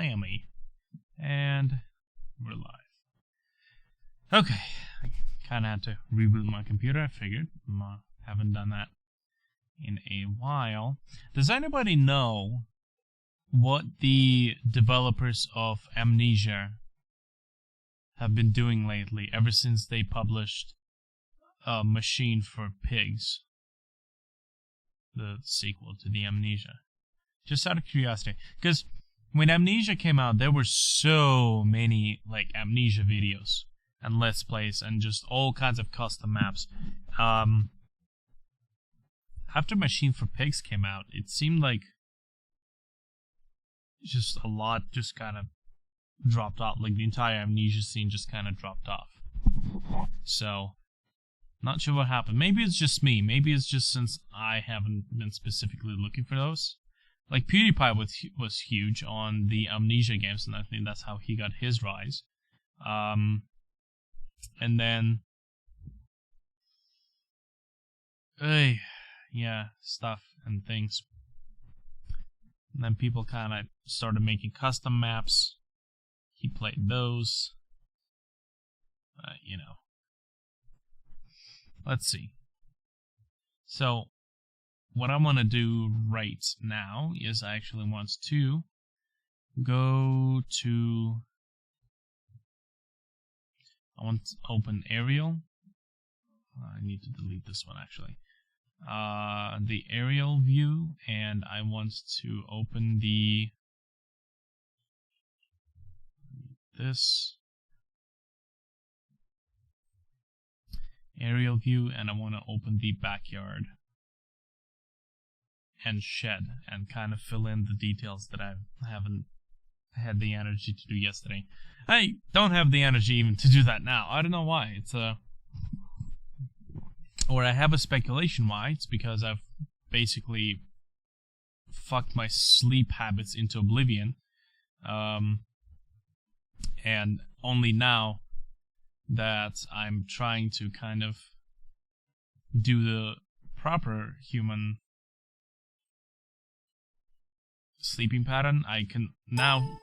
Miami. And we're live. Okay, I kind of had to reboot my computer, I figured. Haven't done that in a while. Does anybody know what the developers of Amnesia have been doing lately, ever since they published Machine for Pigs, the sequel to the Amnesia? Just out of curiosity, because when Amnesia came out, there were so many like Amnesia videos and Let's Plays and just all kinds of custom maps. After Machine for Pigs came out, it seemed like just a lot just kind of dropped off. Like the entire Amnesia scene just kind of dropped off. So, not sure what happened. Maybe it's just me. Maybe it's just since I haven't been specifically looking for those. Like PewDiePie was huge on the Amnesia games, and I think that's how he got his rise. And then, stuff and things. And then people kind of started making custom maps. He played those. Let's see. So, what I want to do right now is I actually want to go to... I want to open Aerial. I need to delete this one actually. The aerial view, and I want to open this aerial view, and I want to open the backyard and shed and kind of fill in the details that I haven't had the energy to do yesterday. I don't have the energy even to do that now. I don't know why. Or I have a speculation why. It's because I've basically fucked my sleep habits into oblivion. And only now that I'm trying to kind of do the proper human sleeping pattern, I can now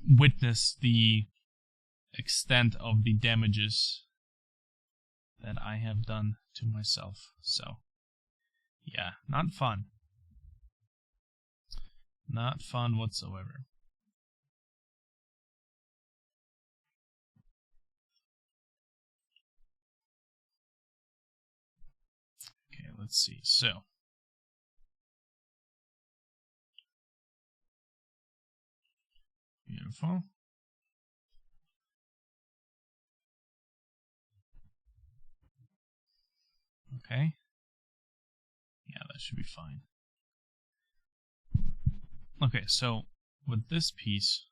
witness the extent of the damages that I have done to myself. So, yeah, not fun. Not fun whatsoever. Okay, let's see. So, beautiful. Okay. Yeah, that should be fine. Okay, so with this piece,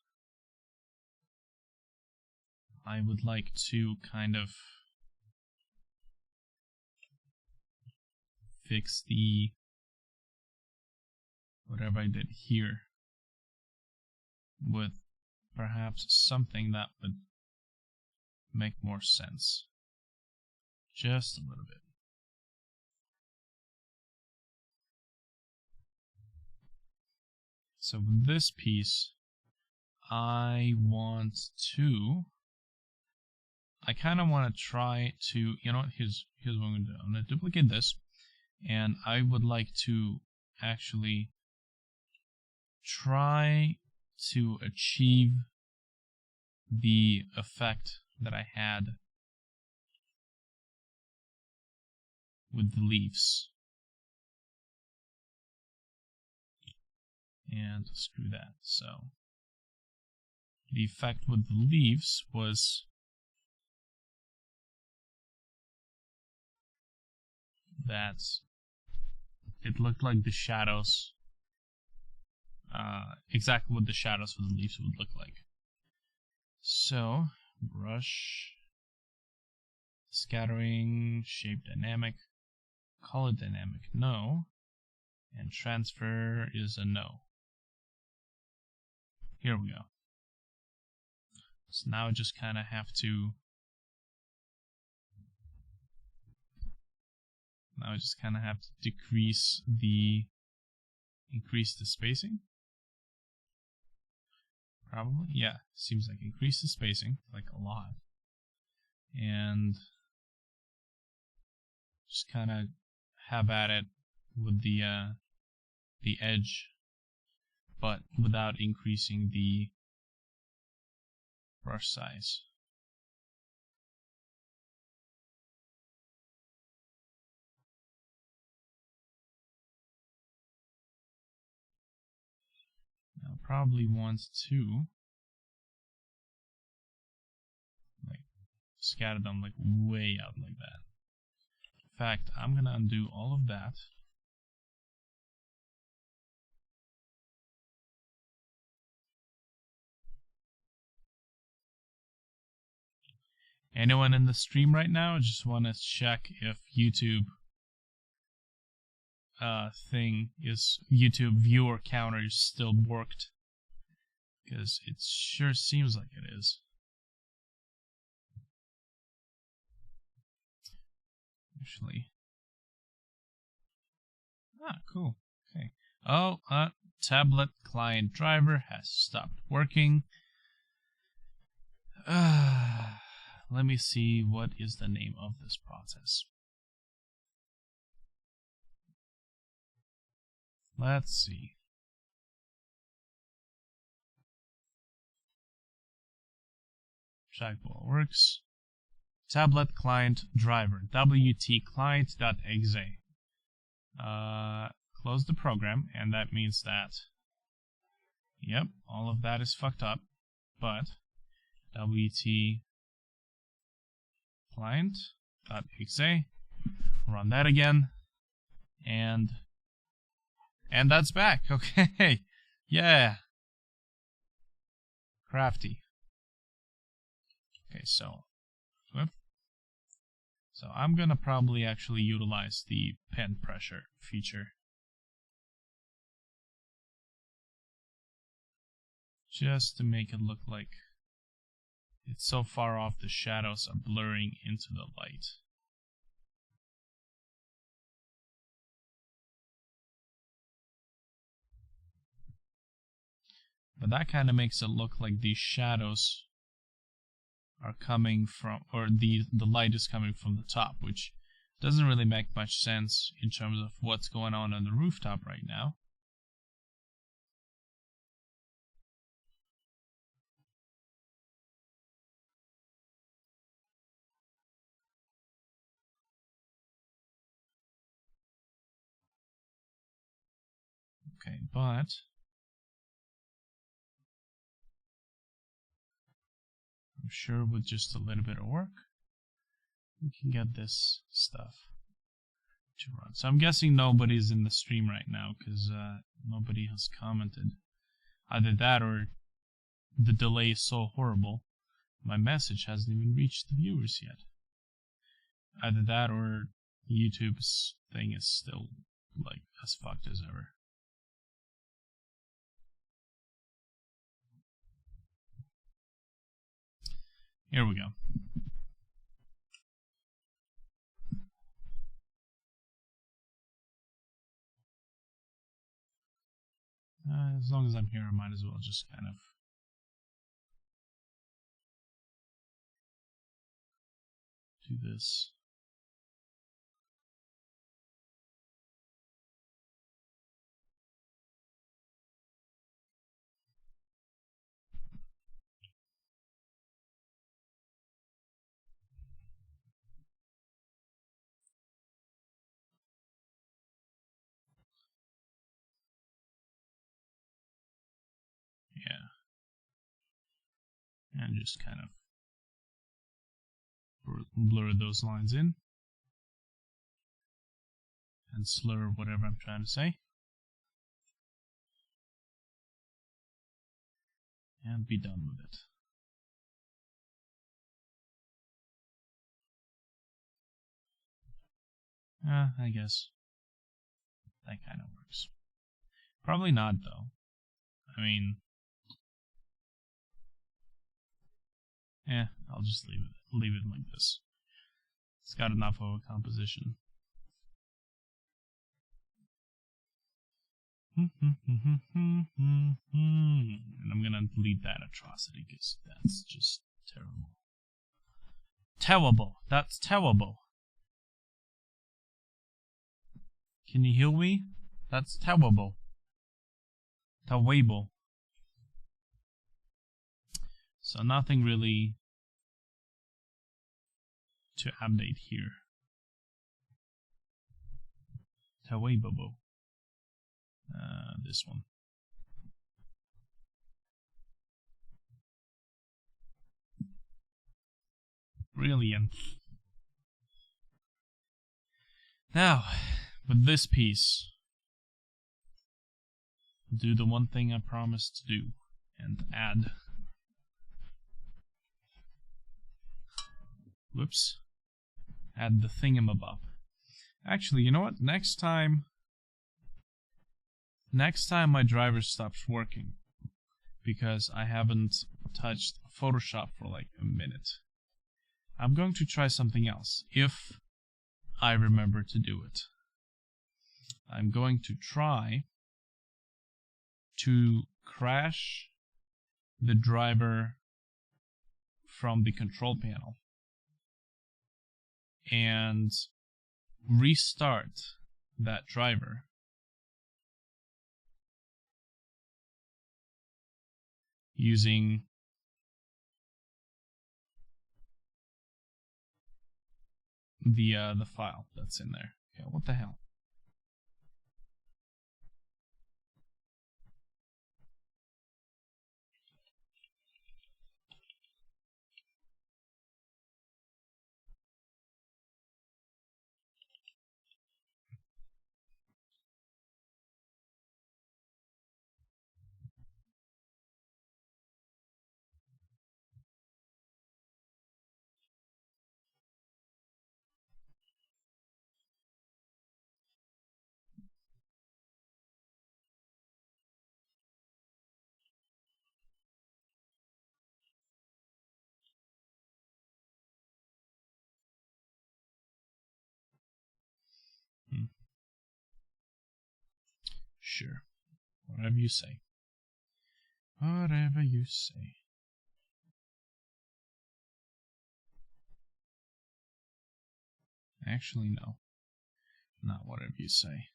I would like to kind of fix the whatever I did here with perhaps something that would make more sense. Just a little bit. So with this piece, I kind of want to try to, here's what I'm going to do. I'm going to duplicate this, and I would like to actually try to achieve the effect that I had with the leaves. And screw that. So the effect with the leaves was that it looked like the shadows, exactly what the shadows for the leaves would look like. So, brush, scattering, shape dynamic, color dynamic, no, and transfer is a no. Here we go. So now I just kind of have to increase the spacing. Probably, yeah. Seems like increase the spacing, like a lot. And just kind of have at it with the edge, but without increasing the brush size. Now probably wants to like scatter them like way out like that. In fact, I'm gonna undo all of that. Anyone in the stream right now? I just want to check if YouTube YouTube viewer counter is still worked, because it sure seems like it is. Actually, cool. Okay. Oh, tablet client driver has stopped working. Let me see, what is the name of this process? Let's see. Trackball works. Tablet client driver, wt client.exe. Close the program, and that means that, yep, all of that is fucked up, but wt client.exe, run that again, and that's back. Okay, yeah, crafty. Okay, so I'm gonna probably actually utilize the pen pressure feature, just to make it look like it's so far off the shadows are blurring into the light. But that kind of makes it look like these shadows are coming from, or the light is coming from the top, which doesn't really make much sense in terms of what's going on the rooftop right now. Okay, but I'm sure with just a little bit of work, we can get this stuff to run. So I'm guessing nobody's in the stream right now, because nobody has commented. Either that, or the delay is so horrible, my message hasn't even reached the viewers yet. Either that, or YouTube's thing is still like as fucked as ever. Here we go. As long as I'm here, I might as well just kind of do this. Yeah. And just kind of blur those lines in. And slur whatever I'm trying to say. And be done with it. I guess that kind of works. Probably not, though. I mean, I'll just leave it like this. It's got enough of a composition. I'm gonna delete that atrocity because that's just terrible. Terrible. That's terrible. Can you heal me? That's terrible. Terrible. So nothing really to update here. Terrible. This one. Brilliant. Now, with this piece, do the one thing I promised to do and add. Whoops. Add the thingamabob. Actually, you know what? Next time my driver stops working, because I haven't touched Photoshop for like a minute, I'm going to try something else, if I remember to do it. I'm going to try to crash the driver from the control panel and restart that driver using the file that's in there. Okay, what the hell? Sure. Whatever you say. Whatever you say. Actually, no. Not whatever you say.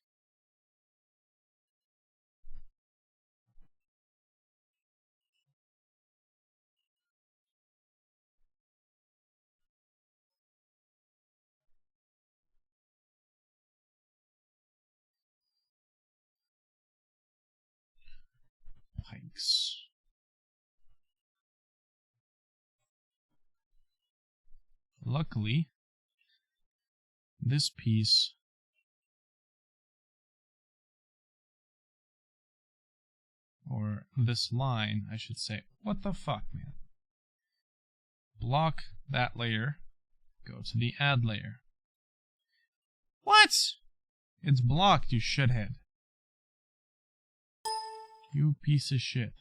Pikes. Luckily, this piece or this line, I should say. What the fuck, man? Block that layer. Go to the add layer. What? It's blocked, you shithead. You piece of shit.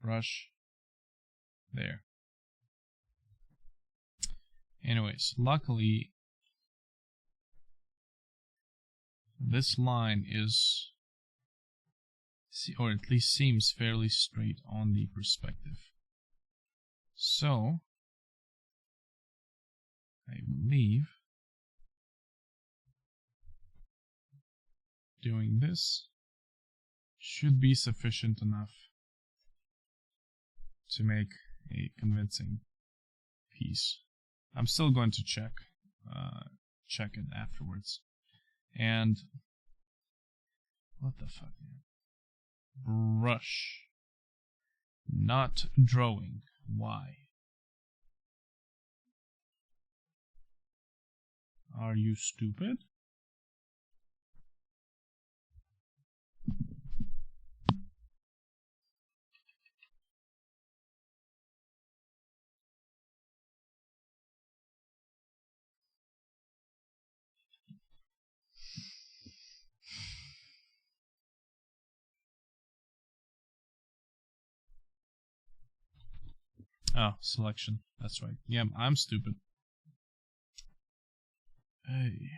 Brush. There. Anyways, luckily, this line is, or at least seems fairly straight on the perspective. So, I believe doing this should be sufficient enough to make a convincing piece. I'm still going to check it afterwards. And what the fuck, man? Brush, not drawing. Why? Are you stupid? Oh, selection. That's right. Yeah, I'm stupid. Hey.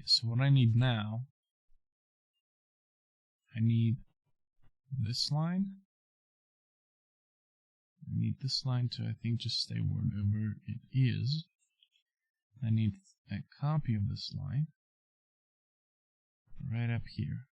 Okay, so what I need now, I need this line. I need this line to, I think, just stay wherever it is. I need a copy of this line right up here.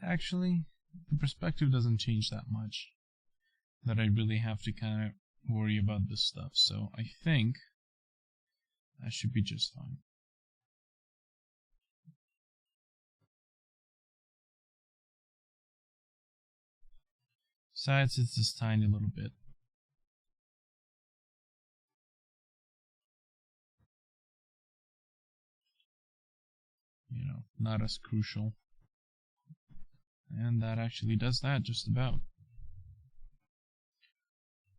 Actually, the perspective doesn't change that much that I really have to kind of worry about this stuff, so I think that should be just fine. Besides, it's this tiny little bit. You know, not as crucial. And that actually does that just about.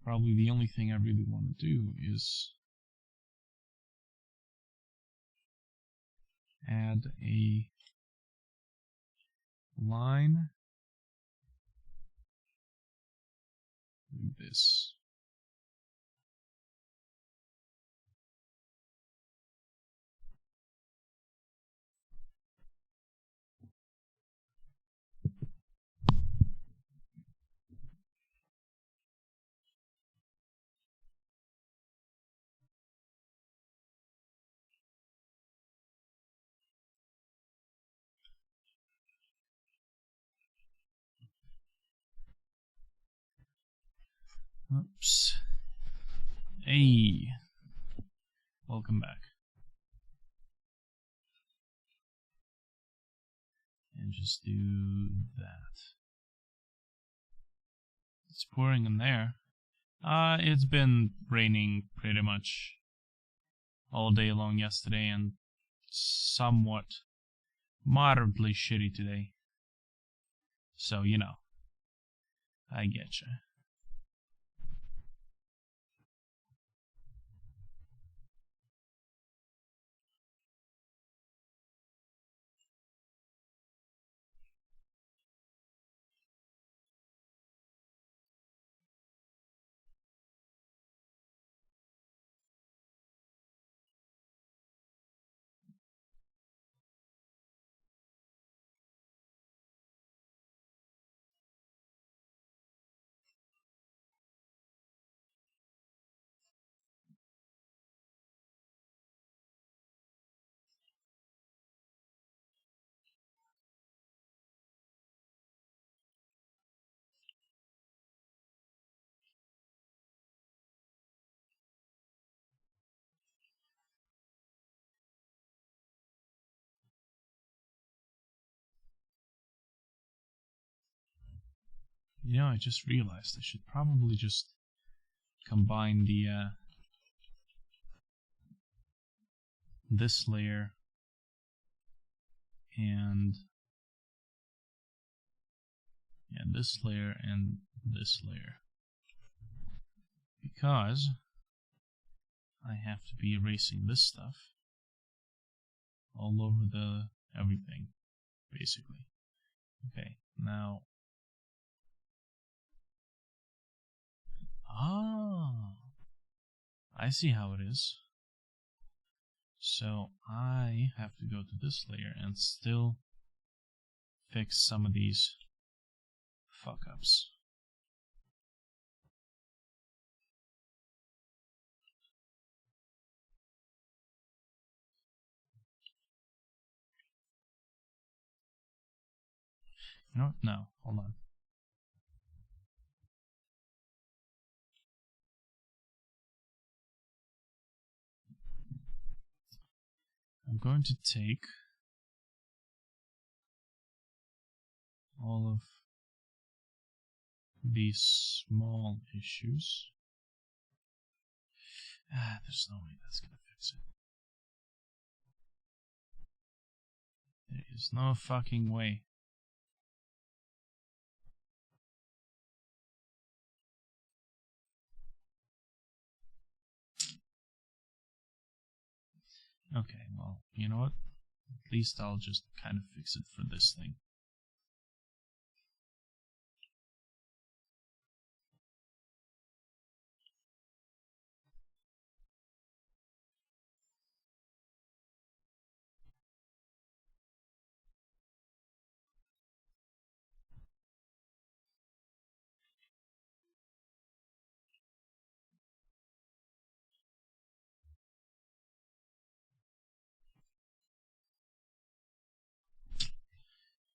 Probably the only thing I really want to do is add a line like this. Oops. Hey. Welcome back. And just do that. It's pouring in there. It's been raining pretty much all day long yesterday and somewhat moderately shitty today. So, you know, I getcha. You know, I just realized I should probably just combine the this layer and this layer and this layer, because I have to be erasing this stuff all over the everything, basically. Okay, now I see how it is. So I have to go to this layer and still fix some of these fuck-ups. You know what? No, hold on. I'm going to take all of these small issues. There's no way that's gonna fix it. There is no fucking way. Okay, well, you know what? At least I'll just kind of fix it for this thing.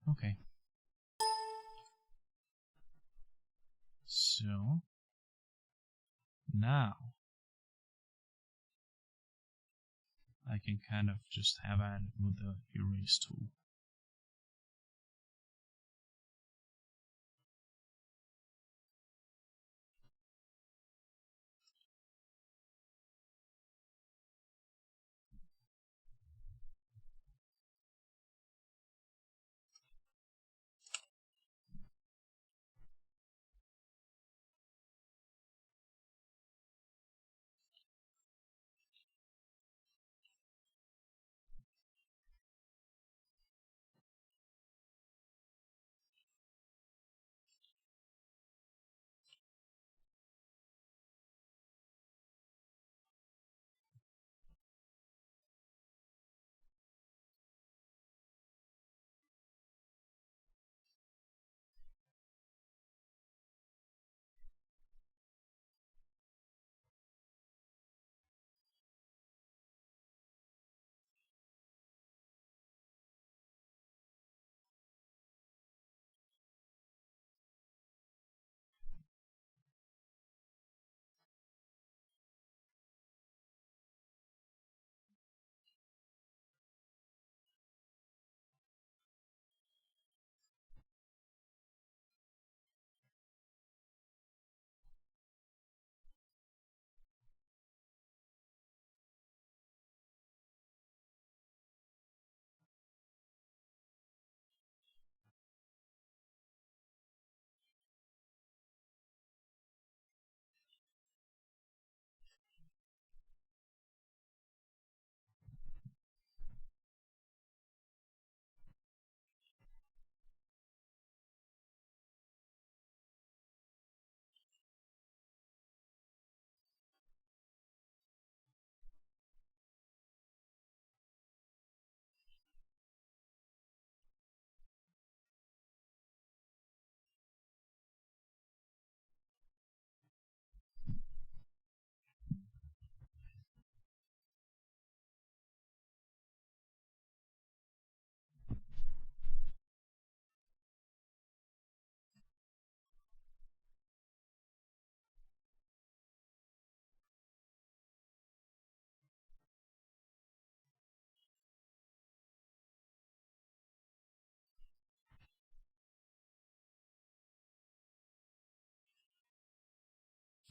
Okay. So, now, I can kind of just have at it with the erase tool.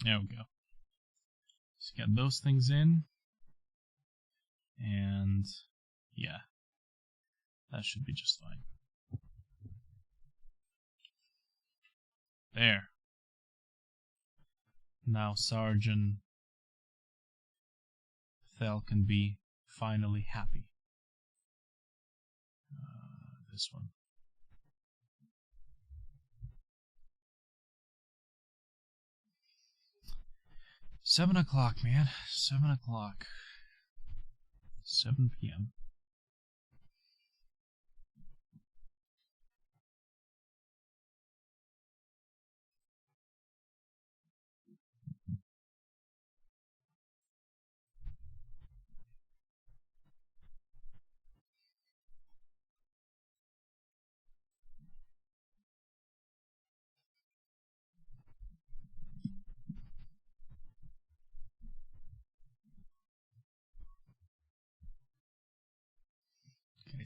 There we go. Just get those things in. And yeah, that should be just fine. There. Now Sergeant Thel can be finally happy. This one. $7 man. 7 o'clock. 7 p.m.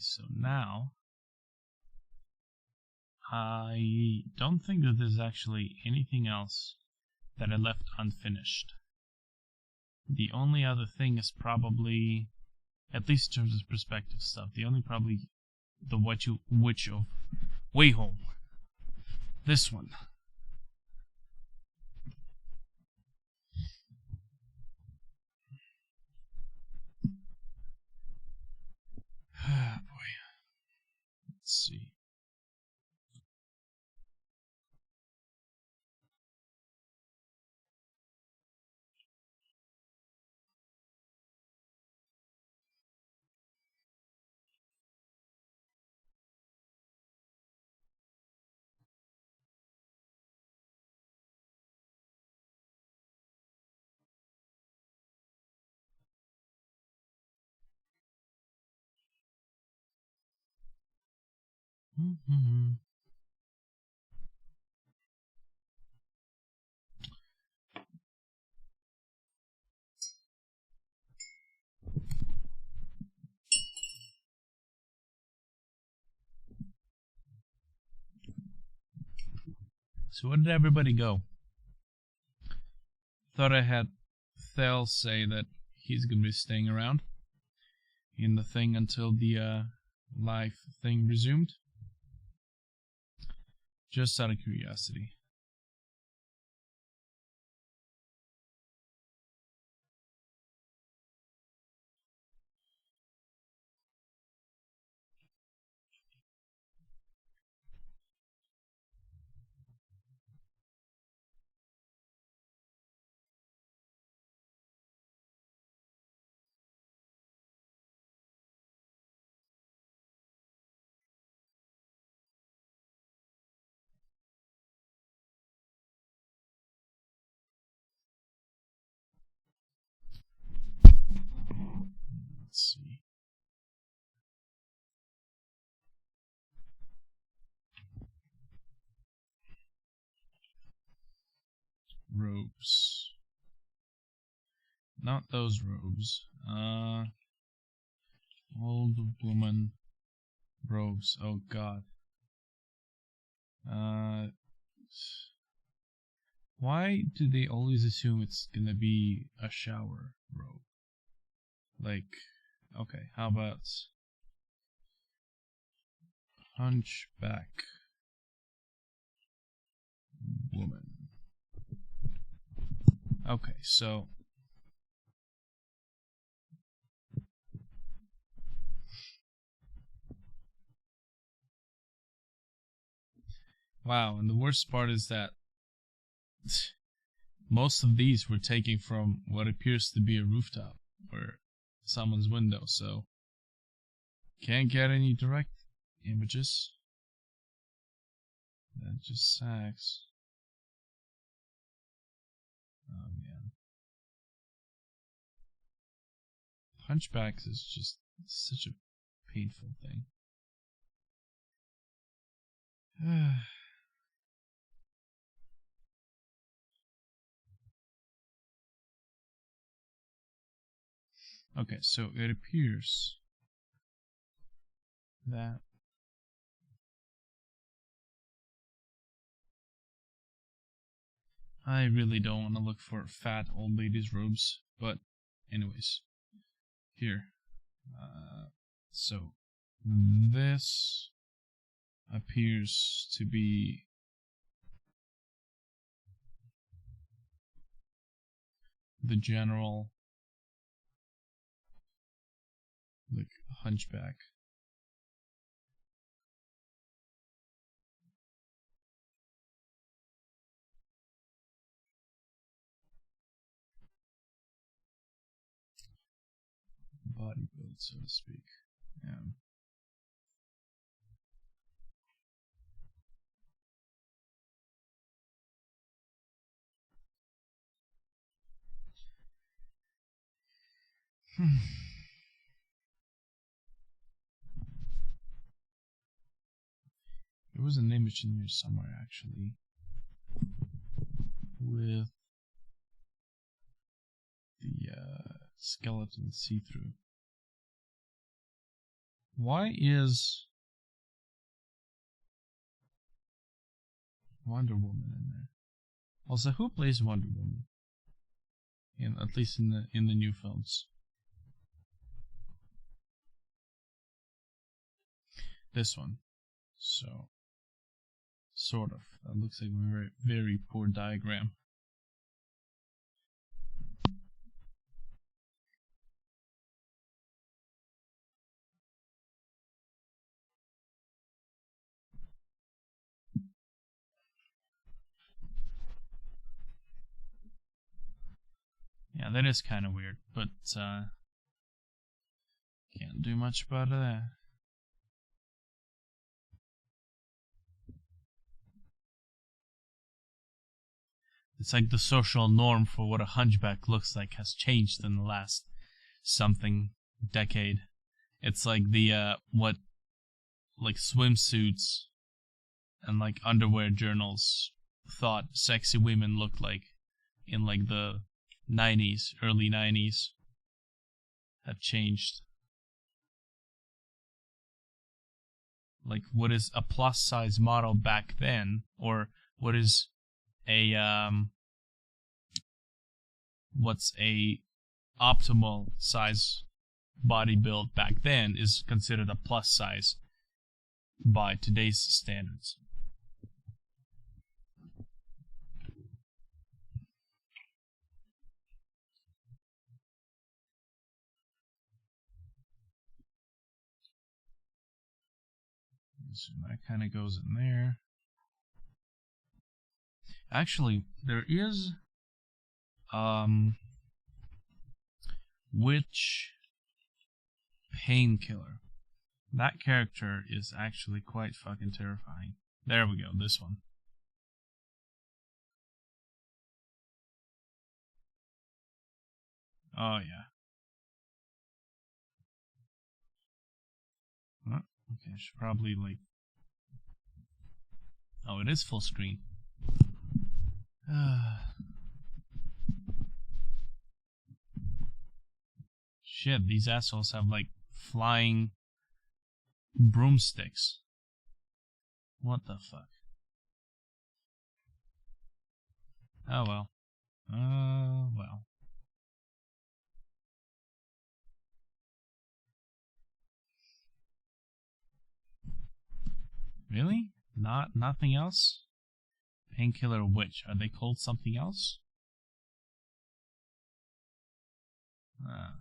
so now I don't think that there's actually anything else that I left unfinished. The only other thing is probably, at least in terms of perspective stuff, the only probably the Witch of Wayholm. This one. Ah, boy. Let's see. So where did everybody go? Thought I had Thel say that he's gonna be staying around in the thing until the live thing resumed. Just out of curiosity. Let's see. Robes. Not those robes. Old woman robes. Oh god. Why do they always assume it's gonna be a shower robe? Like, okay, how about hunchback woman? Okay, so wow, and the worst part is that most of these were taken from what appears to be a rooftop or someone's window, so can't get any direct images. That just sucks. Oh man. Hunchbacks is just such a painful thing. Okay, so it appears that I really don't want to look for fat old ladies' robes, but anyways, here. So this appears to be the general, like, hunchback. Body build, so to speak. Yeah. There was an image in here somewhere, actually, with the skeleton see-through. Why is Wonder Woman in there? Also, who plays Wonder Woman? At least in the new films. This one. So, sort of. That looks like a very, very poor diagram. Yeah, that is kind of weird, but can't do much about that. It's like the social norm for what a hunchback looks like has changed in the last something decade. It's like the what like swimsuits and like underwear journals thought sexy women looked like in like the 90s, early 90s have changed. Like what is a plus size model back then, or what is a what's a optimal size body build back then is considered a plus size by today's standards. So that kind of goes in there. Actually, there is Witch Painkiller. That character is actually quite fucking terrifying. There we go, this one. Oh yeah. Oh, okay, I should probably like... Oh, it is full screen. Shit, these assholes have like flying broomsticks. What the fuck? Oh well. Well. Really? Nothing else? Painkiller Witch. Are they called something else? Ah.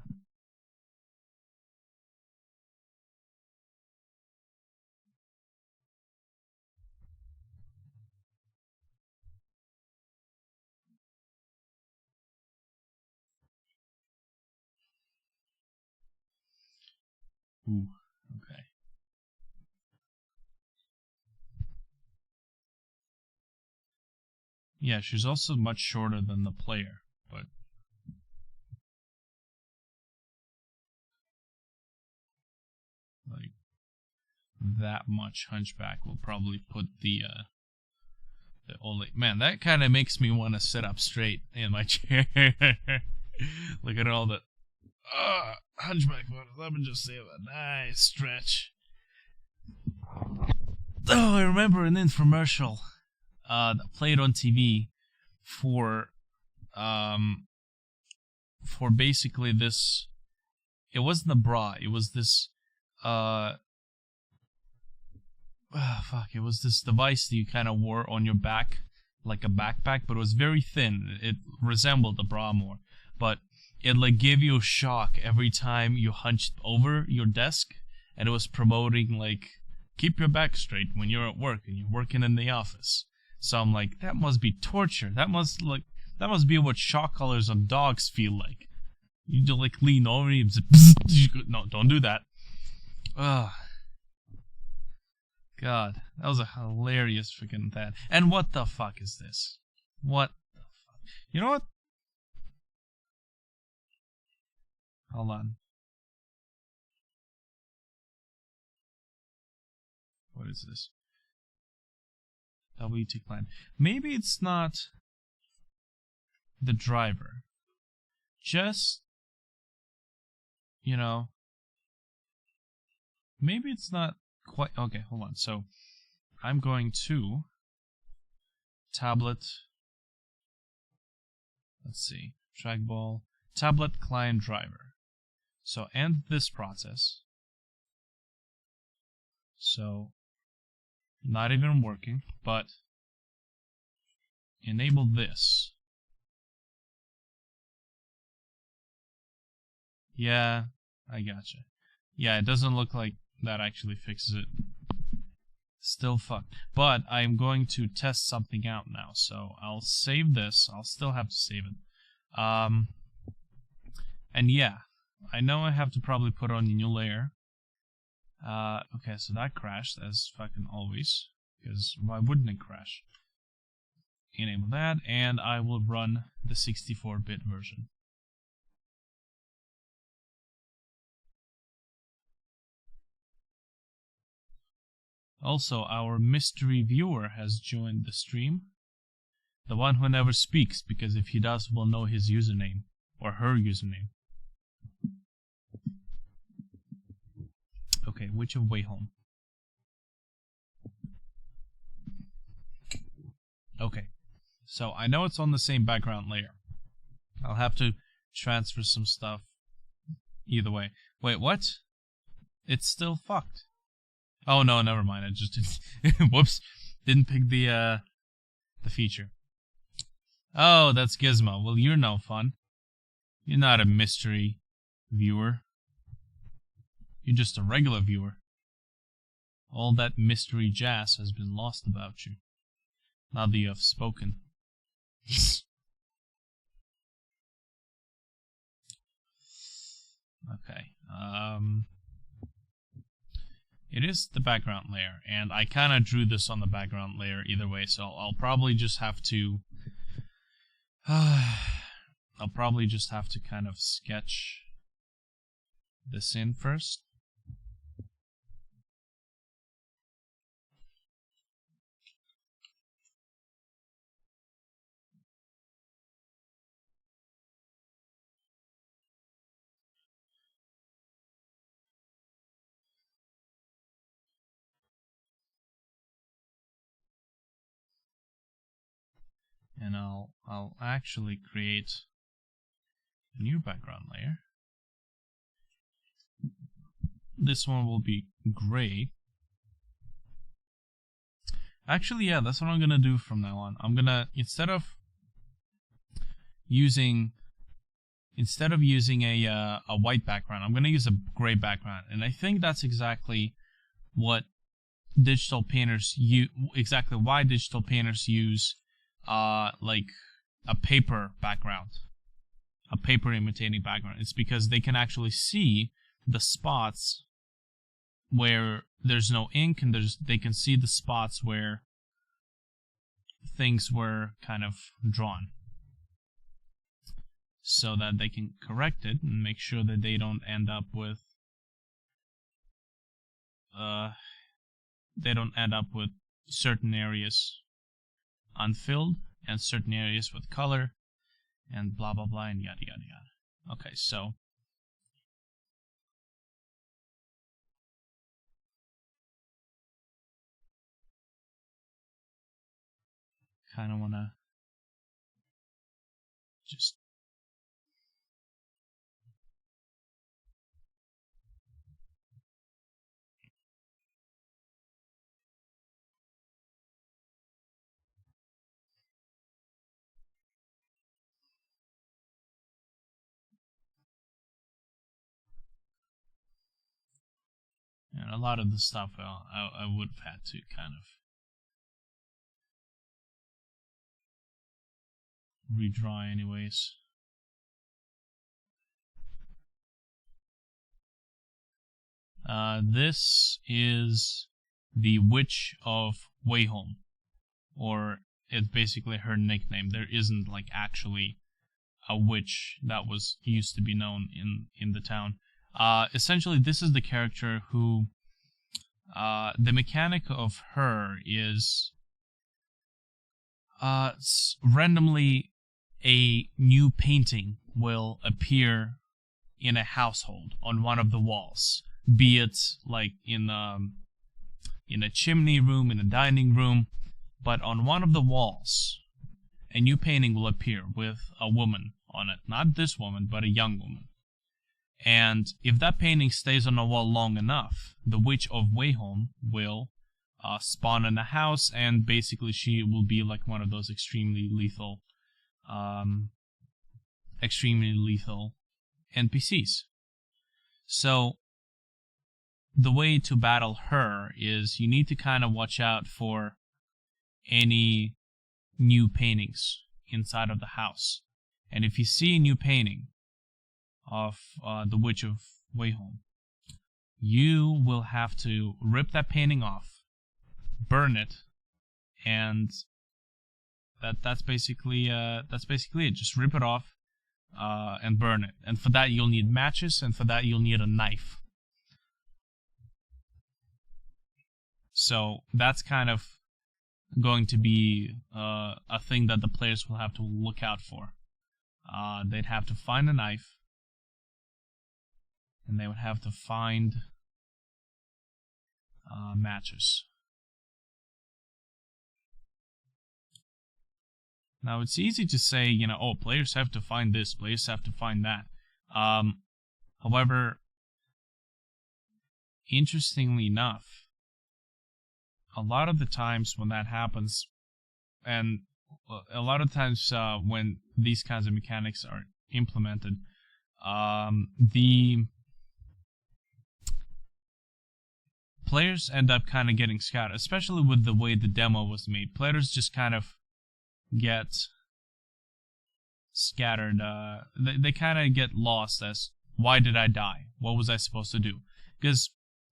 Ooh, okay. Yeah, she's also much shorter than the player, but... like, that much hunchback will probably put the only... Man, that kind of makes me want to sit up straight in my chair. Look at all the... hunchback photos. Let me just say a nice stretch. Oh, I remember an infomercial that played on TV for basically this... It wasn't a bra. It was this it was this device that you kind of wore on your back like a backpack, but it was very thin. It resembled a bra more, but it like gave you a shock every time you hunched over your desk, and it was promoting like keep your back straight when you're at work and you're working in the office. So I'm like, that must be torture. That must be what shock collars on dogs feel like. You just like lean over and no, don't do that. Ugh. God, that was a hilarious freaking thing. And what the fuck is this? What the fuck? You know what? Hold on. What is this? WT Clan. Maybe it's not the driver. Just, you know, maybe it's not quite... Okay, hold on. So, I'm going to tablet... Let's see. Trackball. Tablet client driver. So, end this process. So, not even working, but enable this. Yeah, I gotcha. Yeah, it doesn't look like that actually fixes it. Still fucked. But I'm going to test something out now, so I'll save this. I'll still have to save it. And yeah, I know I have to probably put on a new layer. Okay, so that crashed, as fucking always. Because why wouldn't it crash? Enable that, and I will run the 64-bit version. Also, our mystery viewer has joined the stream. The one who never speaks, because if he does, we'll know his username. Or her username. Okay, Witch of Wayholm. Okay, so I know it's on the same background layer. I'll have to transfer some stuff either way. Wait, what? It's still fucked. Oh no, never mind. I just didn't. Whoops, didn't pick the feature. Oh, that's Gizmo. Well, you're no fun. You're not a mystery viewer. You're just a regular viewer. All that mystery jazz has been lost about you. Now that you have spoken. Okay. It is the background layer, and I kind of drew this on the background layer either way, so I'll probably just have to... I'll probably just have to kind of sketch this in first. And I'll actually create a new background layer. This one will be gray. Actually, yeah, that's what I'm gonna do from now on. I'm gonna, instead of using a white background, I'm gonna use a gray background, and I think that's exactly what digital painters use. Exactly why digital painters use like a paper background, a paper imitating background. It's because they can actually see the spots where there's no ink, and they can see the spots where things were kind of drawn, so that they can correct it and make sure that they don't end up with certain areas unfilled and certain areas with color and blah blah blah and yada yada yada. Okay, so kind of want to just a lot of the stuff I would have had to kind of redraw anyways. This is the Witch of Wayholm, or it's basically her nickname. There isn't like actually a witch that was used to be known in the town. Essentially, this is the character who the mechanic of her is randomly a new painting will appear in a household on one of the walls. be it like in a chimney room, in a dining room, but on one of the walls, a new painting will appear with a woman on it. Not this woman, but a young woman. And if that painting stays on the wall long enough, the Witch of Wayholm will spawn in the house, and basically she will be like one of those extremely lethal NPCs. So the way to battle her is you need to kind of watch out for any new paintings inside of the house. And if you see a new painting of the Witch of Wayholm, you will have to rip that painting off, burn it, and that's basically it. Just rip it off and burn it. And for that you'll need matches, and for that you'll need a knife. So that's kind of going to be a thing that the players will have to look out for. They'd have to find a knife, and they would have to find matches. Now, it's easy to say, oh, players have to find this, players have to find that. However, interestingly enough, a lot of the times when that happens, and a lot of times when these kinds of mechanics are implemented, the players end up kind of getting scattered, especially with the way the demo was made. Players just kind of get scattered. They kind of get lost as, why did I die? What was I supposed to do? Because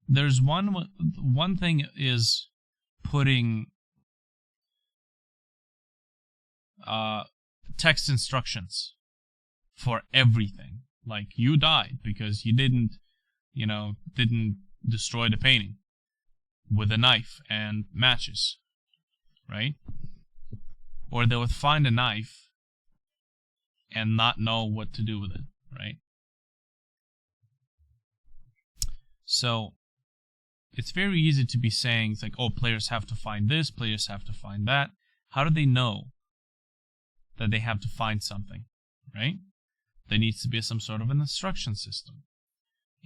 there's one thing is putting text instructions for everything. Like, you died because you didn't destroy the painting with a knife and matches, right? Or they would find a knife and not know what to do with it, right? So it's very easy to be saying, it's like, oh, players have to find this, players have to find that. How do they know that they have to find something, right? There needs to be some sort of an instruction system,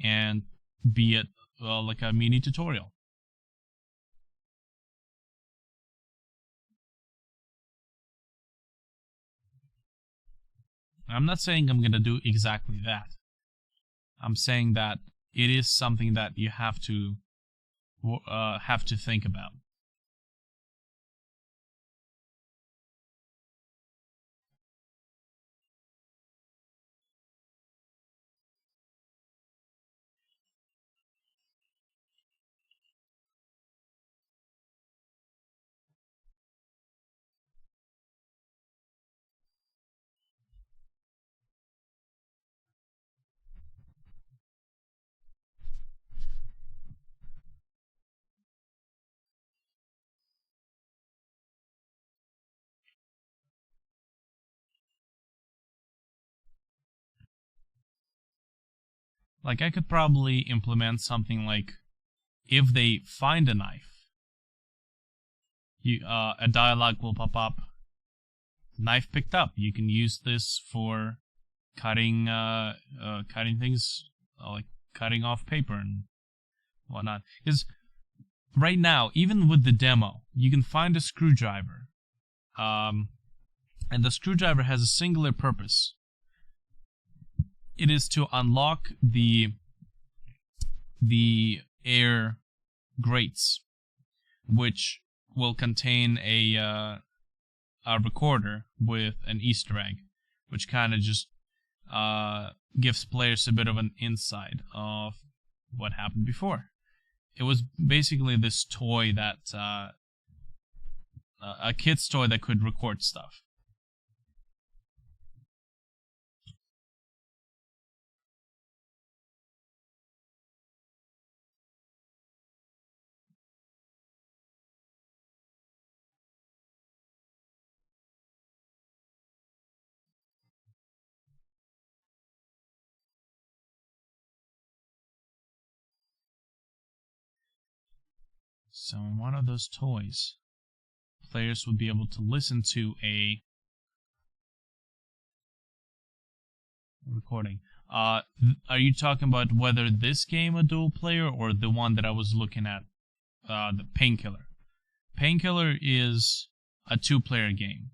and be it like a mini tutorial. I'm not saying I'm going to do exactly that. I'm saying that it is something that you have to think about. Like, I could probably implement something like, if they find a knife, a dialogue will pop up. Knife picked up. You can use this for cutting things, like cutting off paper and whatnot. Because right now, even with the demo, you can find a screwdriver, and the screwdriver has a singular purpose. It is to unlock the air grates, which will contain a recorder with an Easter egg, which kind of just gives players a bit of an insight of what happened before. It was basically this toy that a kid's toy that could record stuff. So in one of those toys, players would be able to listen to a recording. Are you talking about whether this game a dual player or the one that I was looking at, the Painkiller? Painkiller is a 2-player game,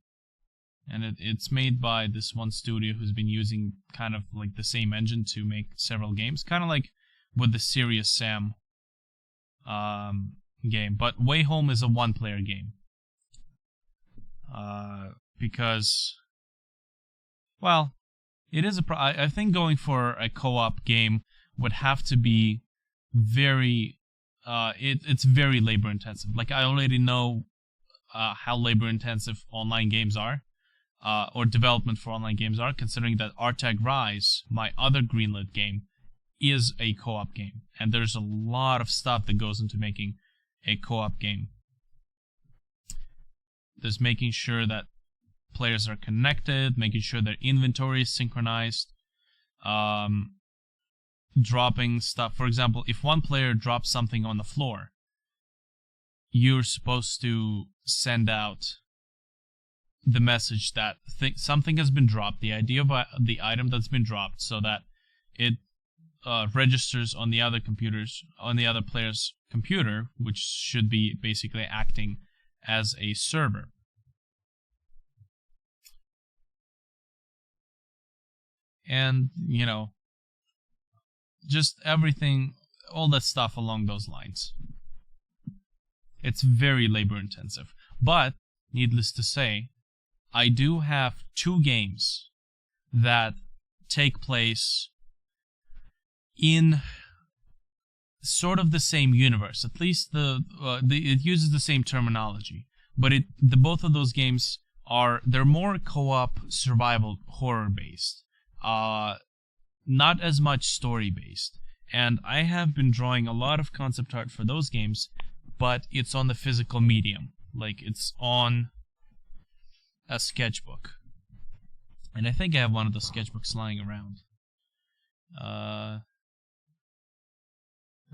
and it's made by this one studio who's been using kind of like the same engine to make several games, kind of like with the Serious Sam game. But Wayholm is a 1-player game, because, well, it is I think going for a co-op game would have to be very, it's very labor intensive. Like, I already know how labor intensive online games are, or development for online games are, considering that RTAG Rise, my other greenlit game, is a co-op game. And there's a lot of stuff that goes into making a co-op game. There's making sure that players are connected, making sure their inventory is synchronized, dropping stuff. For example, if one player drops something on the floor, you're supposed to send out the message that something has been dropped, the ID of the item that's been dropped, so that it registers on the other player's computer, which should be basically acting as a server. And, you know, just everything, all that stuff along those lines. It's very labor intensive. But, needless to say, I do have 2 games that take place in sort of the same universe. At least it uses the same terminology. But both of those games they're more co-op survival horror based. Not as much story based. And I have been drawing a lot of concept art for those games, but it's on the physical medium. Like, it's on a sketchbook. And I think I have one of the sketchbooks lying around.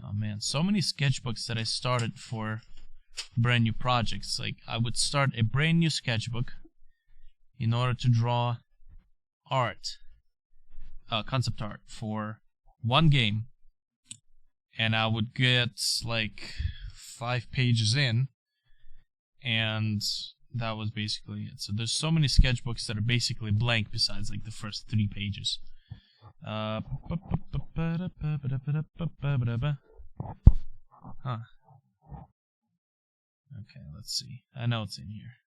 Oh man, so many sketchbooks that I started for brand new projects. Like, I would start a brand new sketchbook in order to draw art, concept art for one game, and I would get like 5 pages in, and that was basically it. So there's so many sketchbooks that are basically blank besides like the first 3 pages. Huh. Okay, let's see. I know it's in here.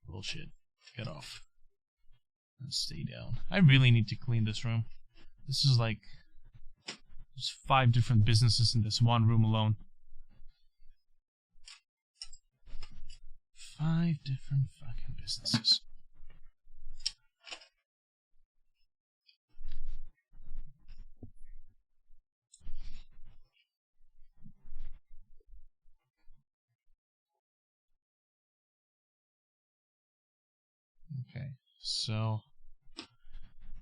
Bullshit. Get off. And stay down. I really need to clean this room. This is like... There's 5 different businesses in this one room alone. 5 different fucking businesses. Okay, so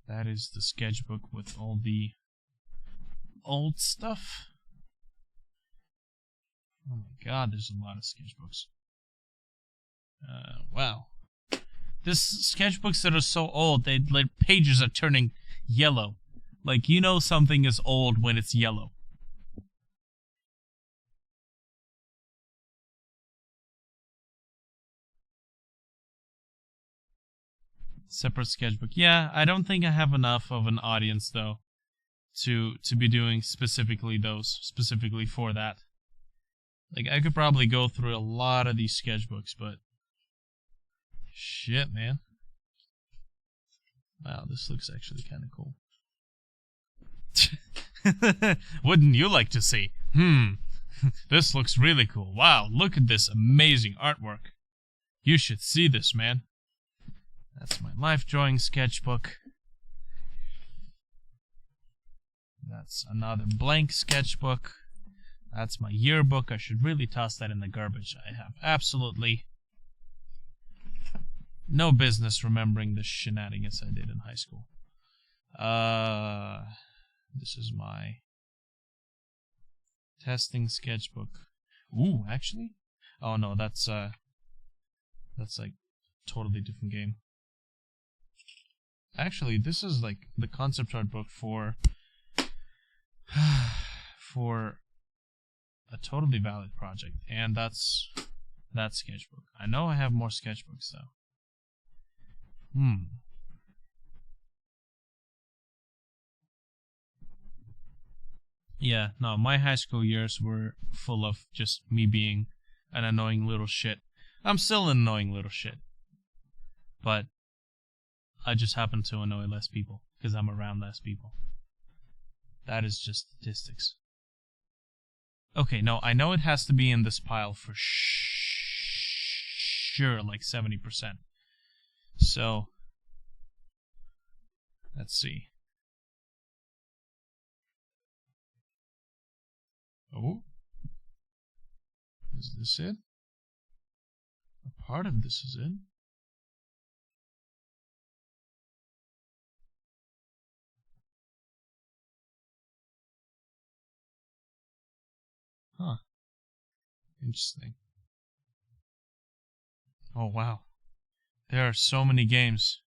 that is the sketchbook with all the old stuff. Oh my god, there's a lot of sketchbooks. Wow. This sketchbooks that are so old, their pages are turning yellow. Like, you know something is old when it's yellow. Separate sketchbook. Yeah, I don't think I have enough of an audience, though, to be doing specifically for that. Like, I could probably go through a lot of these sketchbooks, but... Shit, man. Wow, this looks actually kind of cool. Wouldn't you like to see? This looks really cool. Wow, look at this amazing artwork. You should see this, man. That's my life drawing sketchbook. That's another blank sketchbook. That's my yearbook. I should really toss that in the garbage. I have absolutely No business remembering the shenanigans I did in high school. This is my testing sketchbook. Ooh, actually? Oh no, that's like totally different game. Actually, this is like the concept art book for for a totally valid project, and that's that sketchbook. I know I have more sketchbooks though. Yeah, no, my high school years were full of just me being an annoying little shit. I'm still an annoying little shit. But I just happen to annoy less people because I'm around less people. That is just statistics. Okay, no, I know it has to be in this pile for sure, like 70%. So, let's see. Oh, is this it? A part of this is it? Huh. Interesting. Oh, wow. There are so many games.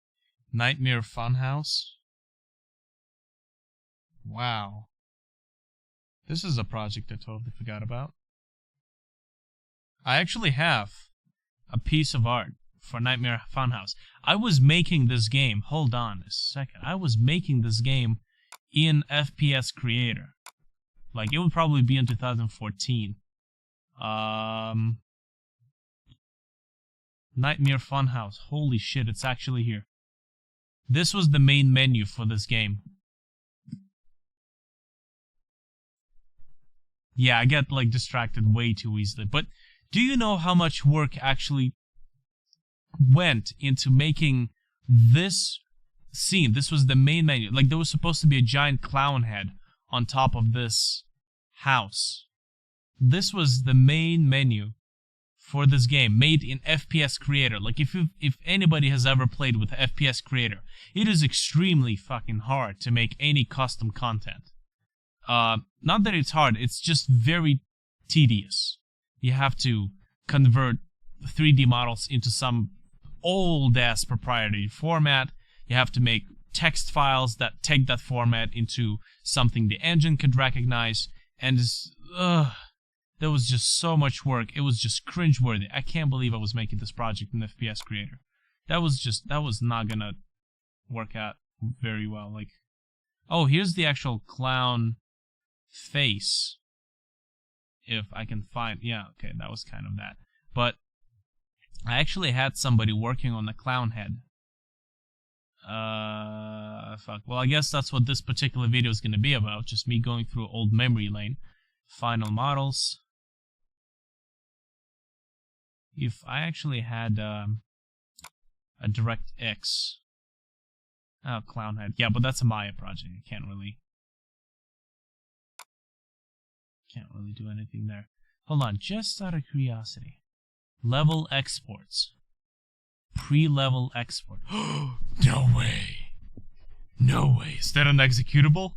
Nightmare Funhouse? Wow. This is a project I totally forgot about. I actually have a piece of art for Nightmare Funhouse. I was making this game. Hold on a second. I was making this game in FPS Creator. Like, it would probably be in 2014. Nightmare Funhouse. Holy shit, it's actually here. This was the main menu for this game. Yeah, I get, like, distracted way too easily. But do you know how much work actually went into making this scene? This was the main menu. Like, there was supposed to be a giant clown head on top of this house. This was the main menu for this game, made in FPS Creator. Like, if anybody has ever played with FPS Creator, it is extremely fucking hard to make any custom content. Not that it's hard, it's just very tedious. You have to convert 3D models into some old-ass proprietary format. You have to make text files that take that format into something the engine could recognize. And there was just so much work. It was just cringeworthy. I can't believe I was making this project in FPS Creator. That was not gonna work out very well. Like, oh, here's the actual clown face. If I can find, yeah, okay, that was kind of that. But I actually had somebody working on the clown head. Fuck. Well, I guess that's what this particular video is going to be about. Just me going through old memory lane. Final models. If I actually had a DirectX. Oh, clown head. Yeah, but that's a Maya project. I can't really do anything there. Hold on, just out of curiosity. Level exports. Pre-level export. No way. No way. Is that an executable?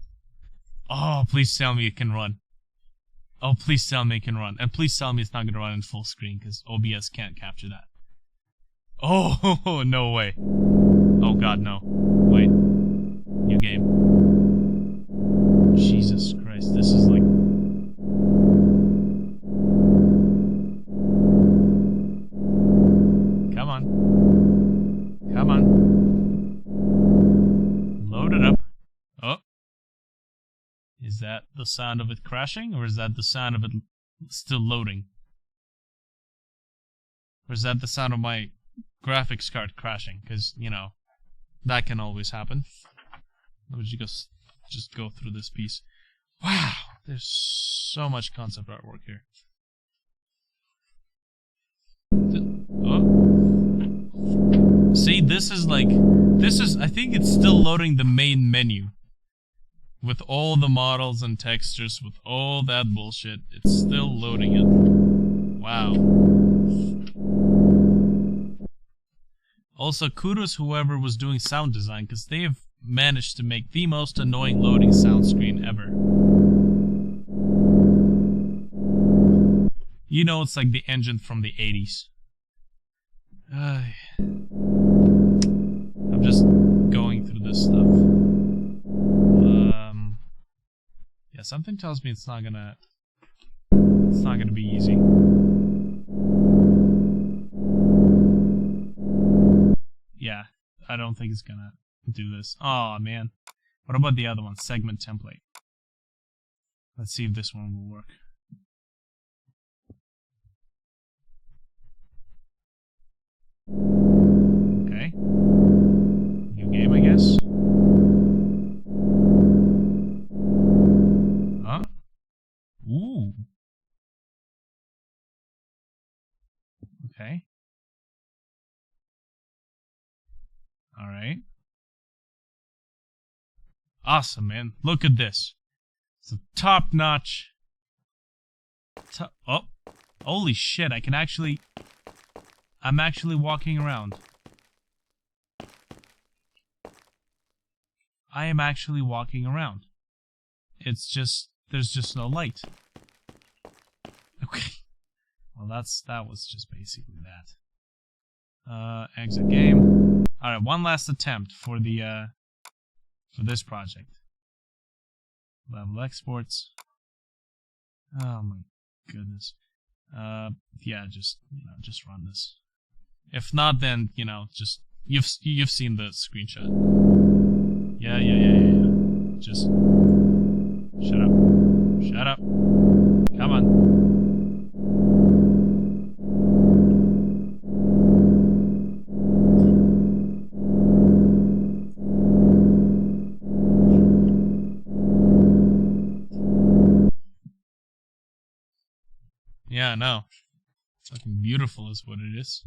Oh, please tell me it can run. Oh, please tell me it can run. And please tell me it's not going to run in full screen, because OBS can't capture that. Oh, no way. Oh god, no. Wait. New game. Jesus Christ, this is like... Come on. Come on. Load it up. Oh. Is that the sound of it crashing, or is that the sound of it still loading? Or is that the sound of my graphics card crashing? Because, you know, that can always happen. Let me just go through this piece. Wow, there's so much concept artwork here. See, I think it's still loading the main menu. With all the models and textures, with all that bullshit, it's still loading it. Wow. Also, kudos whoever was doing sound design, because they have managed to make the most annoying loading sound screen ever. You know, it's like the engine from the 80s. I'm just going through this stuff. Yeah, something tells me it's not gonna be easy. Yeah, I don't think it's gonna do this. Oh man. What about the other one? Segment template. Let's see if this one will work. Okay. New game, I guess. Huh? Ooh. Okay. Alright. Awesome, man. Look at this. It's a top-notch... Oh! Holy shit, I can actually... I'm actually walking around. I am actually walking around. It's just... there's just no light. Okay. Well, that was just basically that. Exit game. Alright, one last attempt for the, for this project. Level exports. Oh my goodness. Yeah, just, just run this. If not, then, just, you've seen the screenshot. Yeah. Just, shut up. Shut up. Come on. Yeah, no. Fucking beautiful is what it is.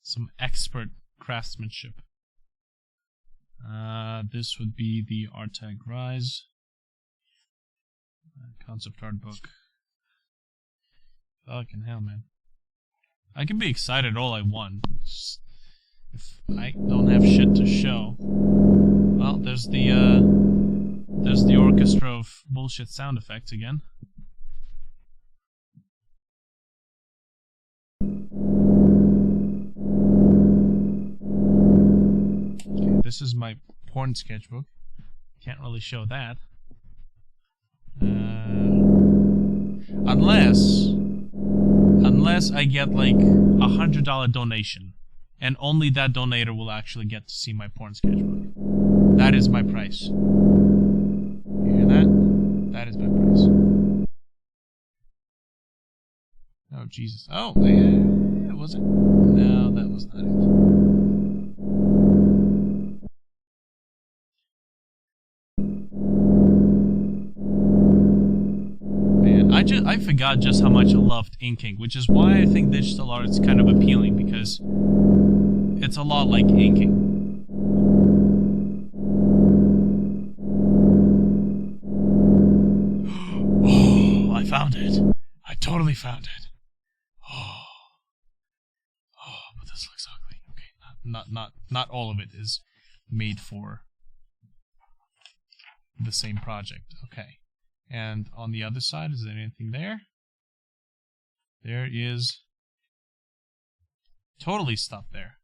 Some expert craftsmanship. This would be the Artag Rise. Concept art book. Fucking hell, man. I can be excited all I want. Just, if I don't have shit to show. Well, there's the orchestra of bullshit sound effects again. Okay, this is my porn sketchbook. Can't really show that. Unless I get like $100 donation, and only that donator will actually get to see my porn sketchbook. That is my price. You hear that? That is my price. Oh Jesus! Oh, yeah, was it? No, that was not it. I forgot just how much I loved inking, which is why I think digital art is kind of appealing, because it's a lot like inking. Oh, I found it. I totally found it. Oh, but this looks ugly. Okay, not all of it is made for the same project. Okay. And on the other side, is there anything there? There is totally stuff there.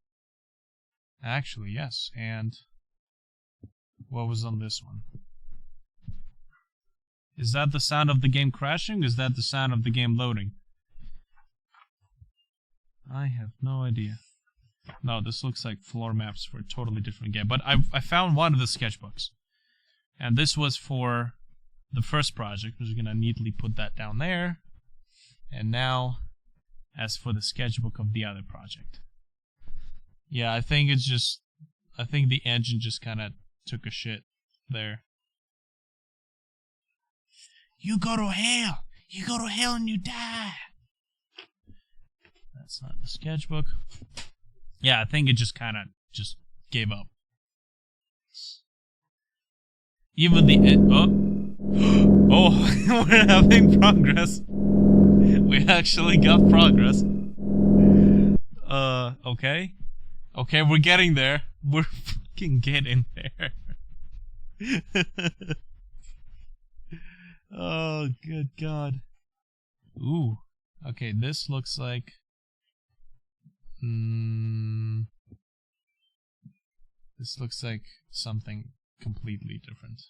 Actually, yes. And what was on this one? Is that the sound of the game crashing? Is that the sound of the game loading? I have no idea. No, this looks like floor maps for a totally different game. But I found one of the sketchbooks. And this was for the first project. We're going to neatly put that down there. And now, as for the sketchbook of the other project. Yeah, I think it's just... I think the engine just kind of took a shit there. You go to hell! You go to hell and you die! That's not the sketchbook. Yeah, I think it just kind of just gave up. Even the... Oh, we're having progress. We actually got progress. Okay. Okay, we're getting there. We're fucking getting there. Oh, good God. Ooh. Okay, this looks like... this looks like something completely different.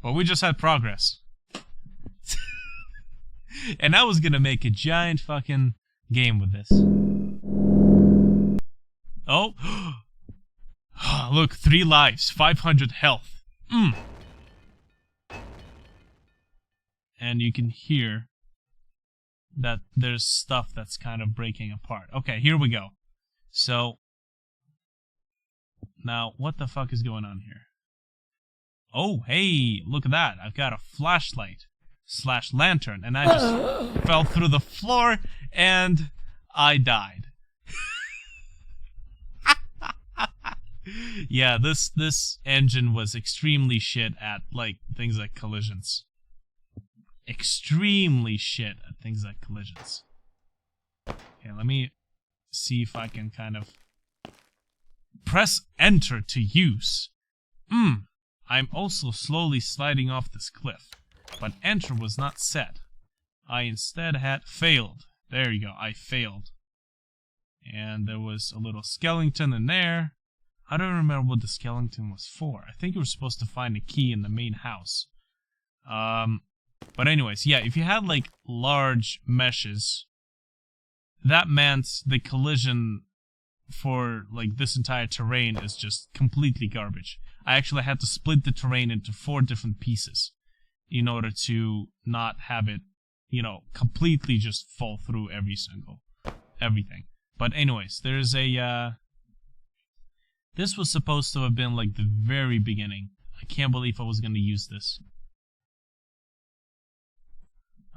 But we just had progress. And I was gonna make a giant fucking game with this. Oh! Look, 3 lives, 500 health. And you can hear that there's stuff that's kind of breaking apart. Okay, here we go. So, now, what the fuck is going on here? Oh, hey, look at that. I've got a flashlight / lantern, and I just fell through the floor, and I died. Yeah, this engine was extremely shit at, like, things like collisions. Extremely shit at things like collisions. Okay, let me see if I can kind of... Press enter to use. I'm also slowly sliding off this cliff, but enter was not set. I instead had failed. There you go, I failed. And there was a little skeleton in there. I don't remember what the skeleton was for. I think you were supposed to find a key in the main house. But anyways, yeah, if you had like large meshes, that meant the collision for like this entire terrain is just completely garbage. I actually had to split the terrain into 4 different pieces in order to not have it, you know, completely just fall through everything. But anyways, there's a, this was supposed to have been like the very beginning. I can't believe I was going to use this.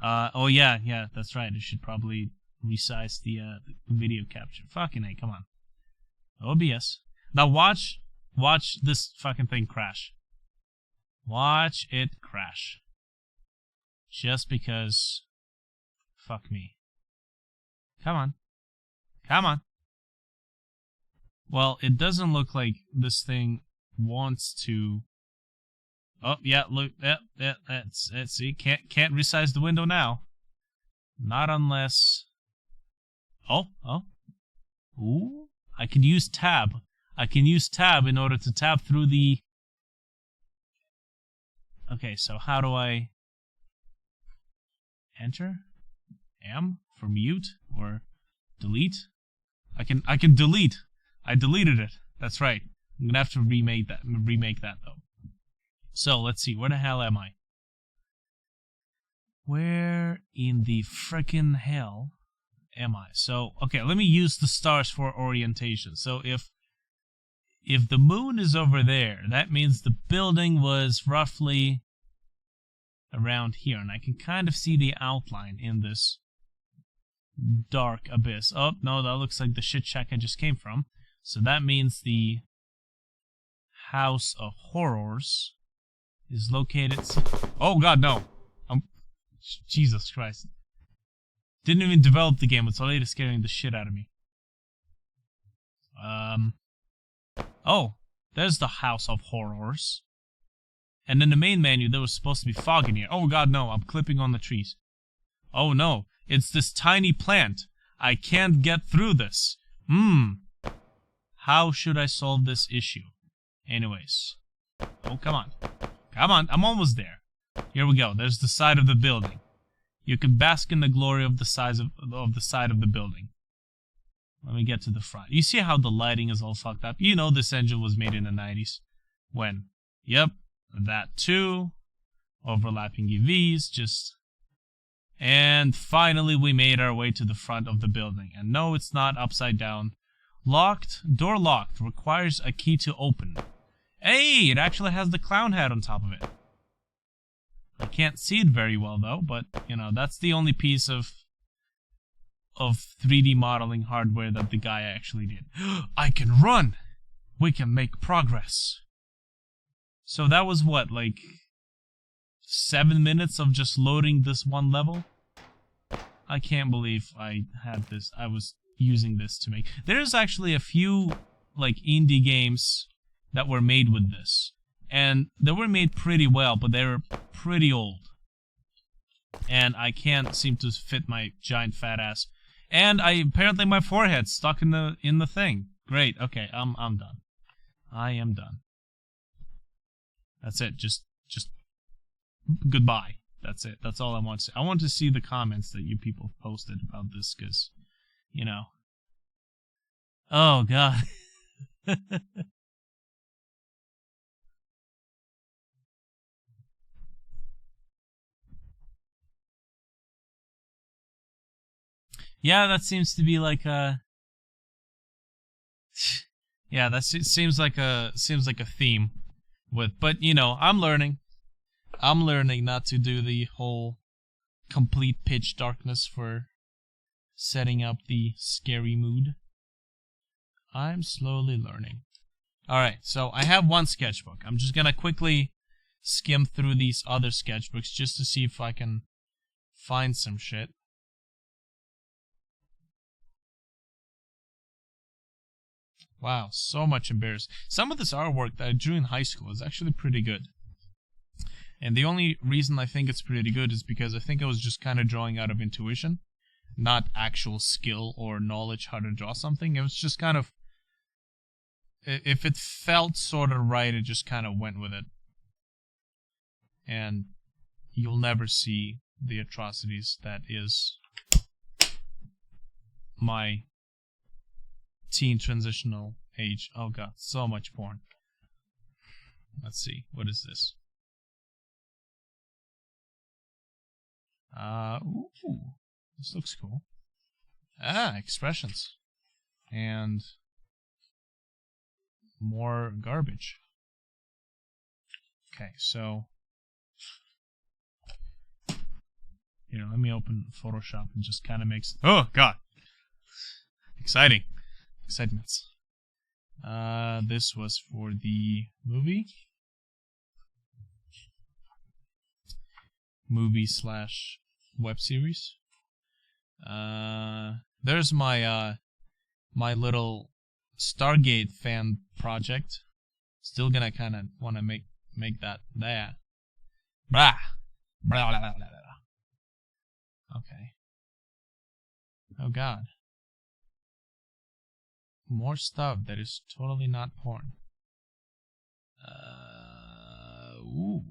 Oh yeah, that's right. I should probably resize the video capture. Fucking A, come on. OBS. Now watch this fucking thing crash. Watch it crash. Just because... Fuck me. Come on. Come on. Well, it doesn't look like this thing wants to... Oh, yeah, look, let's see, can't resize the window now. Not unless... Oh. Ooh, I can use tab. I can use tab in order to tab through the... Okay, so how do I... Enter? M for mute or delete? I can delete. I deleted it. That's right. I'm gonna have to remake that though. So let's see, where the hell am I? Where in the frickin' hell am I? So okay, let me use the stars for orientation. So if the moon is over there, that means the building was roughly around here, and I can kind of see the outline in this dark abyss. Oh, no, that looks like the shit shack I just came from. So that means the House of Horrors is located... Oh god, no! Jesus Christ. Didn't even develop the game, it's already scaring the shit out of me. Oh, there's the House of Horrors. And in the main menu, there was supposed to be fog in here. Oh god, no, I'm clipping on the trees. Oh no, it's this tiny plant. I can't get through this. How should I solve this issue? Anyways. Oh, come on. Come on, I'm almost there. Here we go, there's the side of the building. You can bask in the glory of the size of the side of the building. Let me get to the front. You see how the lighting is all fucked up? You know this engine was made in the 90s. When? Yep, that too. Overlapping UVs, just... And finally we made our way to the front of the building. And no, it's not upside down. Locked, door locked, requires a key to open. Hey, it actually has the clown hat on top of it. I can't see it very well though, but, you know, that's the only piece of 3D modeling hardware that the guy actually did. I can run! We can make progress. So that was what, like 7 minutes of just loading this one level? I can't believe I had this. I was using this to make. There's actually a few like indie games that were made with this, and they were made pretty well, but they were pretty old, and I can't seem to fit my giant fat ass. And apparently my forehead's stuck in the thing. Great. Okay, I'm done. I am done. That's it. Just goodbye. That's it. That's all I want to say. I want to see the comments that you people posted about this, because, you know. Oh, God. Yeah, that seems to be like a... Yeah, that seems like a theme with, but you know, I'm learning not to do the whole complete pitch darkness for setting up the scary mood. I'm slowly learning. Alright, so I have one sketchbook. I'm just gonna quickly skim through these other sketchbooks just to see if I can find some shit. Wow, so much embarrassed. Some of this artwork that I drew in high school is actually pretty good. And the only reason I think it's pretty good is because I think I was just kind of drawing out of intuition, not actual skill or knowledge how to draw something. It was just kind of, if it felt sort of right, it just kind of went with it. And you'll never see the atrocities that is my teen transitional age. Oh god, so much porn. Let's see, what is this? Ooh, this looks cool. Ah, expressions. And more garbage. Okay, so here, let me open Photoshop and just kind of makes. Oh god, exciting. Excitements. This was for the movie / web series. There's my my little Stargate fan project. Still gonna kind of want to make that there. Blah. Blah, blah, blah, blah. Okay. Oh god. More stuff that is totally not porn. Ooh.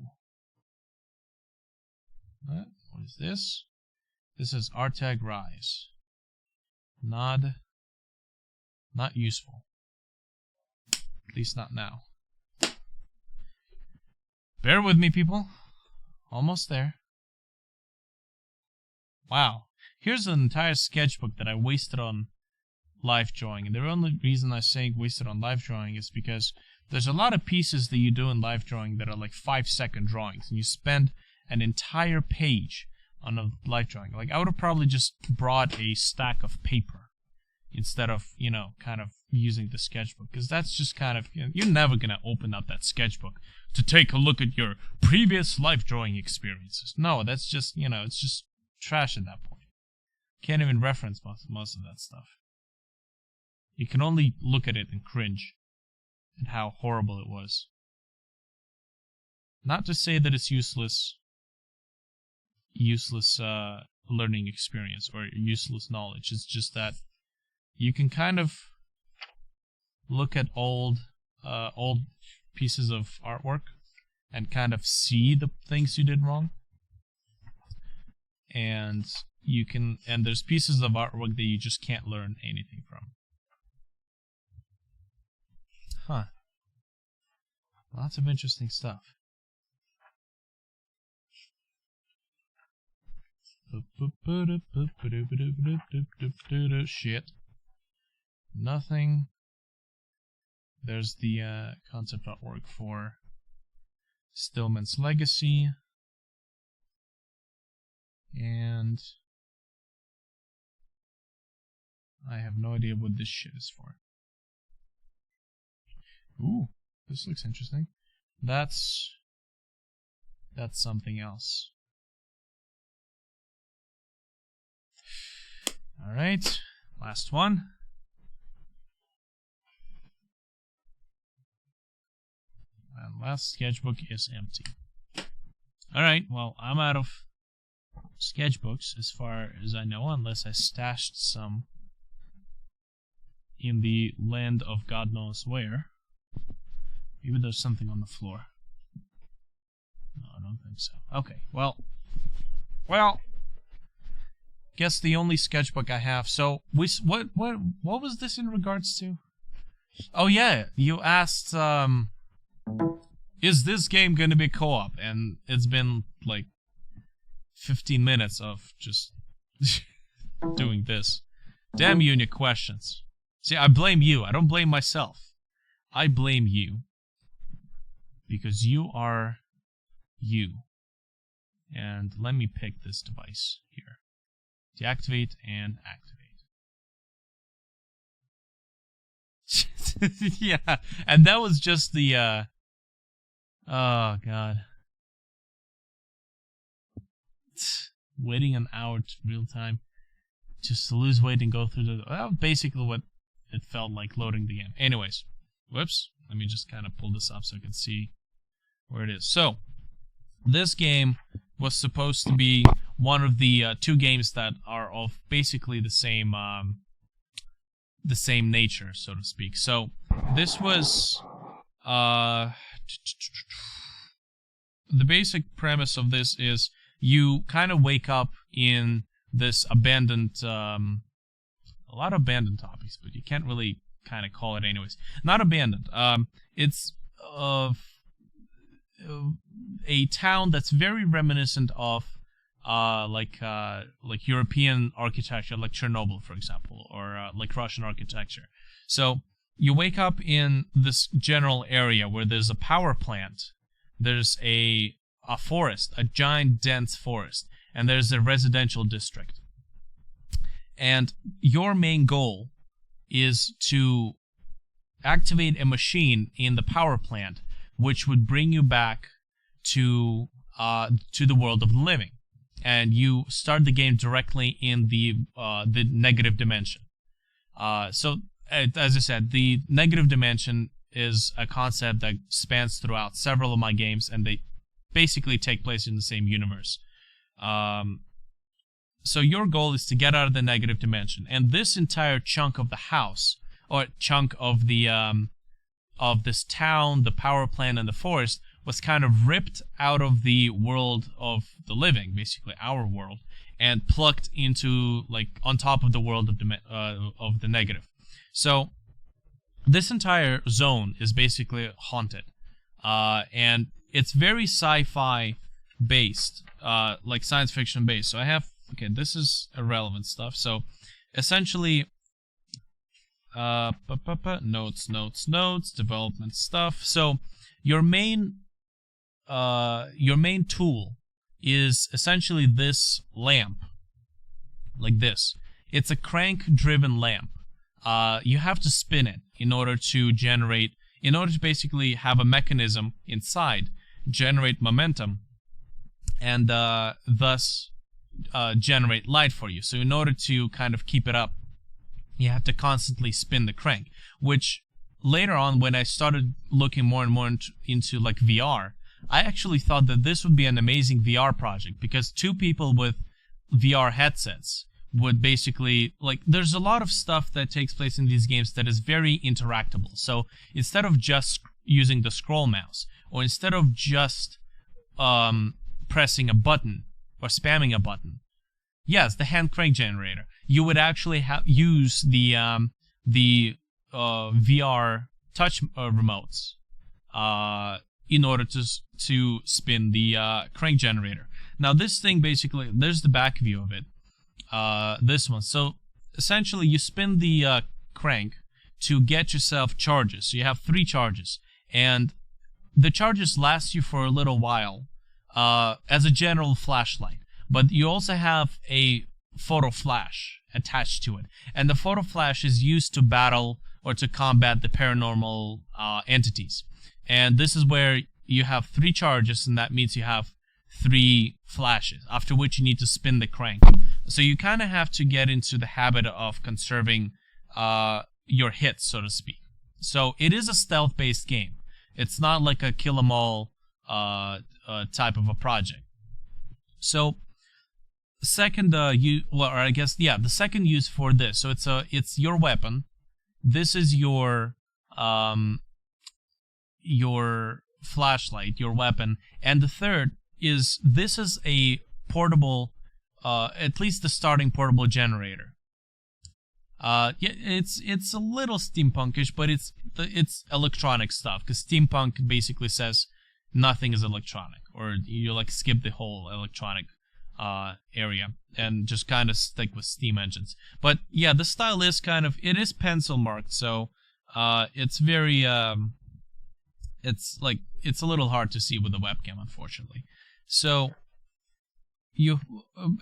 What is this? This is Artag Rise. Not useful. At least not now. Bear with me, people. Almost there. Wow. Here's an entire sketchbook that I wasted on live drawing. And the only reason I'm saying wasted on live drawing is because there's a lot of pieces that you do in live drawing that are like 5-second drawings, and you spend an entire page on a live drawing. Like, I would have probably just brought a stack of paper instead of, you know, kind of using the sketchbook, because that's just kind of, you know, you're never gonna open up that sketchbook to take a look at your previous live drawing experiences. No, that's just, you know, it's just trash at that point. Can't even reference most of that stuff. You can only look at it and cringe at how horrible it was. Not to say that it's useless learning experience or useless knowledge. It's just that you can kind of look at old pieces of artwork and kind of see the things you did wrong. And there's pieces of artwork that you just can't learn anything from. Huh. Lots of interesting stuff. Shit. Nothing. There's the concept artwork for Stillman's Legacy. And I have no idea what this shit is for. Ooh, this looks interesting. That's something else. Alright, Last one. And last sketchbook is empty. Alright, well, I'm out of sketchbooks as far as I know, unless I stashed some in the land of God knows where. Maybe there's something on the floor. No, I don't think so. Okay, well, guess the only sketchbook I have. So, what was this in regards to? Oh yeah, you asked, is this game gonna be co-op? And it's been like 15 minutes of just doing this. Damn you and your questions. See, I blame you. I don't blame myself. I blame you. Because you are you. And let me pick this device here. Deactivate and activate. Yeah, and that was just the, oh god. Waiting an hour to real time just to lose weight and go through the... That was basically what it felt like loading the game. Anyways, whoops. Let me just kind of pull this up so I can see where it is. So, this game was supposed to be one of the two games that are of basically the same nature, so to speak. So, this was the basic premise of this is you kind of wake up in this abandoned, a lot of abandoned topics, but you can't really kind of call it anyways. Not abandoned. It's a town that's very reminiscent of like European architecture, like Chernobyl, for example, or like Russian architecture. So you wake up in this general area where there's a power plant, there's a forest, a giant dense forest, and there's a residential district. And your main goal is to activate a machine in the power plant, which would bring you back to the world of the living. And you start the game directly in the negative dimension. So, as I said, the negative dimension is a concept that spans throughout several of my games, and they basically take place in the same universe. So your goal is to get out of the negative dimension, and this entire chunk of the house, or chunk of the of this town, the power plant, and the forest, was kind of ripped out of the world of the living, basically our world, and plucked into, like, on top of the world of the negative. So this entire zone is basically haunted, and it's very sci-fi based, like science fiction based. So I have, okay, this is irrelevant stuff. So essentially, notes, development stuff. So your main tool is essentially this lamp, like this. It's a crank-driven lamp. You have to spin it in order to basically have a mechanism inside generate momentum, and thus generate light for you. So in order to kind of keep it up, you have to constantly spin the crank, which later on, when I started looking more and more into like VR, I actually thought that this would be an amazing VR project, because two people with VR headsets would basically, like, there's a lot of stuff that takes place in these games that is very interactable. So instead of just using the scroll mouse, or instead of just pressing a button or spamming a button, yes, the hand crank generator, you would actually use the VR touch remotes in order to spin the crank generator. Now this thing basically, there's the back view of it. This one. So essentially, you spin the crank to get yourself charges. So you have 3 charges, and the charges last you for a little while as a general flashlight. But you also have a photo flash attached to it, and the photo flash is used to battle or to combat the paranormal entities. And this is where you have 3 charges, and that means you have 3 flashes, after which you need to spin the crank. So you kind of have to get into the habit of conserving your hits, so to speak. So it is a stealth-based game. It's not like a kill-em-all type of a project. So second the second use for this. So it's your weapon. This is your flashlight, your weapon, and the third is this is a portable, at least the starting portable generator. Yeah, it's a little steampunkish, but it's electronic stuff, because steampunk basically says nothing is electronic, or you like skip the whole electronic area and just kind of stick with steam engines. But yeah, the style is it is pencil marked, so it's very it's a little hard to see with the webcam, unfortunately. So you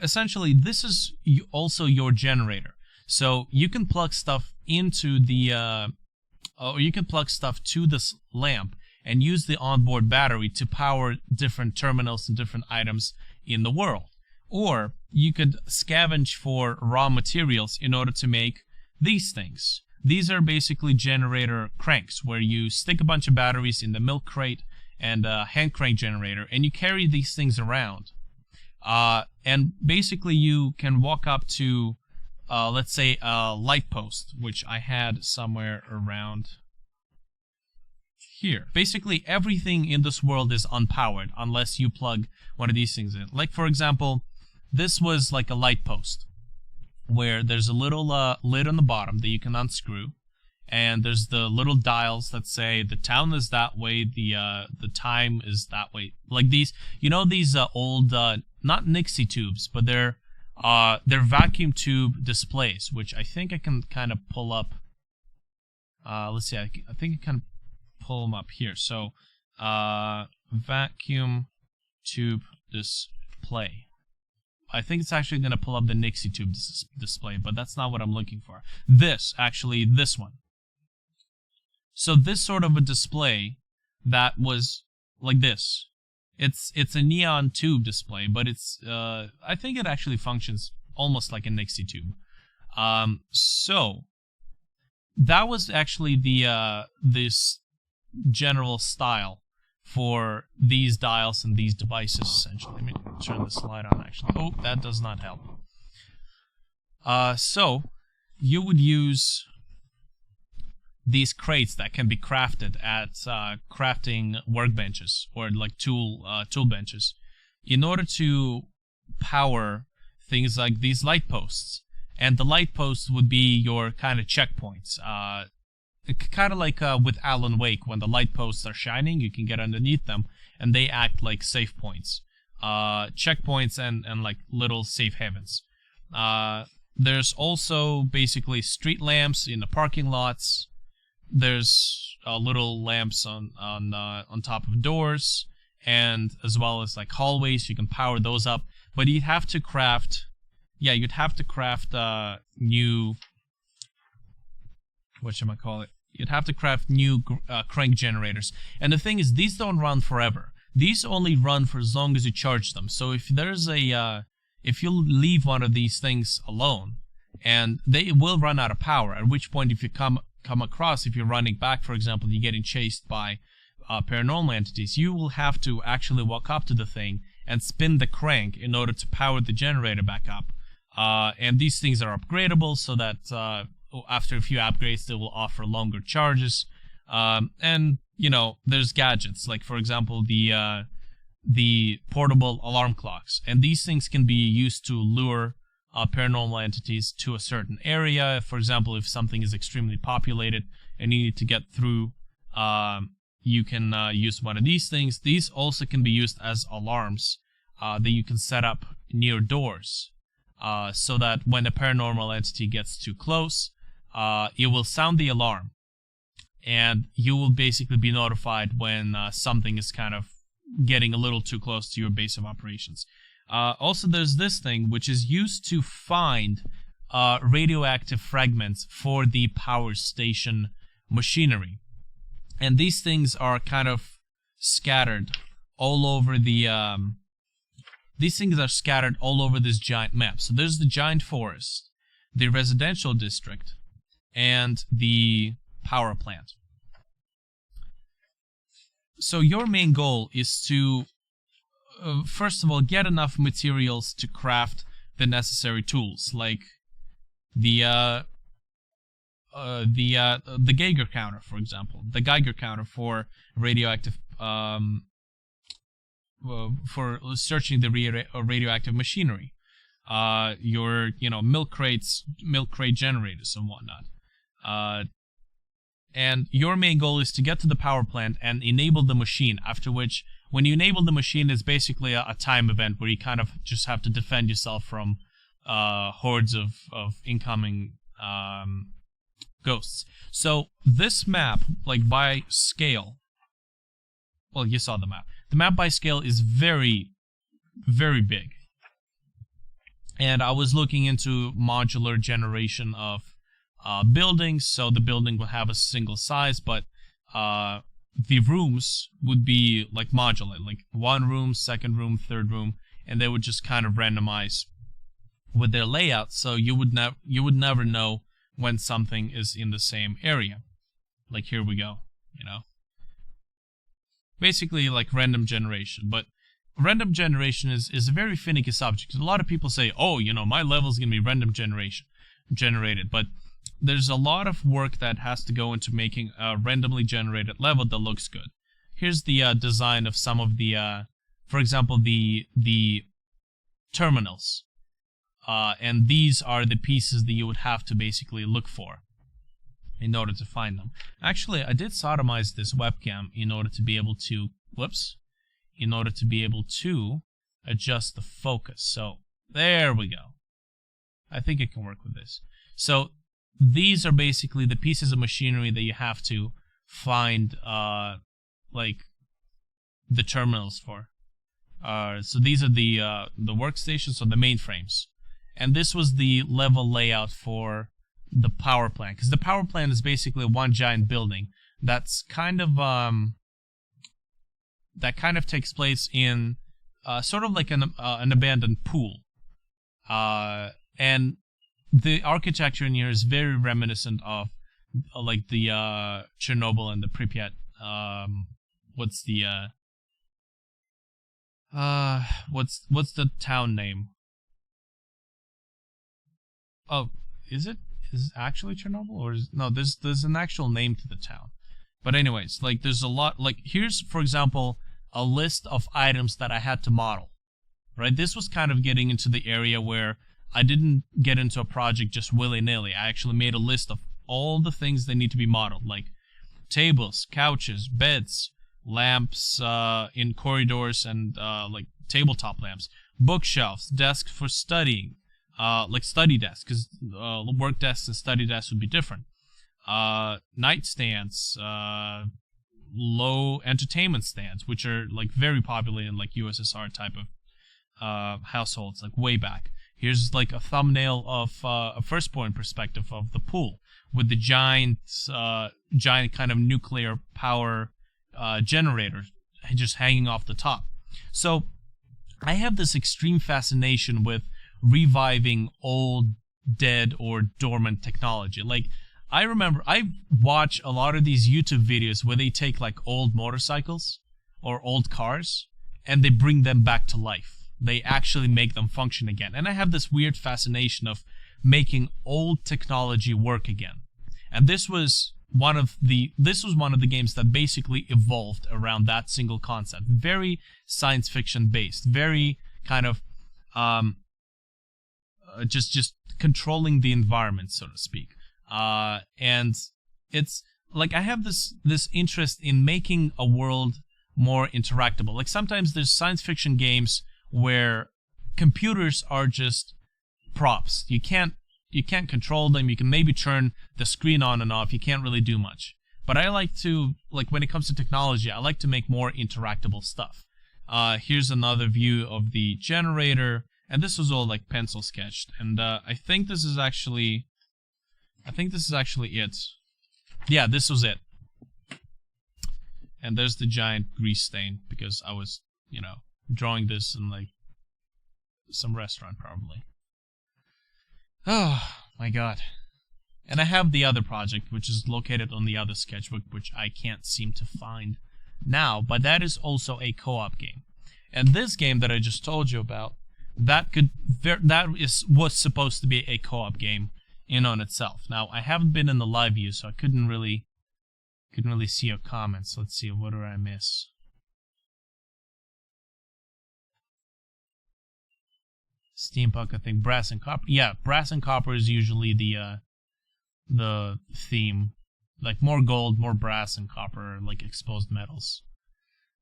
essentially, this is also your generator. So you can plug stuff into the or you can plug stuff to this lamp and use the onboard battery to power different terminals and different items in the world. Or you could scavenge for raw materials in order to make these things. These are basically generator cranks, where you stick a bunch of batteries in the milk crate and a hand crank generator, and you carry these things around. And basically you can walk up to, let's say, a light post, which I had somewhere around here. Basically everything in this world is unpowered unless you plug one of these things in. Like, for example, this was like a light post, where there's a little lid on the bottom that you can unscrew, and there's the little dials that say the town is that way, the time is that way. Like these, you know, these old not Nixie tubes, but they're vacuum tube displays, which I think I can kind of pull up. Let's see, I think I can pull them up here. So vacuum tube display. I think it's actually going to pull up the Nixie tube display, but that's not what I'm looking for. This one. So this sort of a display that was like this. It's a neon tube display, but it's I think it actually functions almost like a Nixie tube. So that was actually the this general style for these dials and these devices, essentially. Let me turn this light on, actually. Oh, that does not help. So you would use these crates that can be crafted at crafting workbenches, or like tool benches, in order to power things like these light posts. And the light posts would be your kind of checkpoints. Kind of like with Alan Wake, when the light posts are shining, you can get underneath them, and they act like save points, checkpoints, and like little safe havens. There's also basically street lamps in the parking lots. There's little lamps on top of doors, and as well as like hallways. You can power those up, but you'd have to craft. Yeah, you'd have to craft new. Whatchamacallit? You'd have to craft new crank generators. And the thing is, these don't run forever. These only run for as long as you charge them. So if there's a, if you leave one of these things alone, and they will run out of power, at which point if you come across, if you're running back, for example, you're getting chased by paranormal entities, you will have to actually walk up to the thing and spin the crank in order to power the generator back up. And these things are upgradable, so that after a few upgrades they will offer longer charges. And you know, there's gadgets, like for example the portable alarm clocks, and these things can be used to lure paranormal entities to a certain area. For example, if something is extremely populated and you need to get through, you can use one of these things. These also can be used as alarms that you can set up near doors, so that when a paranormal entity gets too close, it will sound the alarm, and you will basically be notified when something is kind of getting a little too close to your base of operations. Also, there's this thing which is used to find radioactive fragments for the power station machinery, and these things are kind of scattered all over the these things are scattered all over this giant map. So there's the giant forest, the residential district, and the power plant. So your main goal is to, first of all, get enough materials to craft the necessary tools, like the Geiger counter, for example, the Geiger counter for radioactive, for searching the radioactive machinery, your milk crate generators and whatnot, and your main goal is to get to the power plant and enable the machine. After which, when you enable the machine, it's basically a time event where you kind of just have to defend yourself from hordes of incoming ghosts. So this map, like by scale, well, you saw the map. The map by scale is very, very big. And I was looking into modular generation of buildings, so the building will have a single size, but the rooms would be like modular, like one room, second room, third room, and they would just kind of randomize with their layout, so you would never know when something is in the same area. Like here we go, basically like random generation. But random generation is a very finicky subject. A lot of people say, oh, my level is going to be random generated, but there's a lot of work that has to go into making a randomly generated level that looks good. Here's the design of some of the, for example, the terminals. And these are the pieces that you would have to basically look for in order to find them. Actually, I did sodomize this webcam in order to be able to, adjust the focus. So, there we go. I think it can work with this. So, these are basically the pieces of machinery that you have to find, like, the terminals for. So these are the workstations, or the mainframes. And this was the level layout for the power plant, because the power plant is basically one giant building that's kind of takes place in sort of like an abandoned pool, and the architecture in here is very reminiscent of like the Chernobyl and the Pripyat. What's the town name? Oh, is it actually Chernobyl, or no? There's an actual name to the town. But anyways, like there's a lot. Like here's, for example, a list of items that I had to model. Right, this was kind of getting into the area where I didn't get into a project just willy-nilly. I actually made a list of all the things that need to be modeled, like tables, couches, beds, lamps in corridors, and like tabletop lamps, bookshelves, desks for studying, like study desks, because work desks and study desks would be different. Nightstands, low entertainment stands, which are like very popular in like USSR type of households, like way back. Here's like a thumbnail of a first-person perspective of the pool with the giant kind of nuclear power generator just hanging off the top. So I have this extreme fascination with reviving old, dead, or dormant technology. Like I remember I watch a lot of these YouTube videos where they take like old motorcycles or old cars and they bring them back to life. They actually make them function again. And I have this weird fascination of making old technology work again. And this was one of the games that basically evolved around that single concept. Very science fiction based, very kind of just controlling the environment, so to speak. And it's like I have this interest in making a world more interactable. Like sometimes there's science fiction games where computers are just props. You can't control them. You can maybe turn the screen on and off. You can't really do much. But I like to, like when it comes to technology, I like to make more interactable stuff. Here's another view of the generator, and this was all like pencil sketched. And I think this is actually it. Yeah, this was it. And there's the giant grease stain because I was, drawing this in like some restaurant probably. Oh my god. And I have the other project, which is located on the other sketchbook, which I can't seem to find now, but that is also a co-op game. And this game that I just told you about, was supposed to be a co-op game in on itself. Now, I haven't been in the live view, so I couldn't really see your comments. Let's see, what did I miss? Steampunk, I think brass and copper. Yeah, brass and copper is usually the theme. Like more gold, more brass and copper, like exposed metals.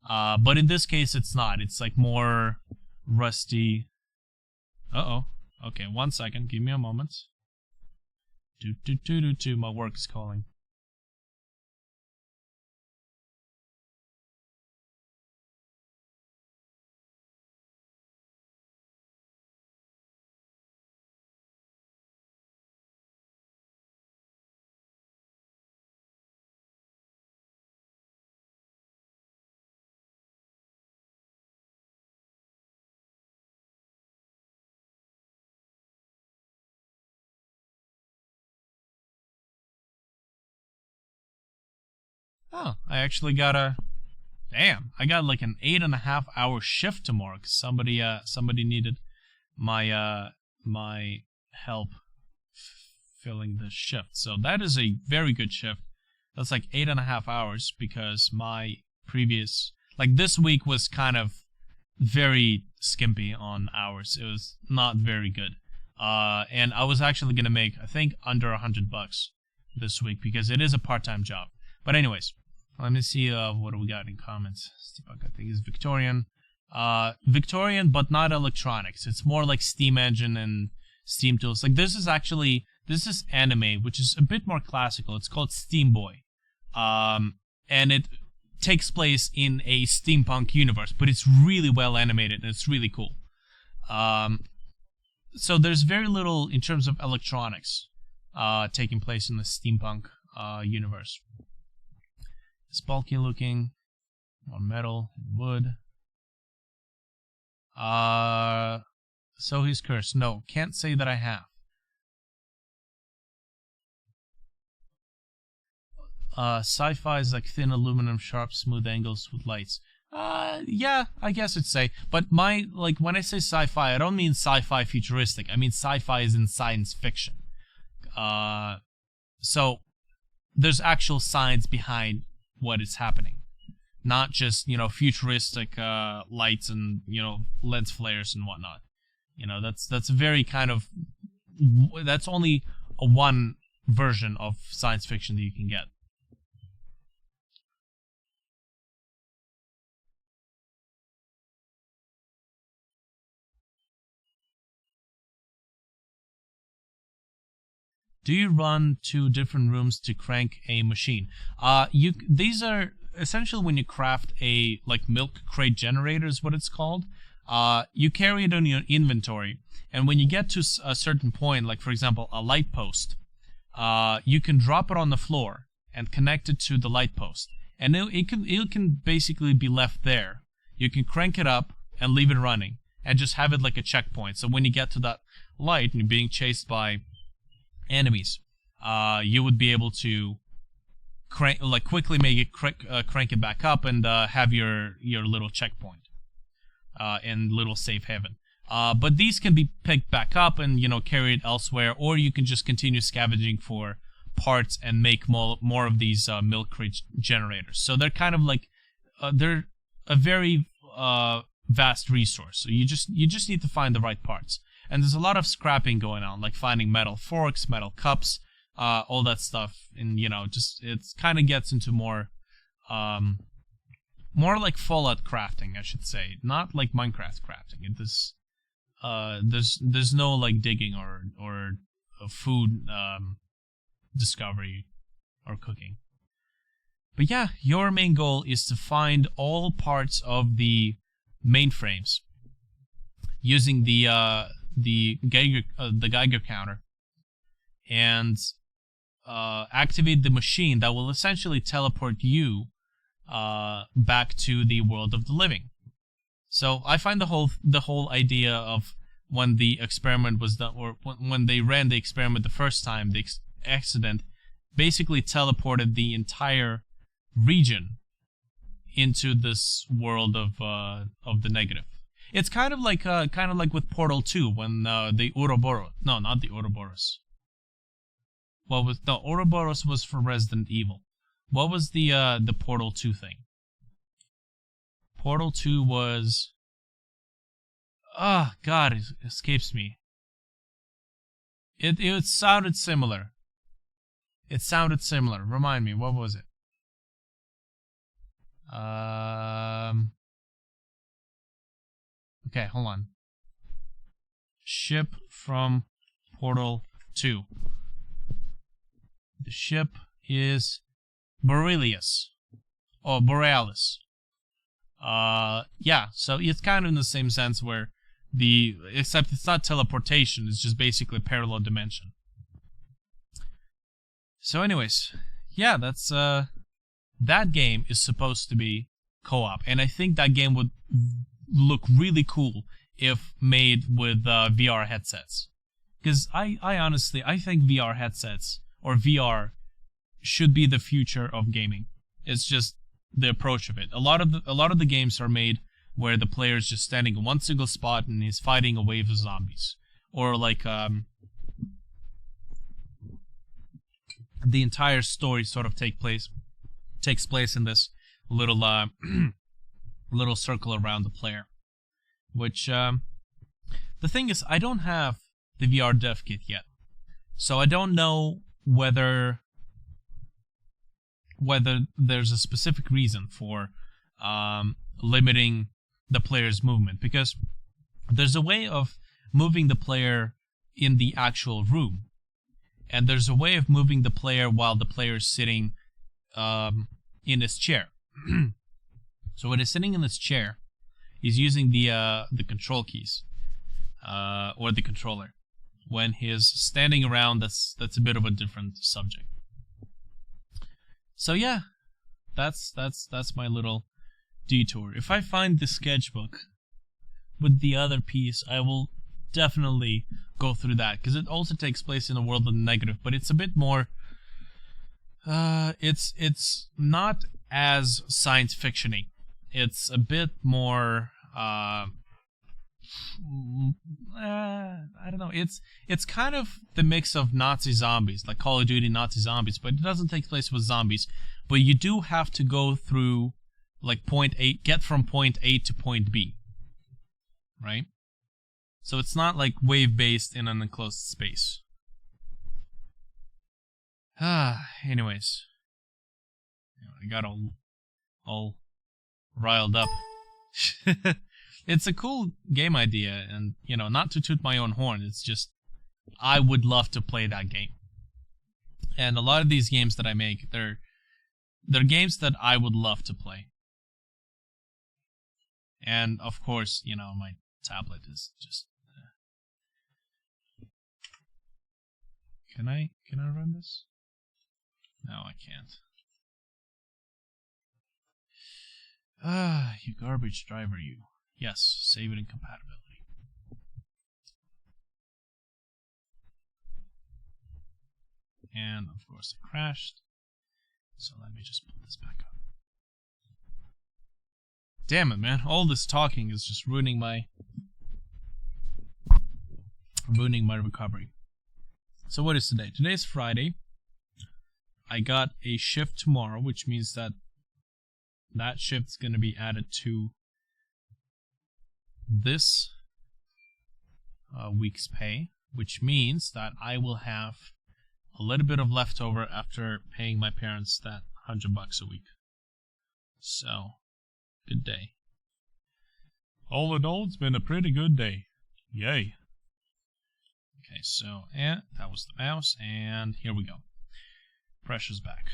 But in this case, it's not. It's like more rusty. Uh-oh. Okay, 1 second. Give me a moment. My work is calling. Oh, I actually got a... Damn, I got like an 8.5 hour shift tomorrow because somebody needed my my help filling the shift. So that is a very good shift. That's like 8.5 hours because my previous, like this week was kind of very skimpy on hours. It was not very good. And I was actually gonna make, I think, under $100 this week because it is a part-time job. But anyways, let me see what do we got in comments. Steampunk, I think, is Victorian. Victorian, but not electronics. It's more like steam engine and steam tools. Like this is anime, which is a bit more classical. It's called Steam Boy. And it takes place in a steampunk universe, but it's really well animated and it's really cool. So there's very little in terms of electronics taking place in the steampunk universe. It's bulky looking, more metal and wood. So he's cursed. No, can't say that I have. Sci-fi is like thin aluminum, sharp, smooth angles with lights. Yeah, I guess I'd say. But when I say sci-fi, I don't mean sci-fi futuristic. I mean sci-fi is in science fiction. So there's actual science behind what is happening, not just futuristic lights and lens flares and whatnot. That's very kind of, that's only a one version of science fiction that you can get. Do you run 2 different rooms to crank a machine? These are essentially when you craft a milk crate generator is what it's called. You carry it on your inventory, and when you get to a certain point, like for example a light post, you can drop it on the floor and connect it to the light post, and it can basically be left there. You can crank it up and leave it running, and just have it like a checkpoint. So when you get to that light and you're being chased by enemies, you would be able to quickly make it crank it back up and have your little checkpoint and little safe haven. But these can be picked back up and carried elsewhere, or you can just continue scavenging for parts and make more of these milk crate generators. So they're kind of like they're a very vast resource. So you just need to find the right parts. And there's a lot of scrapping going on, like finding metal forks, metal cups, all that stuff. And, it kind of gets into more like Fallout crafting, I should say. Not like Minecraft crafting. There's no, like, digging or food discovery or cooking. But yeah, your main goal is to find all parts of the mainframes using the Geiger counter, and activate the machine that will essentially teleport you back to the world of the living. So I find the whole idea of when the experiment was done, or when they ran the experiment the first time, the accident basically teleported the entire region into this world of the negative. It's kind of like with Portal 2 when the Ouroboros. No, not the Ouroboros. Ouroboros was for Resident Evil. What was the Portal 2 thing? Portal 2 was... Ah, God, it escapes me. It sounded similar. It sounded similar. Remind me, what was it? Okay, hold on. Ship from Portal 2. The ship is Borealis. Or Borealis. Yeah, so it's kind of in the same sense where except it's not teleportation, it's just basically a parallel dimension. So anyways, yeah, that's, that game is supposed to be co-op, and I think that game would look really cool if made with VR headsets. Because I honestly, I think VR headsets, or VR, should be the future of gaming. It's just the approach of it. A lot of the games are made where the player is just standing in one single spot and he's fighting a wave of zombies, or like the entire story sort of takes place in this little little circle around the player. Which the thing is, I don't have the VR dev kit yet, so I don't know whether there's a specific reason for limiting the player's movement, because there's a way of moving the player in the actual room, and there's a way of moving the player while the player is sitting in his chair. So when he's sitting in his chair, he's using the control keys or the controller. When he's standing around, that's a bit of a different subject. So yeah, that's my little detour. If I find the sketchbook with the other piece, I will definitely go through that, because it also takes place in a world of the negative, but it's a bit more it's not as science fiction-y. It's a bit more I don't know. It's kind of the mix of Nazi zombies, like Call of Duty Nazi zombies, but it doesn't take place with zombies. But you do have to go through like get from point A to point B, right? So it's not like wave-based in an enclosed space. Anyways, I got all riled up. It's a cool game idea, and, you know, not to toot my own horn, it's just, I would love to play that game. And a lot of these games that I make, they're games that I would love to play. And, of course, you know, my tablet is just... Can I run this? No, I can't. You garbage driver, you. Yes, save it in compatibility. And, of course, it crashed. So let me just put this back up. Damn it, man. All this talking is just ruining my recovery. So what is today? Today's Friday. I got a shift tomorrow, which means that shift's going to be added to this week's pay, which means that I will have a little bit of leftover after paying my parents that $100 a week. So, good day. All in all, it's been a pretty good day. Yay. Okay, so, and that was the mouse, and here we go. Pressure's back.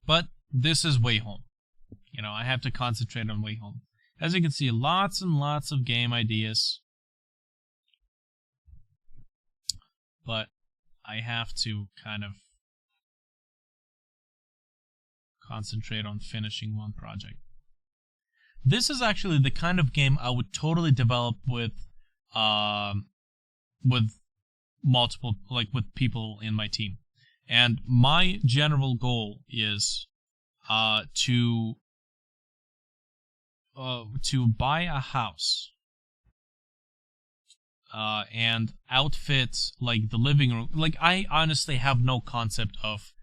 But this is Wayholm. You know, I have to concentrate on Wayholm. As you can see, lots and lots of game ideas. But I have to kind of concentrate on finishing one project. This is actually the kind of game I would totally develop with multiple, like with people in my team. And my general goal is to buy a house and outfit like the living room. Like, I honestly have no concept of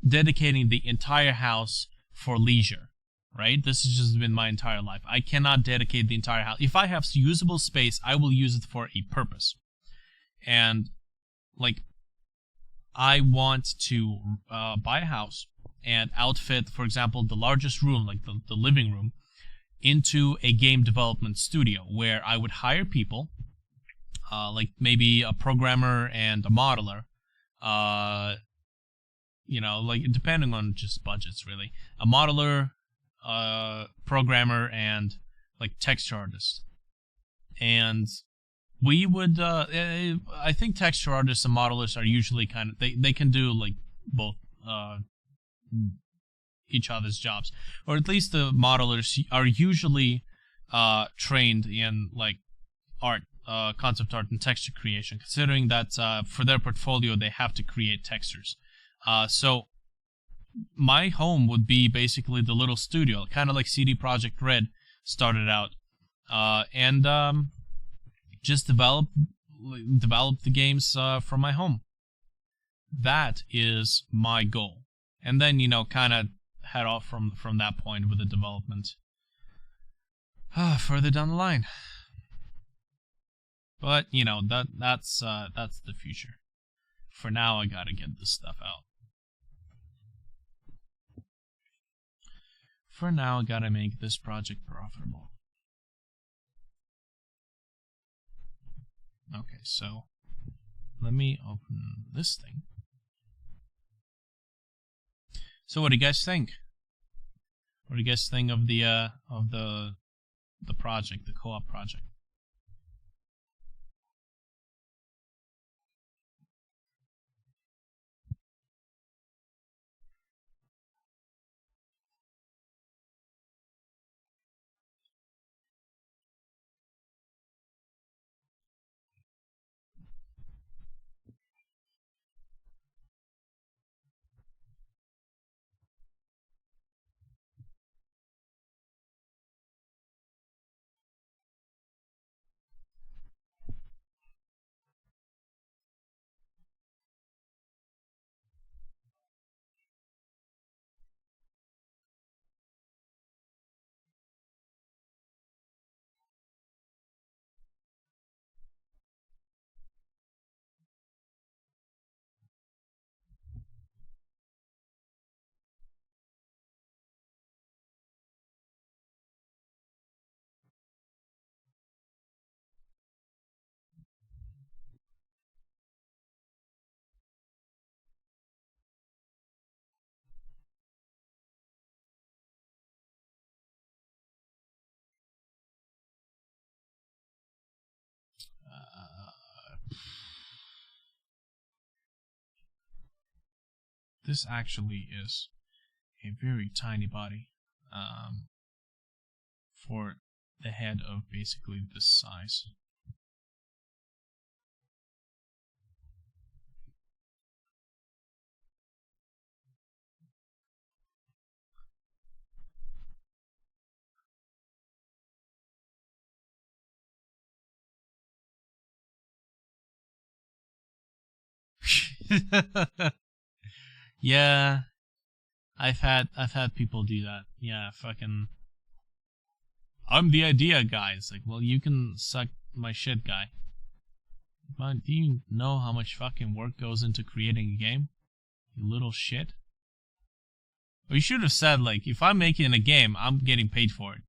dedicating the entire house for leisure, right? This has just been my entire life. I cannot dedicate the entire house. If I have usable space, I will use it for a purpose. And like, I want to buy a house and outfit, for example, the largest room, like the living room, into a game development studio where I would hire people, like maybe a programmer and a modeler, you know, like depending on just budgets, really. A modeler, programmer, and like texture artist. And we would, I think texture artists and modelers are usually kind of, they can do like both each other's jobs. Or at least the modelers are usually trained in like art, concept art and texture creation, considering that for their portfolio they have to create textures. So my home would be basically the little studio, kind of like CD Projekt Red started out, and just develop the games from my home. That is my goal, and then, you know, kind of head off from that point with the development further down the line. But you know, that's the future. For now, I gotta get this stuff out. For now, I gotta make this project profitable. Okay, so let me open this thing. So what do you guys think? What do you guys think of the project, the co-op project? This actually is a very tiny body for the head of basically this size. Yeah, I've had people do that. Yeah, fucking, I'm the idea guy. It's like, well, you can suck my shit, guy. But do you know how much fucking work goes into creating a game? You little shit. Or you should have said, like, if I'm making a game, I'm getting paid for it.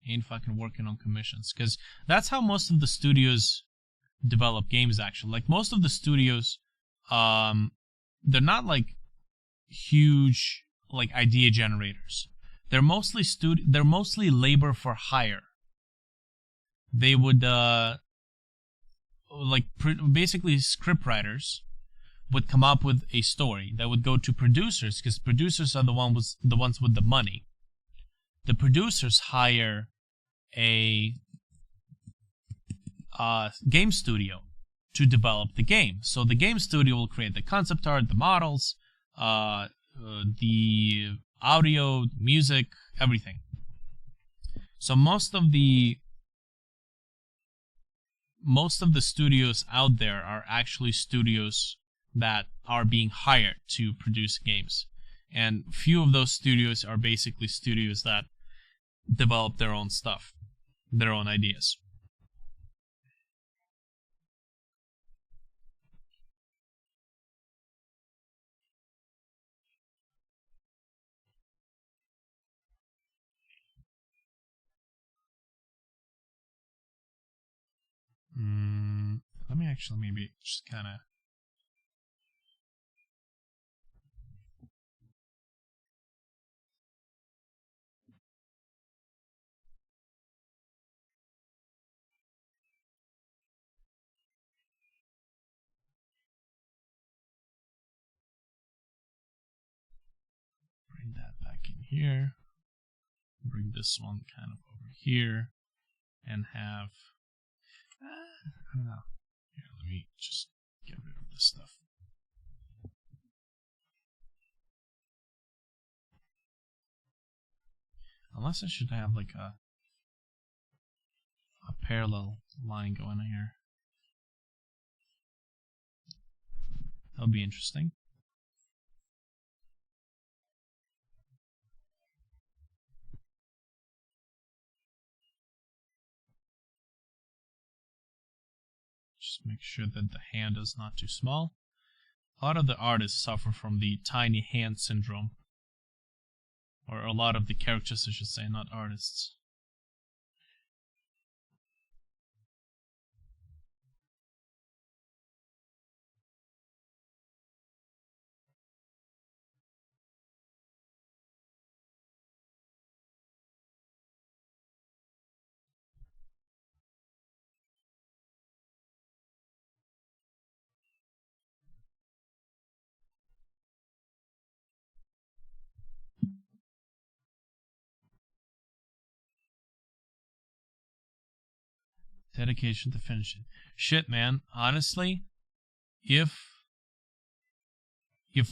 Ain't fucking working on commissions. Because that's how most of the studios develop games, actually. Like, most of the studios, they're not like huge like idea generators. They're mostly labor for hire. They would basically script writers would come up with a story that would go to producers, because producers are the ones with the money. The producers hire a game studio to develop the game. So the game studio will create the concept art, the models, the audio, music, everything. So most of the studios out there are actually studios that are being hired to produce games. And few of those studios are basically studios that develop their own stuff, their own ideas. Let me actually maybe just kind of... bring that back in here. Bring this one kind of over here. And have... I don't know. Here, let me just get rid of this stuff. Unless I should have like a parallel line going here. That'll be interesting. Just make sure that the hand is not too small. A lot of the artists suffer from the tiny hand syndrome. Or a lot of the characters, I should say, not artists. Dedication to finishing. Shit, man. Honestly, if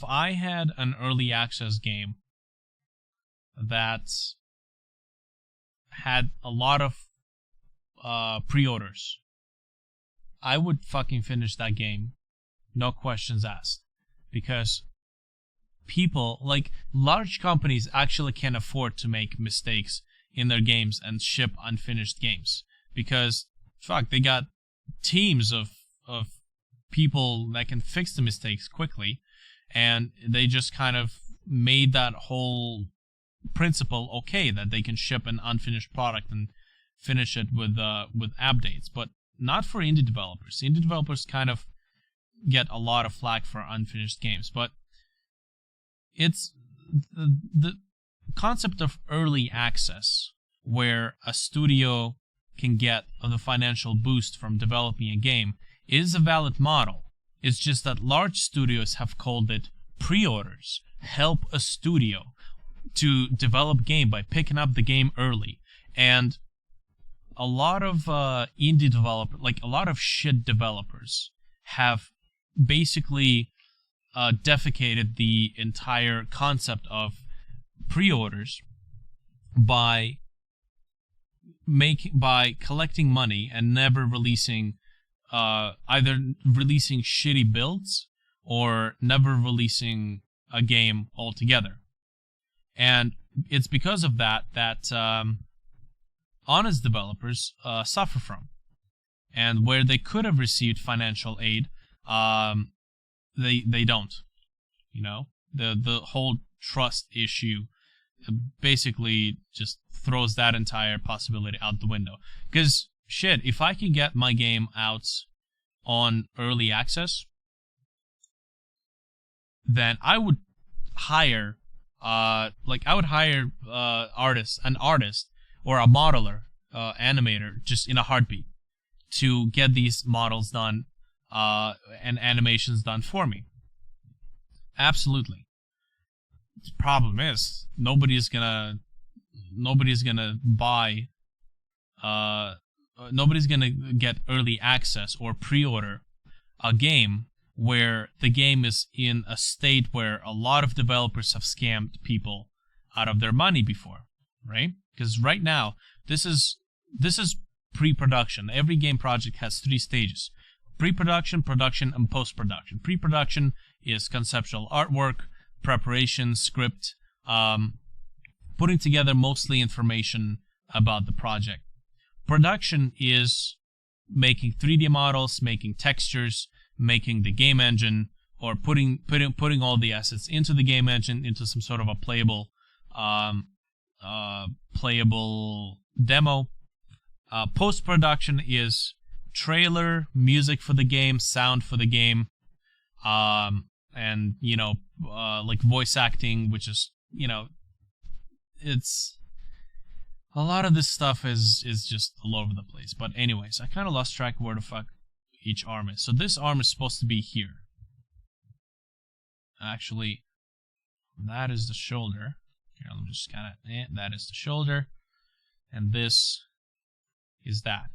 I had an early access game that had a lot of pre-orders, I would fucking finish that game, no questions asked. Because people, like large companies, actually can afford to make mistakes in their games and ship unfinished games. Because fuck, they got teams of people that can fix the mistakes quickly, and they just kind of made that whole principle okay, that they can ship an unfinished product and finish it with updates. But not for indie developers. Indie developers kind of get a lot of flack for unfinished games, but it's the concept of early access, where a studio can get the financial boost from developing a game, is a valid model. It's just that large studios have called it pre-orders. Help a studio to develop game by picking up the game early. And a lot of indie developers, like a lot of shit developers, have basically defecated the entire concept of pre-orders by collecting money and never releasing, either releasing shitty builds or never releasing a game altogether. And it's because of that honest developers suffer from. And where they could have received financial aid, they don't. You know, the whole trust issue basically just throws that entire possibility out the window. Because shit, if I can get my game out on early access, then I would hire an artist or a modeler, animator, just in a heartbeat, to get these models done and animations done for me. Absolutely. The problem is nobody's gonna buy. Nobody's gonna get early access or pre-order a game where the game is in a state where a lot of developers have scammed people out of their money before, right? Because right now, this is pre-production. Every game project has 3 stages: pre-production, production, and post-production. Pre-production is conceptual artwork, preparation, script, putting together mostly information about the project. Production is making 3D models, making textures, making the game engine, or putting all the assets into the game engine, into some sort of a playable demo. Post-production is trailer, music for the game, sound for the game, and like voice acting, which is, it's a lot of this stuff is just all over the place. But anyways, I kind of lost track of where the fuck each arm is. So this arm is supposed to be here. Actually, that is the shoulder. Here, let me just kind of, that is the shoulder, and this is that.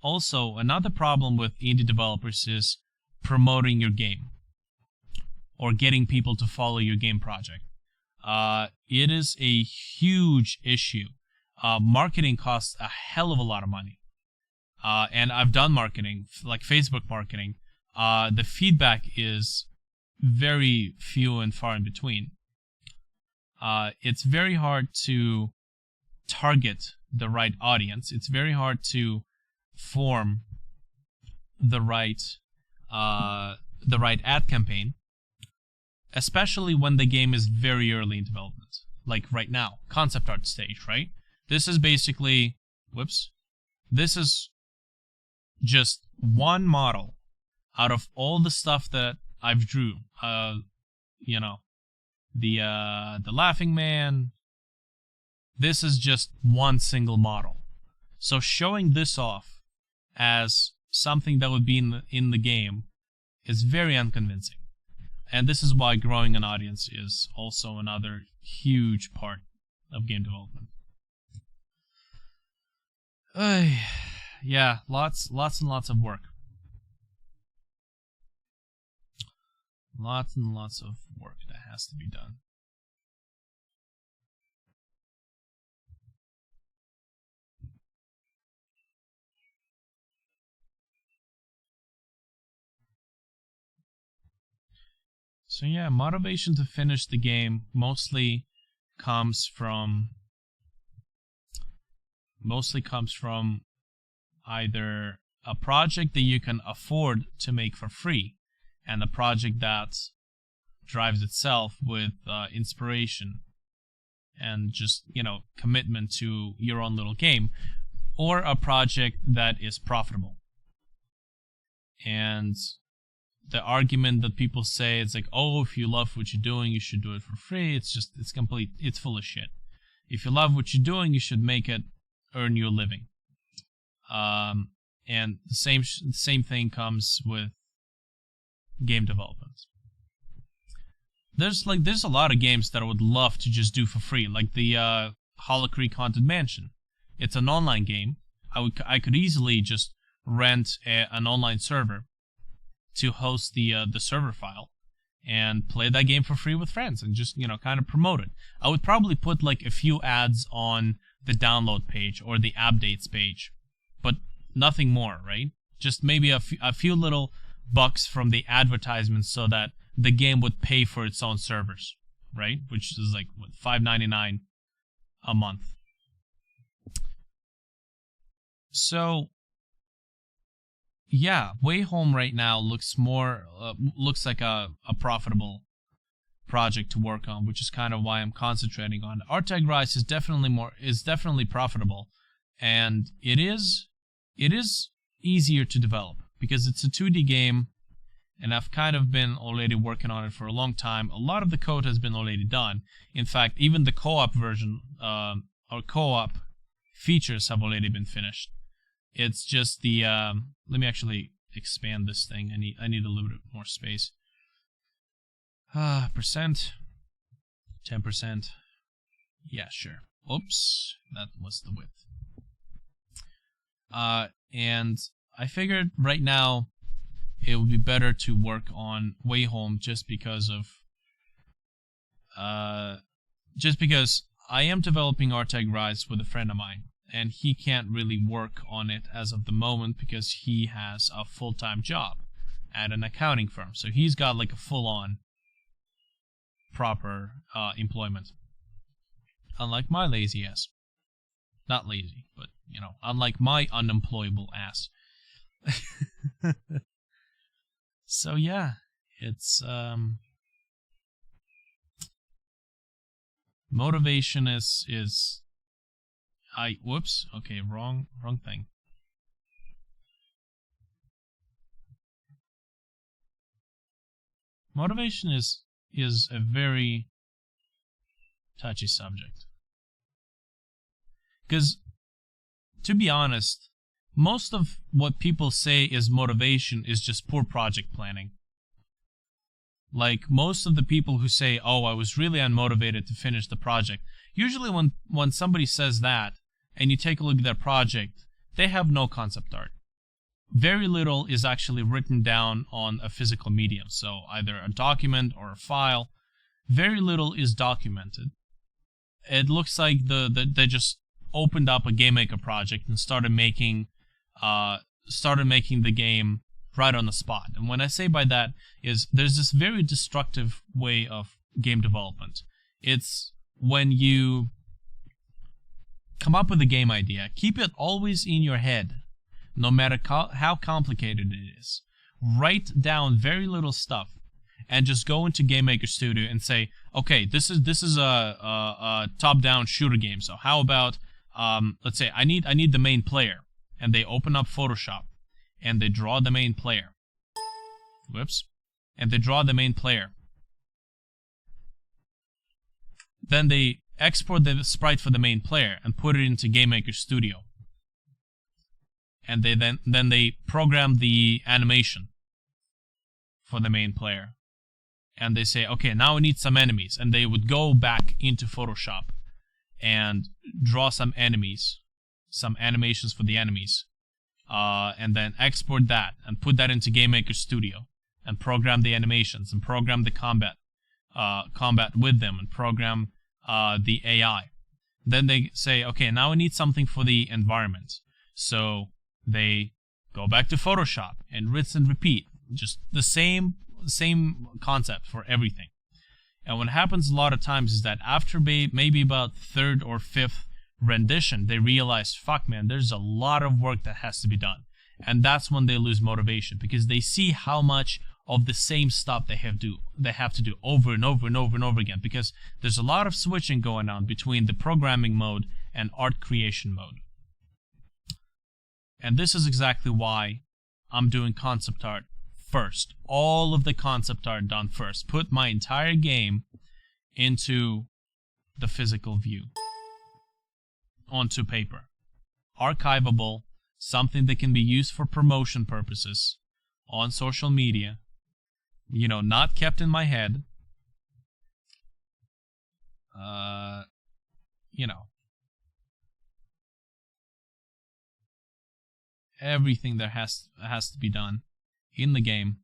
Also, another problem with indie developers is promoting your game or getting people to follow your game project. It is a huge issue. Marketing costs a hell of a lot of money. And I've done marketing, like Facebook marketing. The feedback is very few and far in between. It's very hard to target the right audience. It's very hard to form the right ad campaign, especially when the game is very early in development. Like right now, concept art stage, right? This is basically, this is just one model out of all the stuff that I've drew. The Laughing Man. This is just one single model. So showing this off as something that would be in the game is very unconvincing. And this is why growing an audience is also another huge part of game development. Yeah, lots and lots of work. Lots and lots of work that has to be done. So yeah, motivation to finish the game mostly comes from either a project that you can afford to make for free, and a project that drives itself with inspiration and just, commitment to your own little game, or a project that is profitable. And the argument that people say, it's like, oh, if you love what you're doing, you should do it for free. It's full of shit. If you love what you're doing, you should make it earn you a living. And the same thing comes with game development. There's a lot of games that I would love to just do for free, like the Hollow Creek Haunted Mansion. It's an online game. I could easily just rent an online server to host the server file and play that game for free with friends and just, kind of promote it. I would probably put like a few ads on the download page or the updates page, but nothing more, right? Just maybe a few little bucks from the advertisements so that the game would pay for its own servers, right? Which is like, what, $5.99 a month. So yeah, Wayholm right now looks like a profitable project to work on, which is kind of why I'm concentrating on. Artag Rise is definitely profitable, and it is easier to develop because it's a 2D game, and I've kind of been already working on it for a long time. A lot of the code has been already done. In fact, even the co-op version or co-op features have already been finished. It's just the let me actually expand this thing. I need a little bit more space. Percent. 10%. Yeah, sure. Oops, that was the width. And I figured right now it would be better to work on Wayholm just because I am developing Arteg Rise with a friend of mine, and he can't really work on it as of the moment because he has a full-time job at an accounting firm. So he's got like a full-on proper employment. Unlike my lazy ass. Not lazy, but, you know, unlike my unemployable ass. So yeah, it's motivation is whoops, okay, wrong thing. Motivation is a very touchy subject. Because, to be honest, most of what people say is motivation is just poor project planning. Like, most of the people who say, oh, I was really unmotivated to finish the project, usually when somebody says that, and you take a look at their project, they have no concept art. Very little is actually written down on a physical medium, so either a document or a file. Very little is documented. It looks like they just opened up a GameMaker project and started making the game right on the spot. And when I say by that is there's this very destructive way of game development. It's when you come up with a game idea, keep it always in your head, no matter how complicated it is. Write down very little stuff and just go into GameMaker Studio and say, okay, this is a top-down shooter game. So how about let's say I need the main player, and they open up Photoshop and they draw the main player. Whoops. And they draw the main player. Then they export the sprite for the main player and put it into GameMaker Studio. And they then they program the animation for the main player. And they say, okay, now we need some enemies. And they would go back into Photoshop and draw some enemies, some animations for the enemies. And then export that and put that into GameMaker Studio and program the animations and program the combat with them and program the AI. Then they say, okay, now we need something for the environment. So they go back to Photoshop and rinse and repeat. Just the same concept for everything. And what happens a lot of times is that after maybe about third or fifth rendition, they realize, fuck man, there's a lot of work that has to be done. And that's when they lose motivation, because they see how much of the same stuff they have to do over and over and over and over again, because there's a lot of switching going on between the programming mode and art creation mode. And this is exactly why I'm doing concept art first. All of the concept art done first. Put my entire game into the physical view. Onto paper. Archivable, something that can be used for promotion purposes on social media. You know, not kept in my head. You know. Everything that has to be done in the game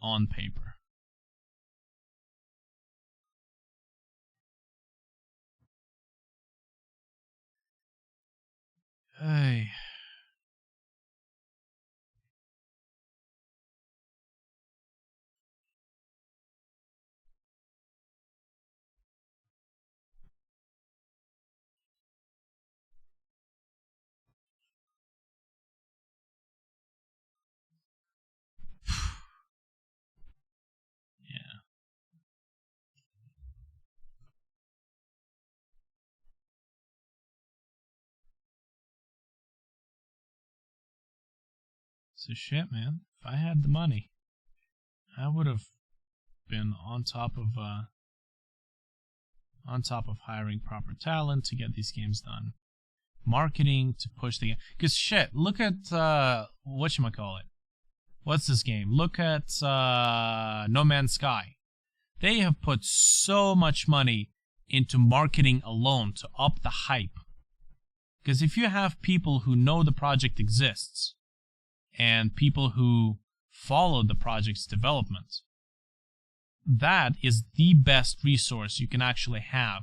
on paper. Hey. So shit, man. If I had the money, I would have been on top of hiring proper talent to get these games done, marketing to push the game. Because shit, look at whatchamacallit. What's this game? Look at No Man's Sky. They have put so much money into marketing alone to up the hype. Because if you have people who know the project exists, and people who follow the project's development, that is the best resource you can actually have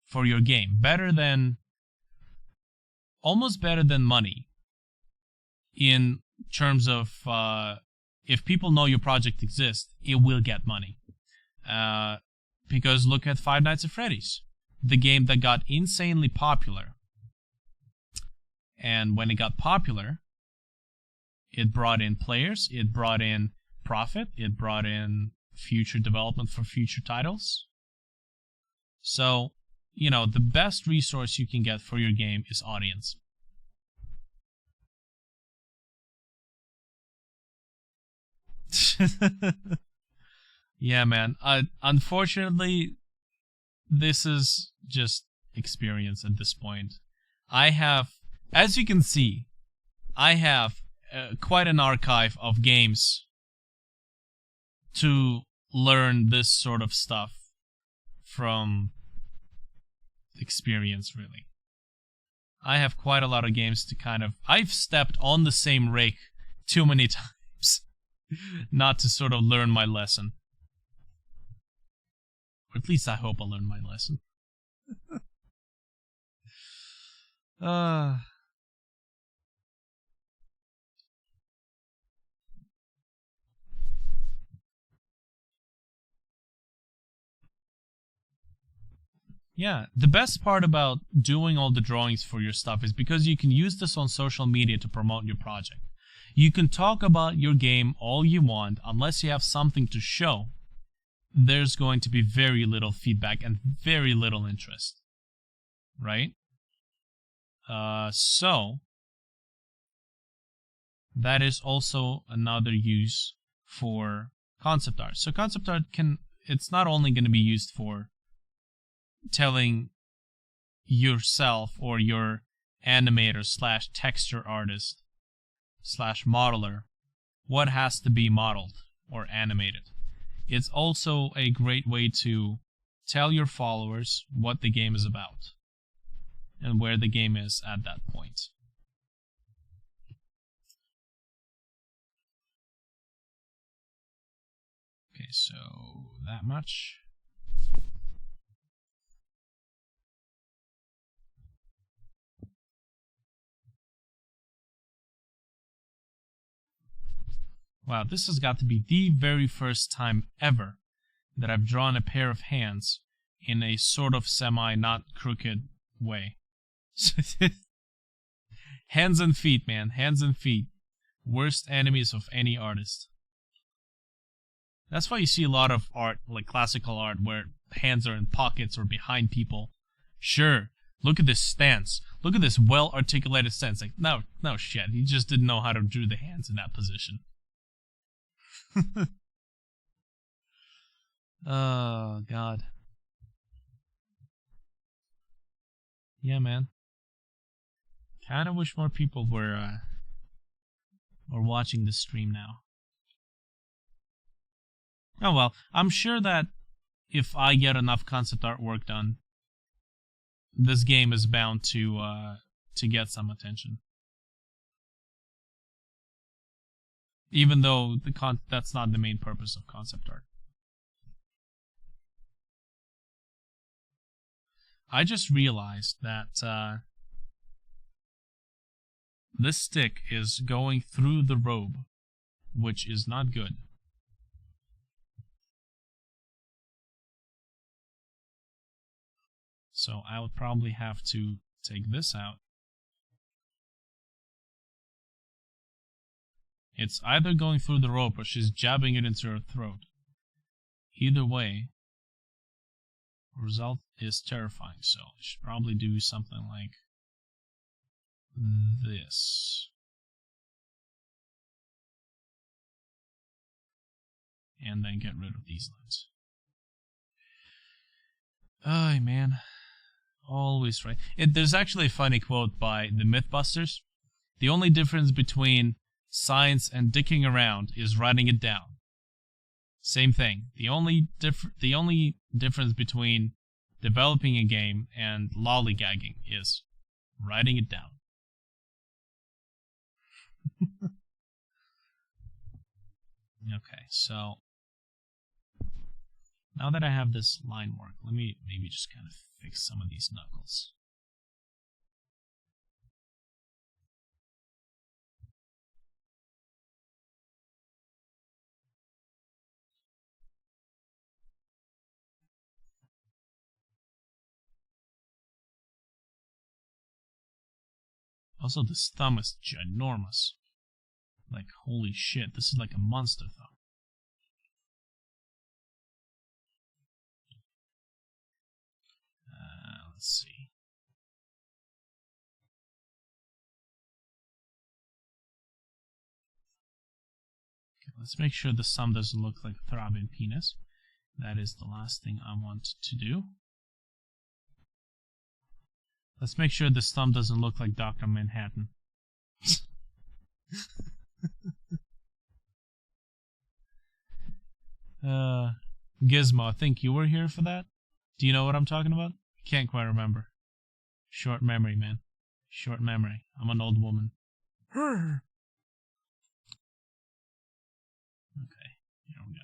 for your game. Almost better than money. In terms of, if people know your project exists, it will get money. Because look at Five Nights at Freddy's, the game that got insanely popular. And when it got popular, it brought in players, it brought in profit, it brought in future development for future titles. So, the best resource you can get for your game is audience. Yeah, man. Unfortunately, this is just experience at this point. As you can see, I have quite an archive of games to learn this sort of stuff from experience, really. I have quite a lot of games to I've stepped on the same rake too many times not to sort of learn my lesson. Or at least I hope I learn my lesson. Yeah, the best part about doing all the drawings for your stuff is because you can use this on social media to promote your project. You can talk about your game all you want, unless you have something to show. There's going to be very little feedback and very little interest. Right? So, that is also another use for concept art. So concept art it's not only going to be used for telling yourself or your animator / texture artist / modeler what has to be modeled or animated. It's also a great way to tell your followers what the game is about and where the game is at that point. Okay, so that much. Wow, this has got to be the very first time ever that I've drawn a pair of hands in a sort of semi-not crooked way. Hands and feet, man. Hands and feet. Worst enemies of any artist. That's why you see a lot of art, like classical art, where hands are in pockets or behind people. Sure, look at this stance. Look at this well-articulated stance. Like, no shit. He just didn't know how to draw the hands in that position. Oh, God. Yeah, man. Kind of wish more people were watching the stream now. Oh well, I'm sure that if I get enough concept artwork done, this game is bound to get some attention. Even though that's not the main purpose of concept art. I just realized that this stick is going through the robe, which is not good. So I would probably have to take this out. It's either going through the rope or she's jabbing it into her throat. Either way, the result is terrifying, so I should probably do something like this. And then get rid of these lines. Oh, man. Always right. There's actually a funny quote by the Mythbusters. The only difference between science and dicking around is writing it down. Same thing. The only difference between developing a game and lollygagging is writing it down. Okay, so now that I have this line work, let me maybe just kind of fix some of these knuckles. Also, this thumb is ginormous. Like, holy shit, this is like a monster thumb. Let's see. Okay, let's make sure the thumb doesn't look like a throbbing penis. That is the last thing I want to do. Let's make sure this thumb doesn't look like Dr. Manhattan. Gizmo, I think you were here for that? Do you know what I'm talking about? I can't quite remember. Short memory, man. Short memory. I'm an old woman. Okay, here we go.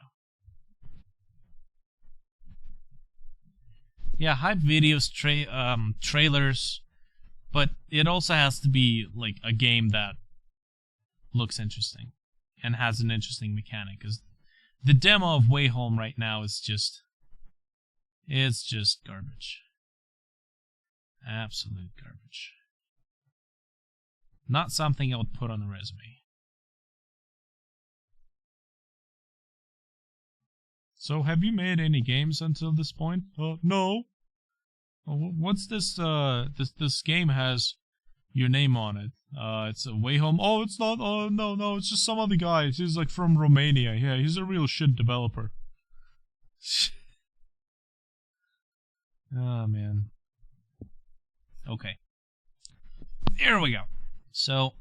Yeah, hype videos, trailers, but it also has to be like a game that looks interesting and has an interesting mechanic. Because the demo of Wayholm right now is it's just garbage. Absolute garbage. Not something I would put on a resume. So, have you made any games until this point? No. What's this? This game has your name on it. It's a Wayholm. Oh, it's not. Oh, no, it's just some other guy. He's like from Romania. Yeah, he's a real shit developer. Oh man. Okay. There we go. So,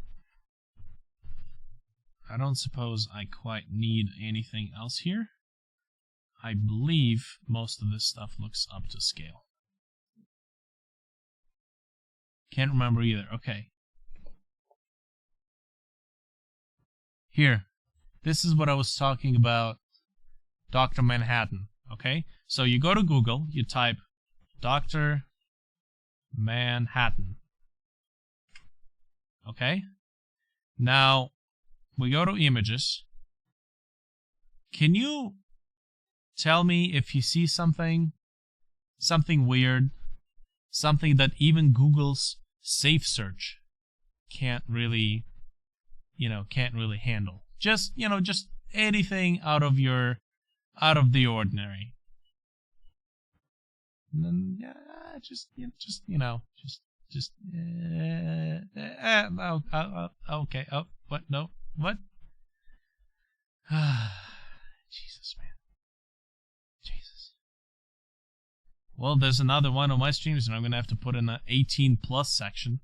I don't suppose I quite need anything else here. I believe most of this stuff looks up to scale. Can't remember either. Okay. Here. This is what I was talking about. Dr. Manhattan. Okay? So you go to Google, you type Dr. Manhattan. Okay? Now, we go to images. Can you tell me if you see something weird, something that even Google's safe search can't really handle? Just anything out of the ordinary. And then, okay. Oh, what? No, what? Jesus, man. Jesus. Well, there's another one on my streams, and I'm gonna have to put in an 18+ section.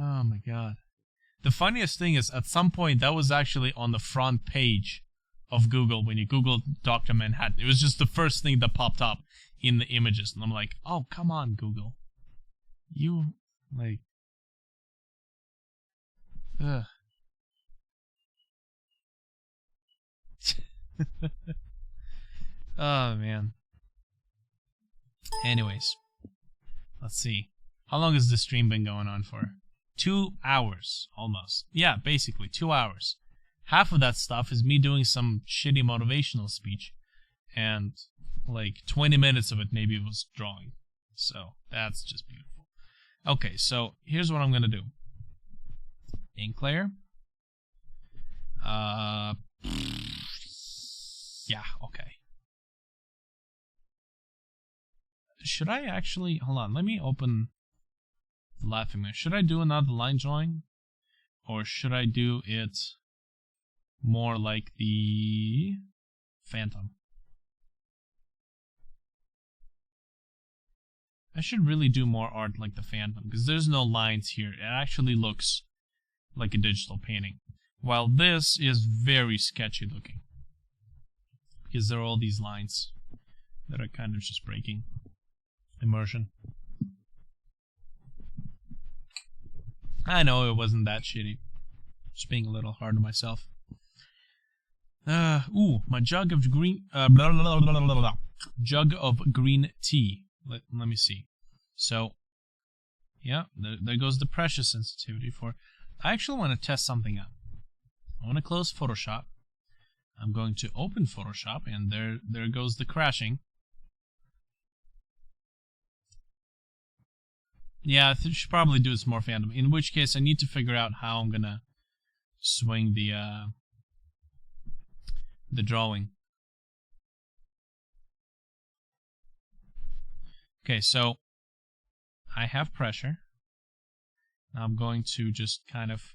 Oh my god. The funniest thing is, at some point, that was actually on the front page of Google when you Googled Dr. Manhattan. It was just the first thing that popped up in the images. And I'm like, oh, come on, Google. You, like... Ugh. Oh, man. Anyways. Let's see. How long has this stream been going on for? 2 hours, almost. Yeah, basically, 2 hours. Half of that stuff is me doing some shitty motivational speech. And, like, 20 minutes of it maybe was drawing. So, that's just beautiful. Okay, so, here's what I'm gonna do. Ink layer. Yeah, okay. should I actually... Hold on, let me open the Laughing Man. Should I do another line drawing? Or should I do it more like the Phantom? I should really do more art like the Phantom, because there's no lines here. It actually looks like a digital painting. While this is very sketchy looking, because there are all these lines that are kind of just breaking immersion. I know it wasn't that shitty. Just being a little hard on myself. Ooh, my jug of green... jug of green tea. Let me see. So, yeah, there goes the pressure sensitivity for... I actually want to test something out. I want to close Photoshop. I'm going to open Photoshop, and there goes the crashing. Yeah, I should probably do some more Phantom. In which case, I need to figure out how I'm gonna swing the drawing. Okay, so I have pressure. Now I'm going to just kind of...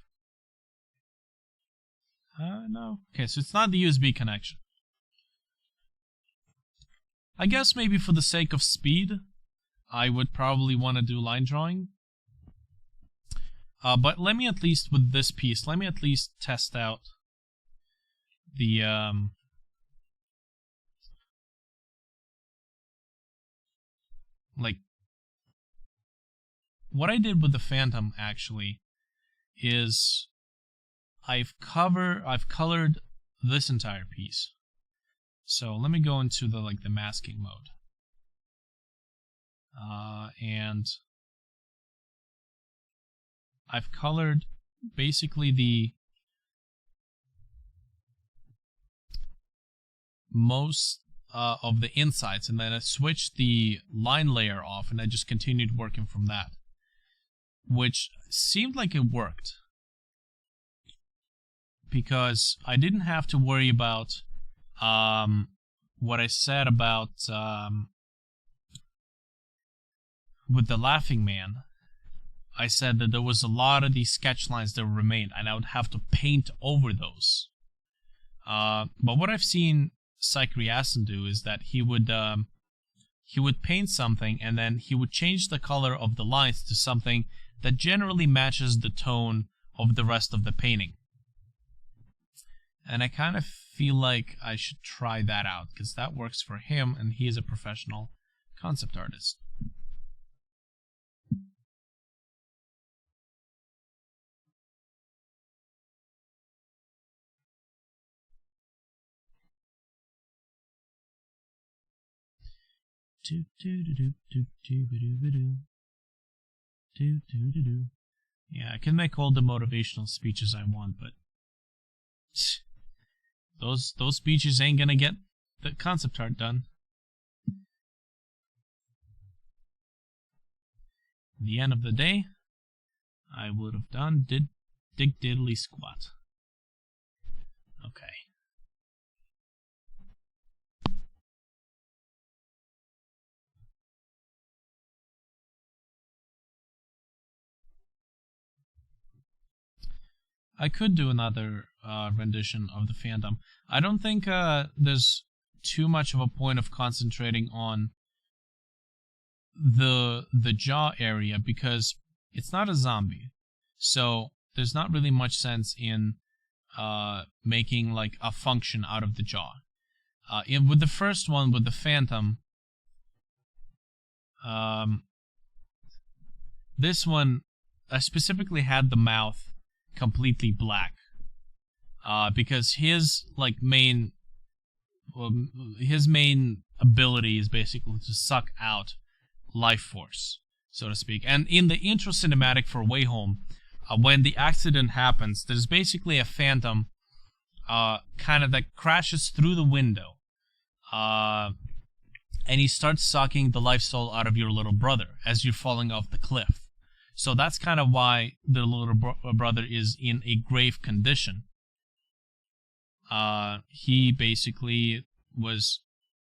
no. Okay, so it's not the USB connection. I guess maybe for the sake of speed, I would probably want to do line drawing. But let me at least, with this piece, let me at least test out the... like, what I did with the Phantom, actually, is I've colored this entire piece. So let me go into the masking mode. And I've colored basically the most of the insides, and then I switched the line layer off, and I just continued working from that, which seemed like it worked, because I didn't have to worry about what I said about with the Laughing Man. I said that there was a lot of these sketch lines that remained, and I would have to paint over those. But what I've seen Psychriasin do is that he would paint something, and then he would change the color of the lines to something that generally matches the tone of the rest of the painting. And I kind of feel like I should try that out, because that works for him, and he is a professional concept artist. Yeah, I can make all the motivational speeches I want, but those speeches ain't gonna get the concept art done. At the end of the day, I would have done dig diddly squat. Okay. I could do another rendition of the Phantom. I don't think there's too much of a point of concentrating on the jaw area, because it's not a zombie. So there's not really much sense in making like a function out of the jaw. With the first one, with the Phantom, this one, I specifically had the mouth completely black, because his main ability is basically to suck out life force, so to speak. And in the intro cinematic for Wayholm, when the accident happens, there's basically a Phantom kind of that crashes through the window, and he starts sucking the life soul out of your little brother as you're falling off the cliff. So that's kind of why the little brother is in a grave condition. He basically was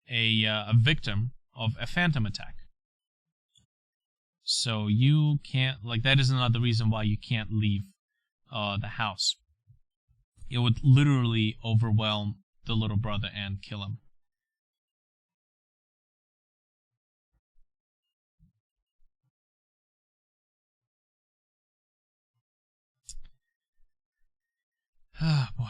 a victim of a Phantom attack. So you can't, like, that is another reason why you can't leave the house. It would literally overwhelm the little brother and kill him. Ah, boy.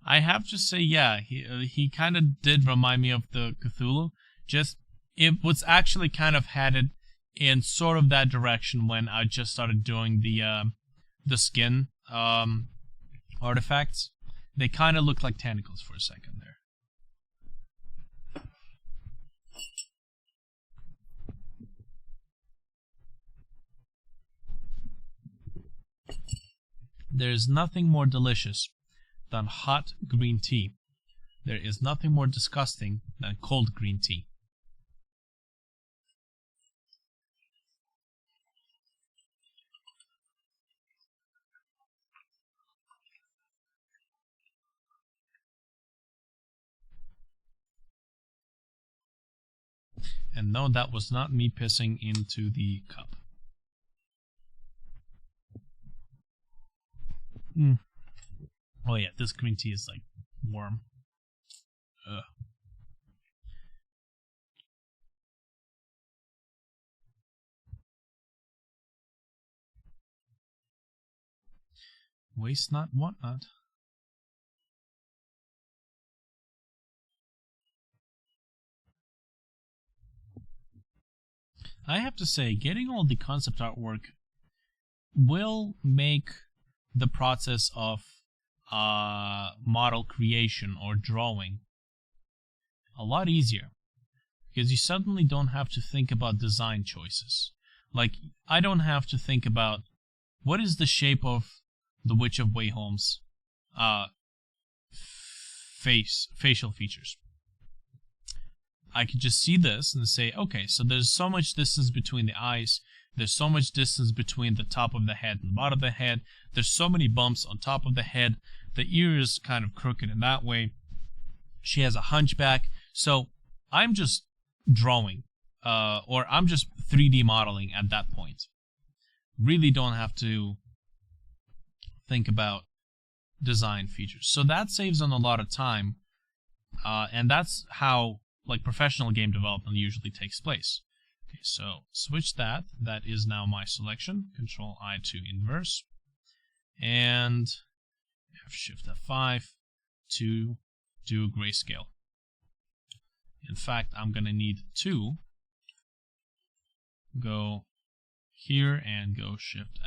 I have to say, yeah, he kind of did remind me of the Cthulhu. Just, it was actually kind of headed in sort of that direction when I just started doing the skin artifacts. They kind of looked like tentacles for a second there. There is nothing more delicious than hot green tea. There is nothing more disgusting than cold green tea. And no, that was not me pissing into the cup. Oh yeah, this green tea is like warm. Ugh. Waste not, want not. I have to say, getting all the concept artwork will make the process of model creation or drawing a lot easier, because you suddenly don't have to think about design choices. Like, I don't have to think about what is the shape of the Witch of Wayholm's facial features. I could just see this and say, okay, so there's so much distance between the eyes, there's so much distance between the top of the head and the bottom of the head, there's so many bumps on top of the head, the ear is kind of crooked in that way, she has a hunchback, so I'm just drawing, or I'm just 3D modeling at that point. Really don't have to think about design features. So that saves on a lot of time, and that's how like professional game development usually takes place. Okay, so switch that. That is now my selection. Control I to inverse. And Shift F5 to do grayscale. In fact, I'm going to need to go here and go Shift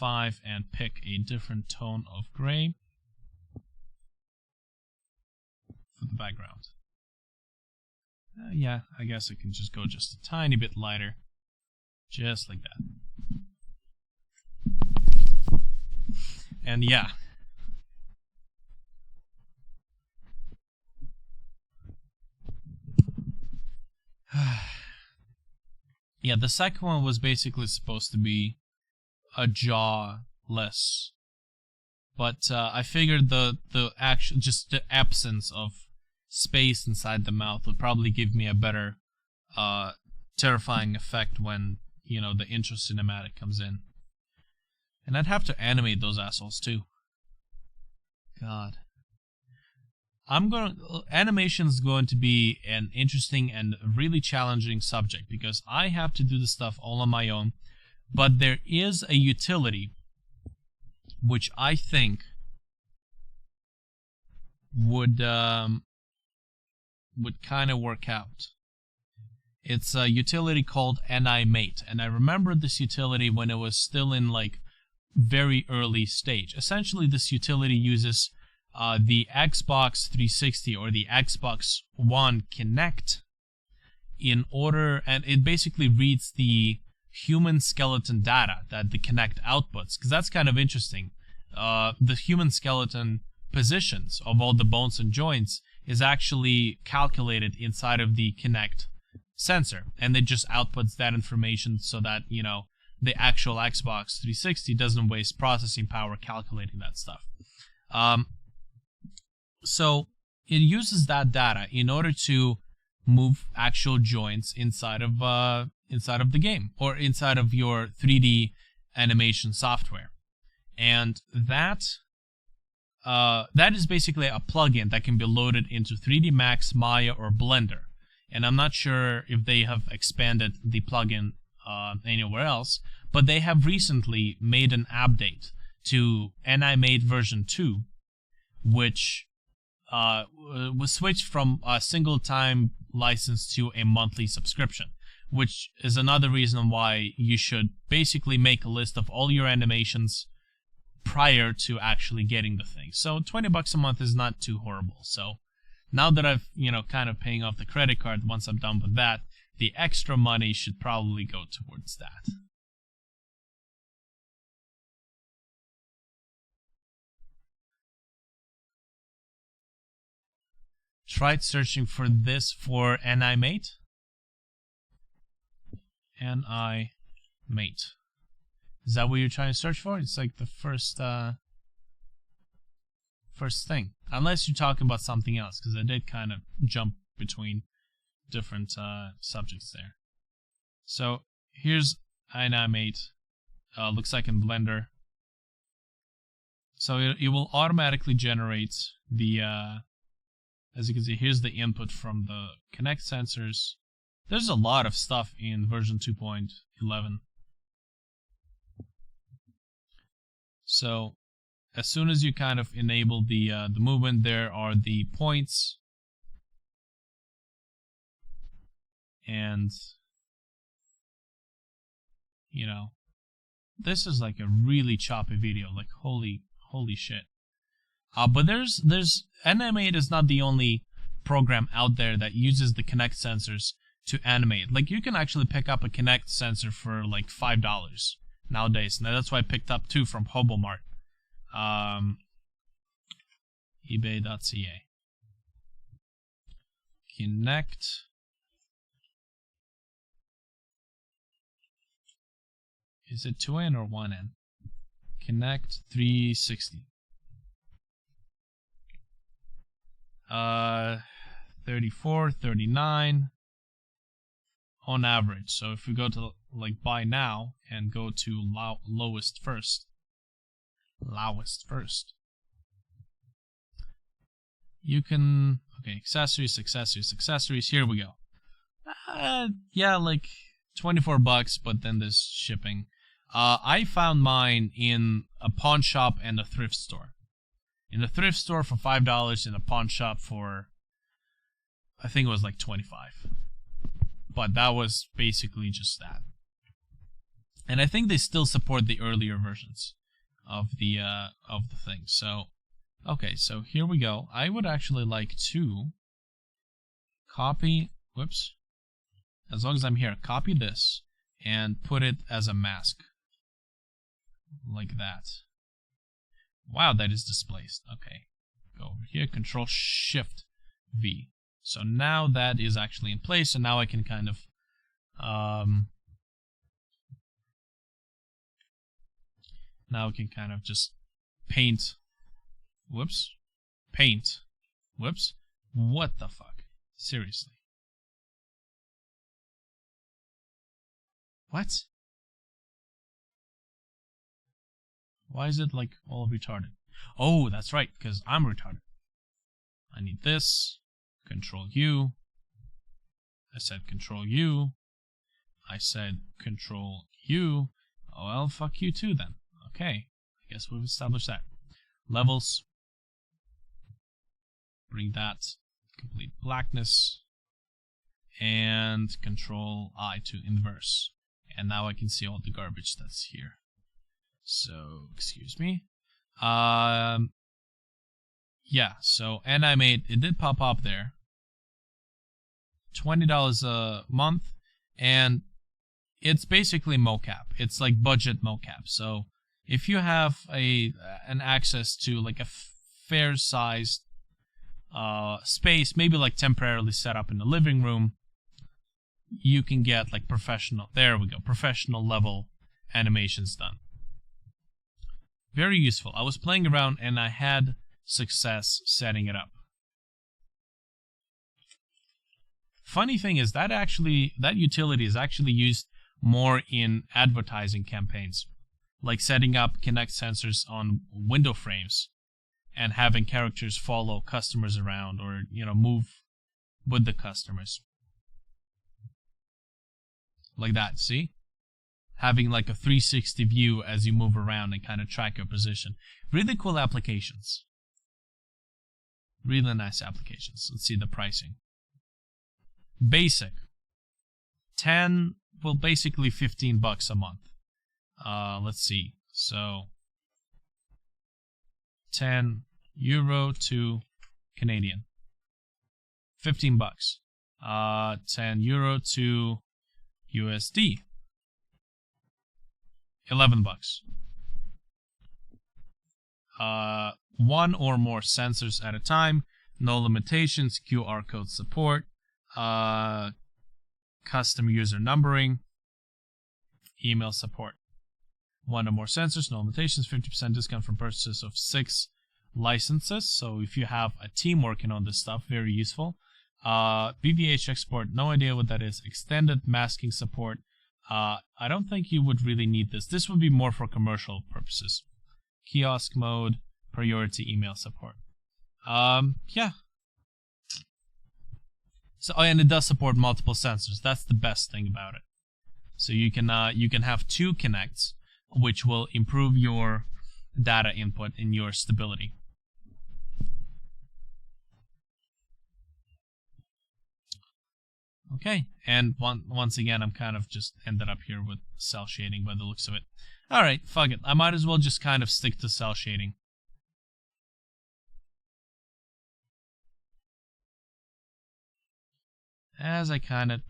F5 and pick a different tone of gray for the background. Yeah, I guess I can just go just a tiny bit lighter. Just like that. And yeah. Yeah, the second one was basically supposed to be a jaw-less. But I figured the action, just the absence of space inside the mouth would probably give me a better terrifying effect when, you know, the intro cinematic comes in. And I'd have to animate those assholes too. God. animation is going to be an interesting and really challenging subject because I have to do the stuff all on my own, but there is a utility which I think would kind of work out. It's a utility called Animate, and I remember this utility when it was still in like very early stage. Essentially, this utility uses the Xbox 360 or the Xbox One Kinect in order, and it basically reads the human skeleton data that the Kinect outputs, because that's kind of interesting. The human skeleton positions of all the bones and joints is actually calculated inside of the Kinect sensor, and it just outputs that information so that, you know, the actual Xbox 360 doesn't waste processing power calculating that stuff. So it uses that data in order to move actual joints inside of the game or inside of your 3D animation software, and that is basically a plugin that can be loaded into 3D Max, Maya, or Blender. And I'm not sure if they have expanded the plugin anywhere else, but they have recently made an update to Animate version 2, which was switched from a single-time license to a monthly subscription, which is another reason why you should basically make a list of all your animations prior to actually getting the thing. So $20 a month is not too horrible. So now that I've, you know, kind of paying off the credit card, once I'm done with that, the extra money should probably go towards that. Tried searching for this for Animate. Animate. Is that what you're trying to search for? It's like the first thing. Unless you're talking about something else, because I did kind of jump between different subjects there. So here's Animate. Looks like in Blender. So it will automatically generate the, as you can see, here's the input from the Kinect sensors. There's a lot of stuff in version 2.11. So as soon as you kind of enable the movement, there are the points, and you know, this is like a really choppy video, like holy shit. But there's Animate is not the only program out there that uses the Kinect sensors to animate. Like, you can actually pick up a Kinect sensor for like $5 nowadays. Now that's why I picked up 2 from Hobomart. eBay.ca. Kinect. Is it 2N or 1N? Kinect 360. 34, 39 on average. So if we go to like buy now and go to lowest first, you can, okay, accessories, here we go. Yeah, like $24, but then there's shipping. I found mine in a pawn shop and a thrift store. In the thrift store for $5, in a pawn shop for, I think it was like $25. But that was basically just that. And I think they still support the earlier versions of the thing. So, okay, so here we go. I would actually like to copy, whoops, as long as I'm here, copy this and put it as a mask. Like that. Wow, that is displaced. Okay. Go over here, Control Shift V. So now that is actually in place, and now I can kind of now I can kind of just paint. Whoops. Paint. Whoops. What the fuck? Seriously. What? Why is it like all retarded? Oh, that's right, because I'm retarded. I need this. Control U. I said Control U. I said Control U. Oh, well, fuck you too then. Okay. I guess we've established that. Levels. Bring that. Complete blackness. And Control I to inverse. And now I can see all the garbage that's here. So, excuse me. Yeah, so, and I made, it did pop up there. $20 a month, and it's basically mocap. It's like budget mocap. So, if you have an access to like a fair-sized space, maybe like temporarily set up in the living room, you can get like professional, there we go, professional level animations done. Very useful. I was playing around and I had success setting it up. Funny thing is that utility is actually used more in advertising campaigns, like setting up Kinect sensors on window frames and having characters follow customers around, or move with the customers. Like that, see? Having like a 360 view as you move around and kind of track your position. Really cool applications. Really nice applications. Let's see the pricing. Basic. 10, well, basically $15 a month. Let's see. So, €10 to Canadian. $15. €10 to USD. $11. One or more sensors at a time. No limitations. QR code support. Custom user numbering. Email support. One or more sensors. No limitations. 50% discount for purchases of 6 licenses. So if you have a team working on this stuff, very useful. BVH export. No idea what that is. Extended masking support. I don't think you would really need this. This would be more for commercial purposes. Kiosk mode, priority email support. Yeah. So, and it does support multiple sensors. That's the best thing about it. So you can have 2 Kinects, which will improve your data input and your stability. Okay, and once again, I'm kind of just ended up here with cell shading by the looks of it. Alright, fuck it. I might as well just kind of stick to cell shading. As I kind of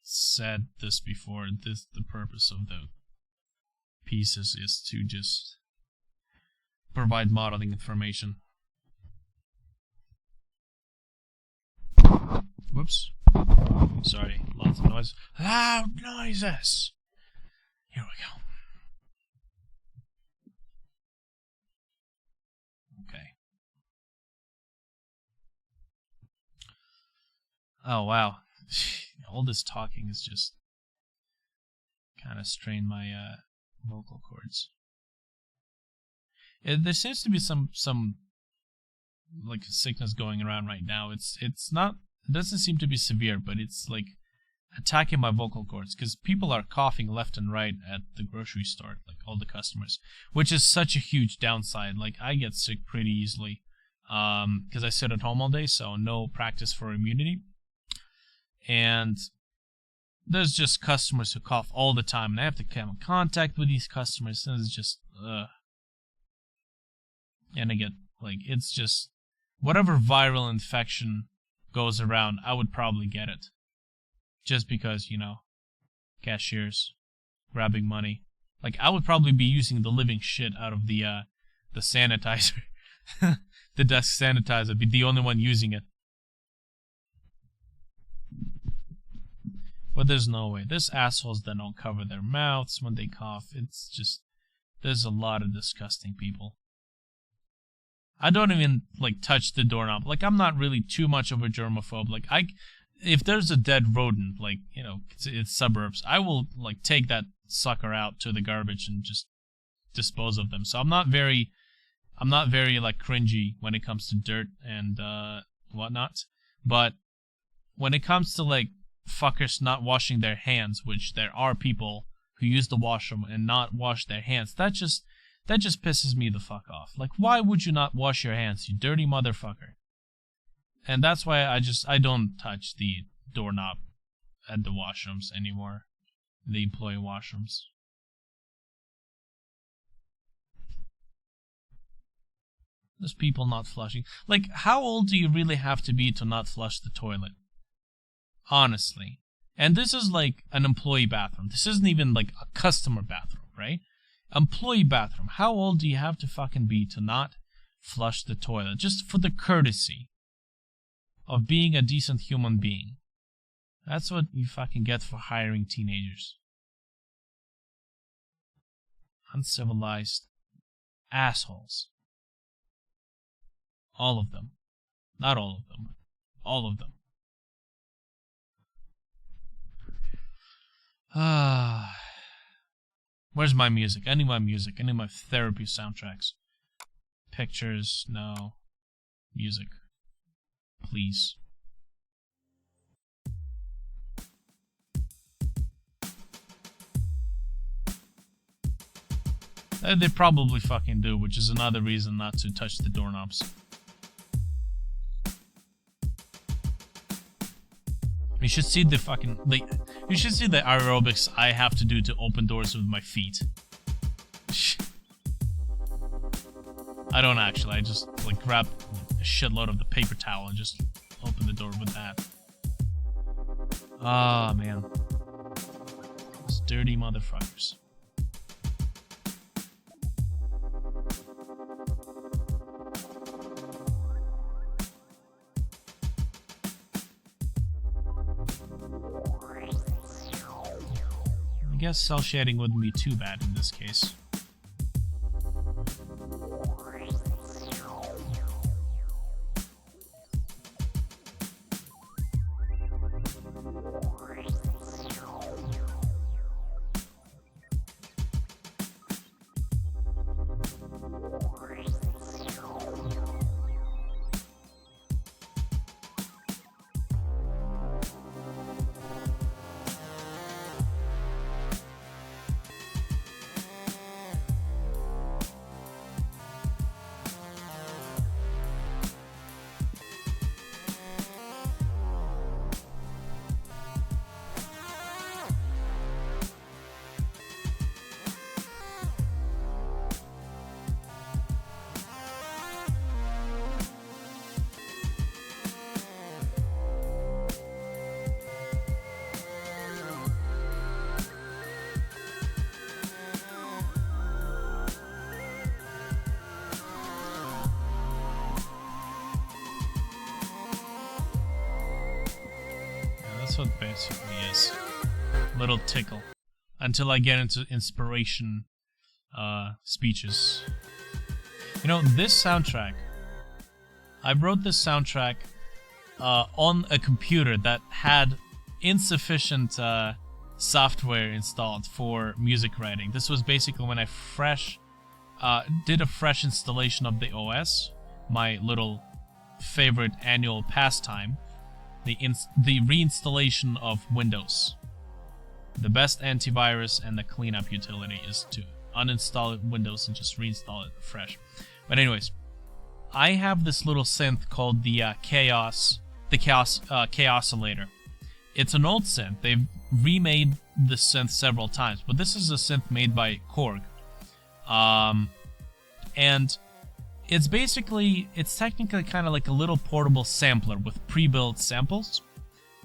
said this before, the purpose of the pieces is to just provide modeling information. Whoops. Sorry, lots of noise. Loud noises! Here we go. Okay. Oh, wow. All this talking is just kind of strained my vocal cords. There seems to be some like sickness going around right now. It's not. It doesn't seem to be severe, but it's like attacking my vocal cords because people are coughing left and right at the grocery store, like all the customers, which is such a huge downside. Like I get sick pretty easily because I sit at home all day, so no practice for immunity. And there's just customers who cough all the time, and I have to come in contact with these customers, and it's just and I get like it's just whatever viral infection goes around, I would probably get it. Just because, cashiers grabbing money. Like, I would probably be using the living shit out of the sanitizer. The desk sanitizer. I'd be the only one using it. But there's no way. There's assholes that don't cover their mouths when they cough. It's just, there's a lot of disgusting people. I don't even, like, touch the doorknob. Like, I'm not really too much of a germaphobe. Like, if there's a dead rodent, like, it's suburbs, I will, like, take that sucker out to the garbage and just dispose of them. So I'm not very I'm not very like cringy when it comes to dirt and whatnot, but when it comes to like fuckers not washing their hands, which there are people who use the washroom and not wash their hands, that just pisses me the fuck off. Like, why would you not wash your hands, you dirty motherfucker? And that's why I don't touch the doorknob at the washrooms anymore, the employee washrooms. There's people not flushing. Like, how old do you really have to be to not flush the toilet? Honestly. And this is like an employee bathroom. This isn't even like a customer bathroom, right? Employee bathroom. How old do you have to fucking be to not flush the toilet? Just for the courtesy of being a decent human being. That's what you fucking get for hiring teenagers. Uncivilized assholes. All of them. Not all of them. All of them. Where's my music? I need my music. I need my therapy soundtracks. Pictures, no. Music. Please. They probably fucking do, which is another reason not to touch the doorknobs. You should see the fucking, like, you should see the aerobics I have to do to open doors with my feet. I don't actually, I just, like, grab a shitload of the paper towel and just open the door with that. Ah, man. Those dirty motherfuckers. I guess cell shading wouldn't be too bad in this case. That's what basically is. Little tickle. Until I get into inspiration speeches. You know, this soundtrack, I wrote this soundtrack on a computer that had insufficient software installed for music writing. This was basically when I did a fresh installation of the OS, my little favorite annual pastime. The reinstallation of Windows. The best antivirus and the cleanup utility is to uninstall Windows and just reinstall it fresh. But anyways, I have this little synth called the Chaosilator. It's an old synth. They've remade the synth several times, but this is a synth made by Korg. And it's technically kind of like a little portable sampler with pre-built samples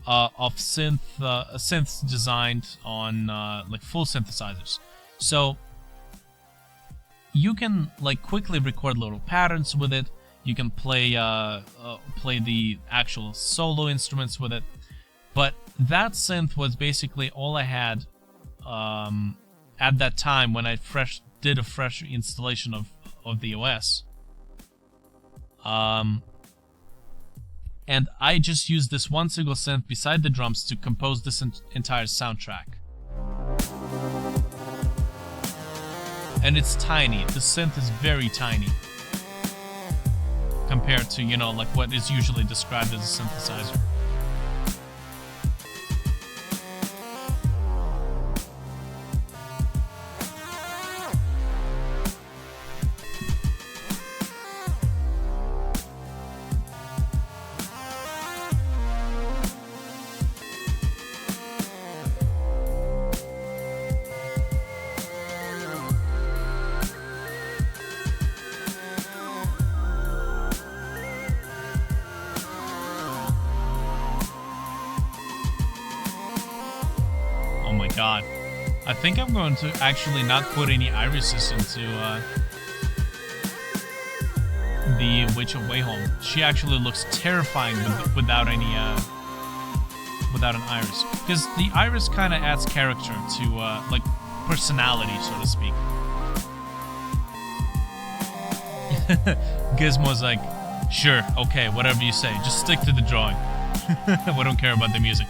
of synths designed on like full synthesizers. So you can like quickly record little patterns with it. You can play the actual solo instruments with it. But that synth was basically all I had at that time when I did a fresh installation of the OS. And I just used this one single synth beside the drums to compose this entire soundtrack. And it's tiny. The synth is very tiny. compared to, you know, like what is usually described as a synthesizer. God, I think I'm going to actually not put any irises into the Witch of Wayholm. She actually looks terrifying without any without an iris, because the iris kind of adds character to like personality, so to speak. Gizmo's like, sure, okay, whatever you say, just stick to the drawing. We don't care about the music.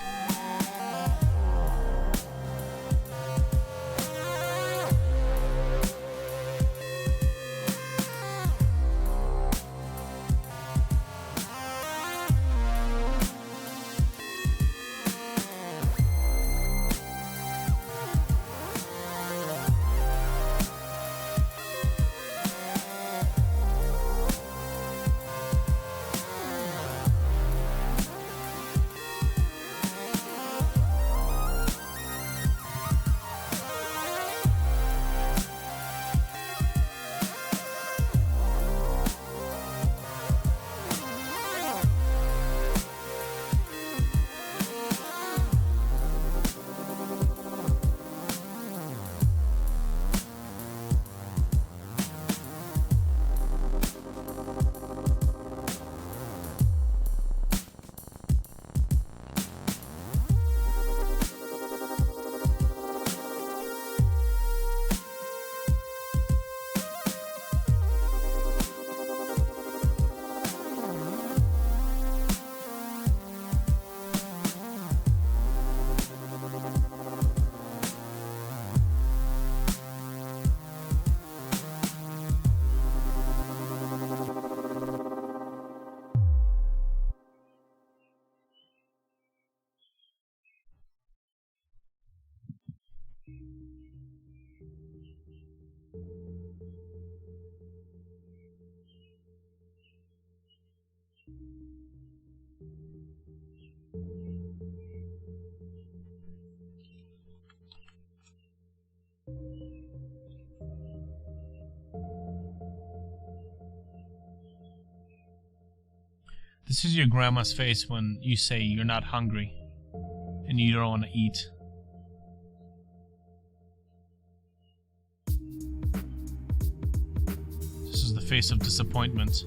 This is your grandma's face when you say you're not hungry and you don't want to eat. This is the face of disappointment.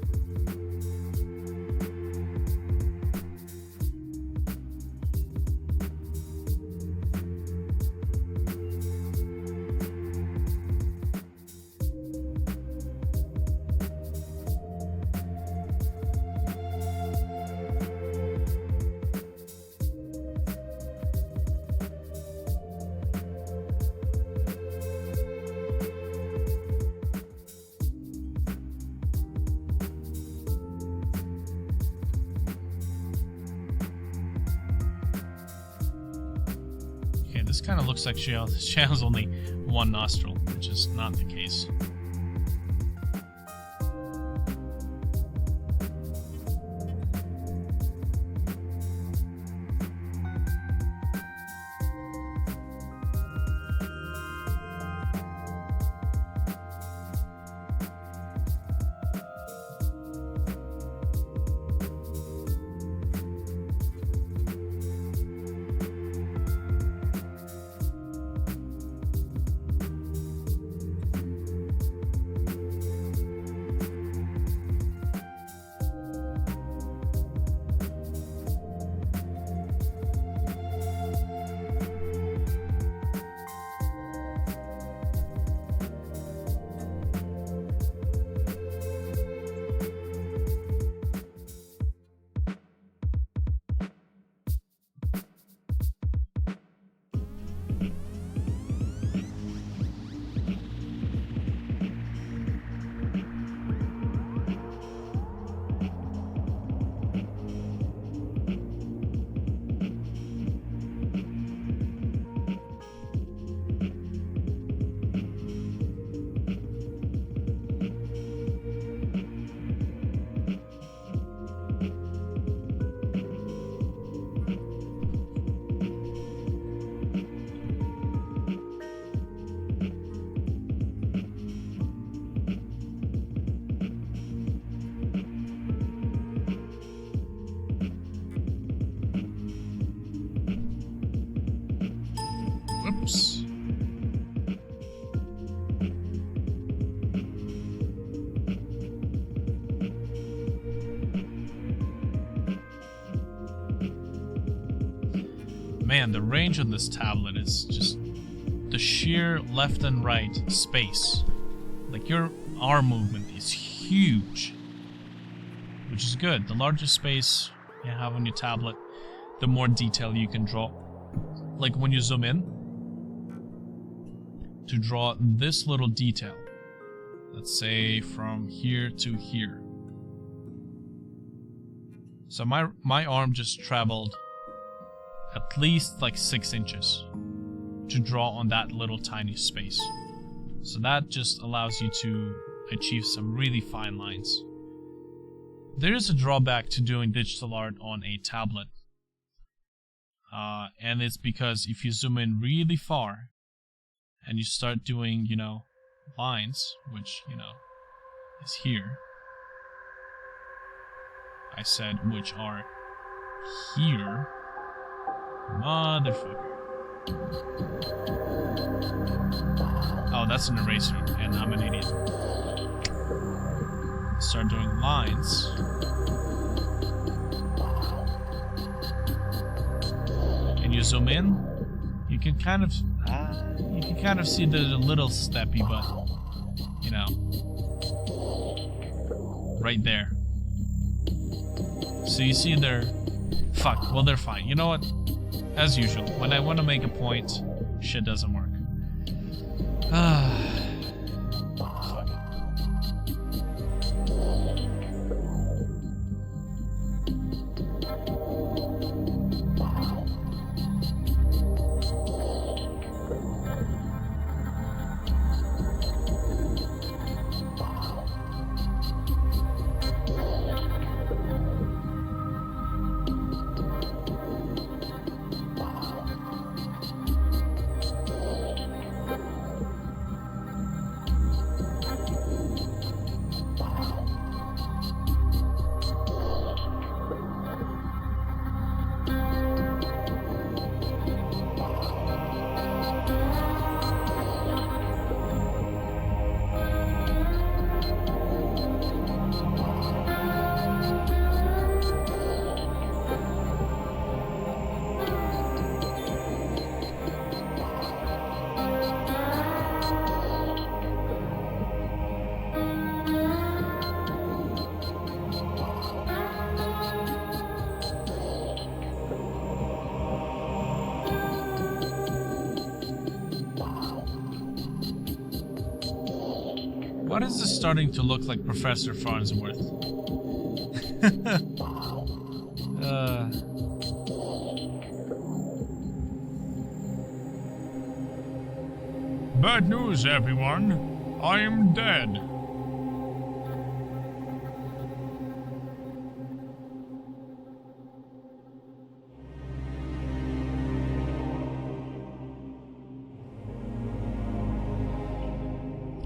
This kind of looks like she has only one nostril, which is not the case. man, the range on this tablet is just the sheer left and right space. Like, your arm movement is huge, which is good. The larger space you have on your tablet, the more detail you can draw. Like when you zoom in, to draw this little detail, let's say from here to here. So my arm just traveled at least like 6 inches to draw on that little tiny space. So that just allows you to achieve some really fine lines. There is a drawback to doing digital art on a tablet. And it's because if you zoom in really far and you start doing, you know, lines, which, you know, is here. I said which are here. Motherfucker. Oh, that's an eraser, and I'm an idiot. Start doing lines. And you zoom in, you can kind of see that it's a little steppy, but you know, right there. So you see they're fuck. Well, they're fine. You know what? As usual, when I want to make a point, shit doesn't work. Why is this starting to look like Professor Farnsworth? Bad news, everyone. I am dead.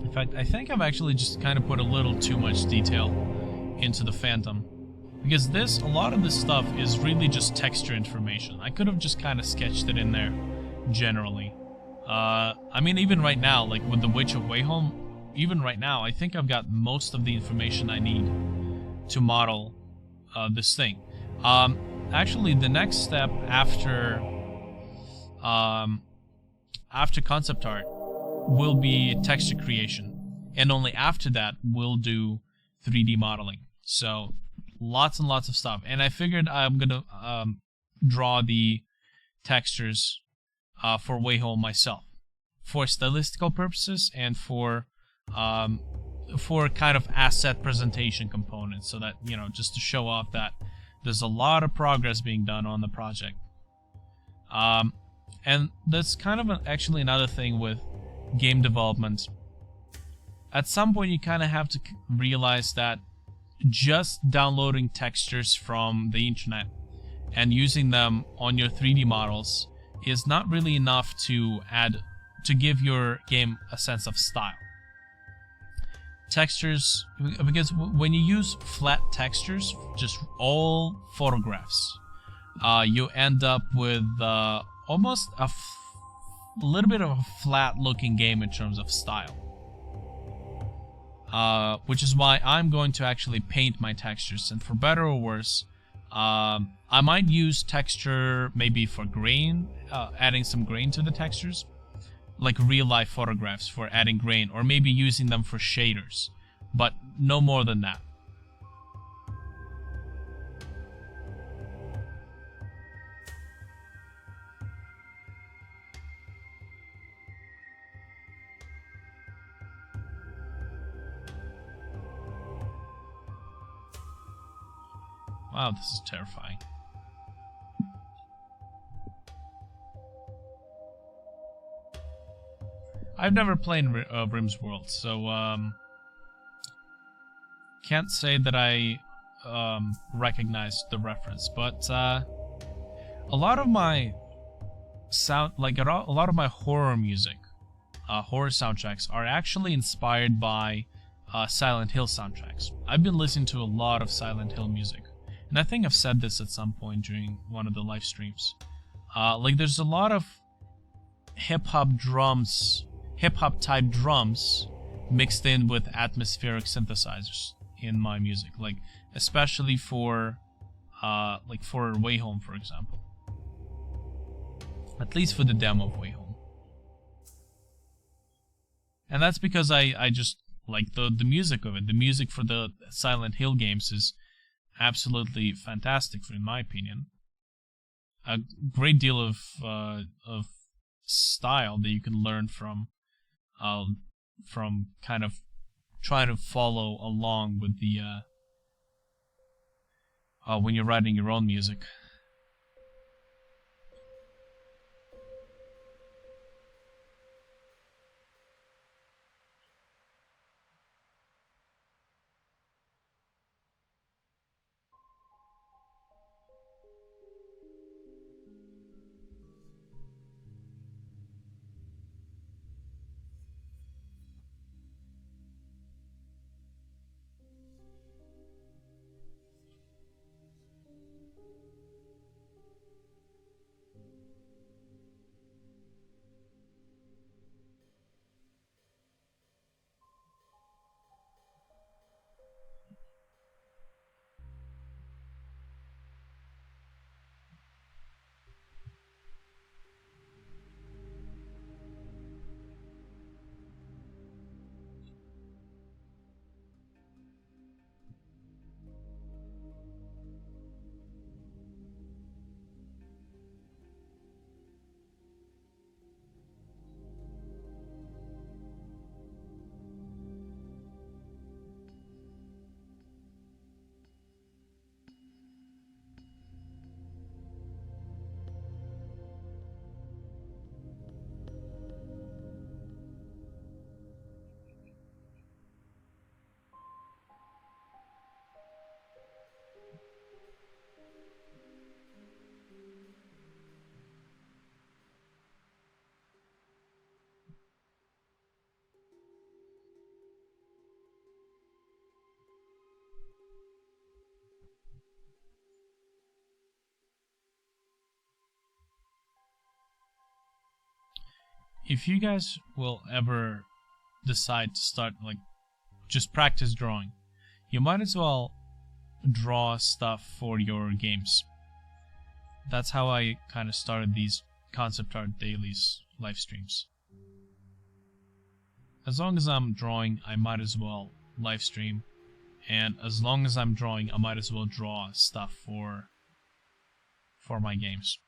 In fact, I think I've actually just kind of put a little too much detail into the Phantom. Because a lot of this stuff is really just texture information. I could have just kind of sketched it in there, generally. I mean, even right now, like with The Witch of Wayholm, even right now, I think I've got most of the information I need to model this thing. Actually, the next step after concept art will be texture creation, and only after that we'll do 3D modeling. So lots and lots of stuff, and I figured I'm gonna draw the textures for Wayholm myself, for statistical purposes and for kind of asset presentation components, so that, you know, just to show off that there's a lot of progress being done on the project. And that's kind of actually another thing with game development. At some point you kind of have to realize that just downloading textures from the internet and using them on your 3D models is not really enough to give your game a sense of style. Textures, because when you use flat textures, just all photographs, you end up with almost a little bit of a flat looking game in terms of style. Which is why I'm going to actually paint my textures, and for better or worse, I might use texture maybe for grain, adding some grain to the textures, like real-life photographs for adding grain, or maybe using them for shaders, but no more than that. Wow, this is terrifying. I've never played Rim's World, so can't say that I recognize the reference. But a lot of my a lot of my horror music, horror soundtracks, are actually inspired by Silent Hill soundtracks. I've been listening to a lot of Silent Hill music. And I think I've said this at some point during one of the live streams. Like, there's a lot of hip-hop type drums mixed in with atmospheric synthesizers in my music. Like, especially for Wayholm, for example. At least for the demo of Wayholm. And that's because I just like the music of it. The music for the Silent Hill games is absolutely fantastic, in my opinion. A great deal of style that you can learn from kind of trying to follow along with the when you're writing your own music. If you guys will ever decide to start, like, just practice drawing, you might as well draw stuff for your games. That's how I kind of started these concept art dailies live streams. As long as I'm drawing, I might as well live stream, and as long as I'm drawing, I might as well draw stuff for my games.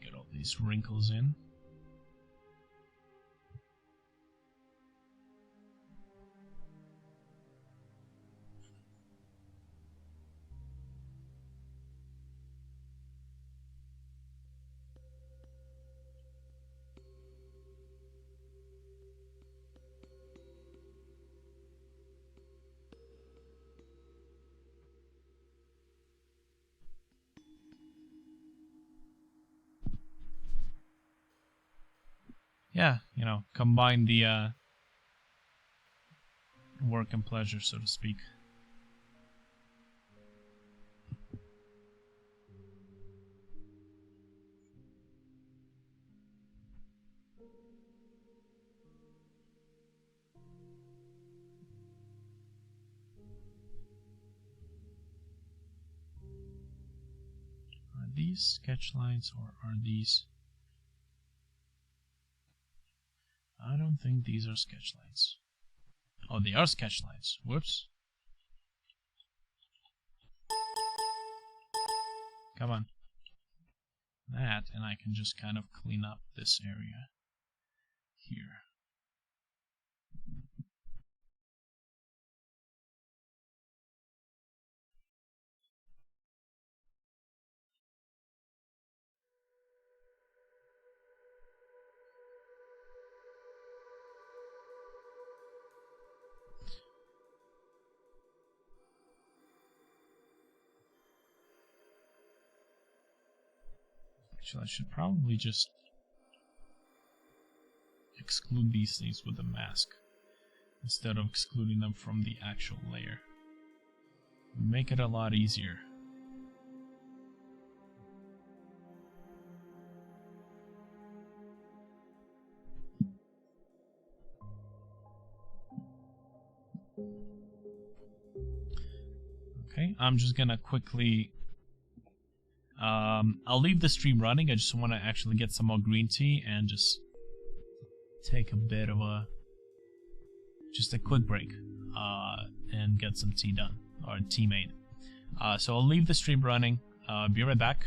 Get all these wrinkles in. yeah, you know, combine the work and pleasure, so to speak. Are these sketch lines or are these... I don't think these are sketch lines. Oh, they are sketch lines. Whoops. Come on. That, and I can just kind of clean up this area here. Actually, I should probably just exclude these things with a mask instead of excluding them from the actual layer. Make it a lot easier. Okay, I'm just gonna quickly... I'll leave the stream running. I just want to actually get some more green tea and just take a bit of a... just a quick break. And get some tea done. Or tea made. So I'll leave the stream running. Be right back.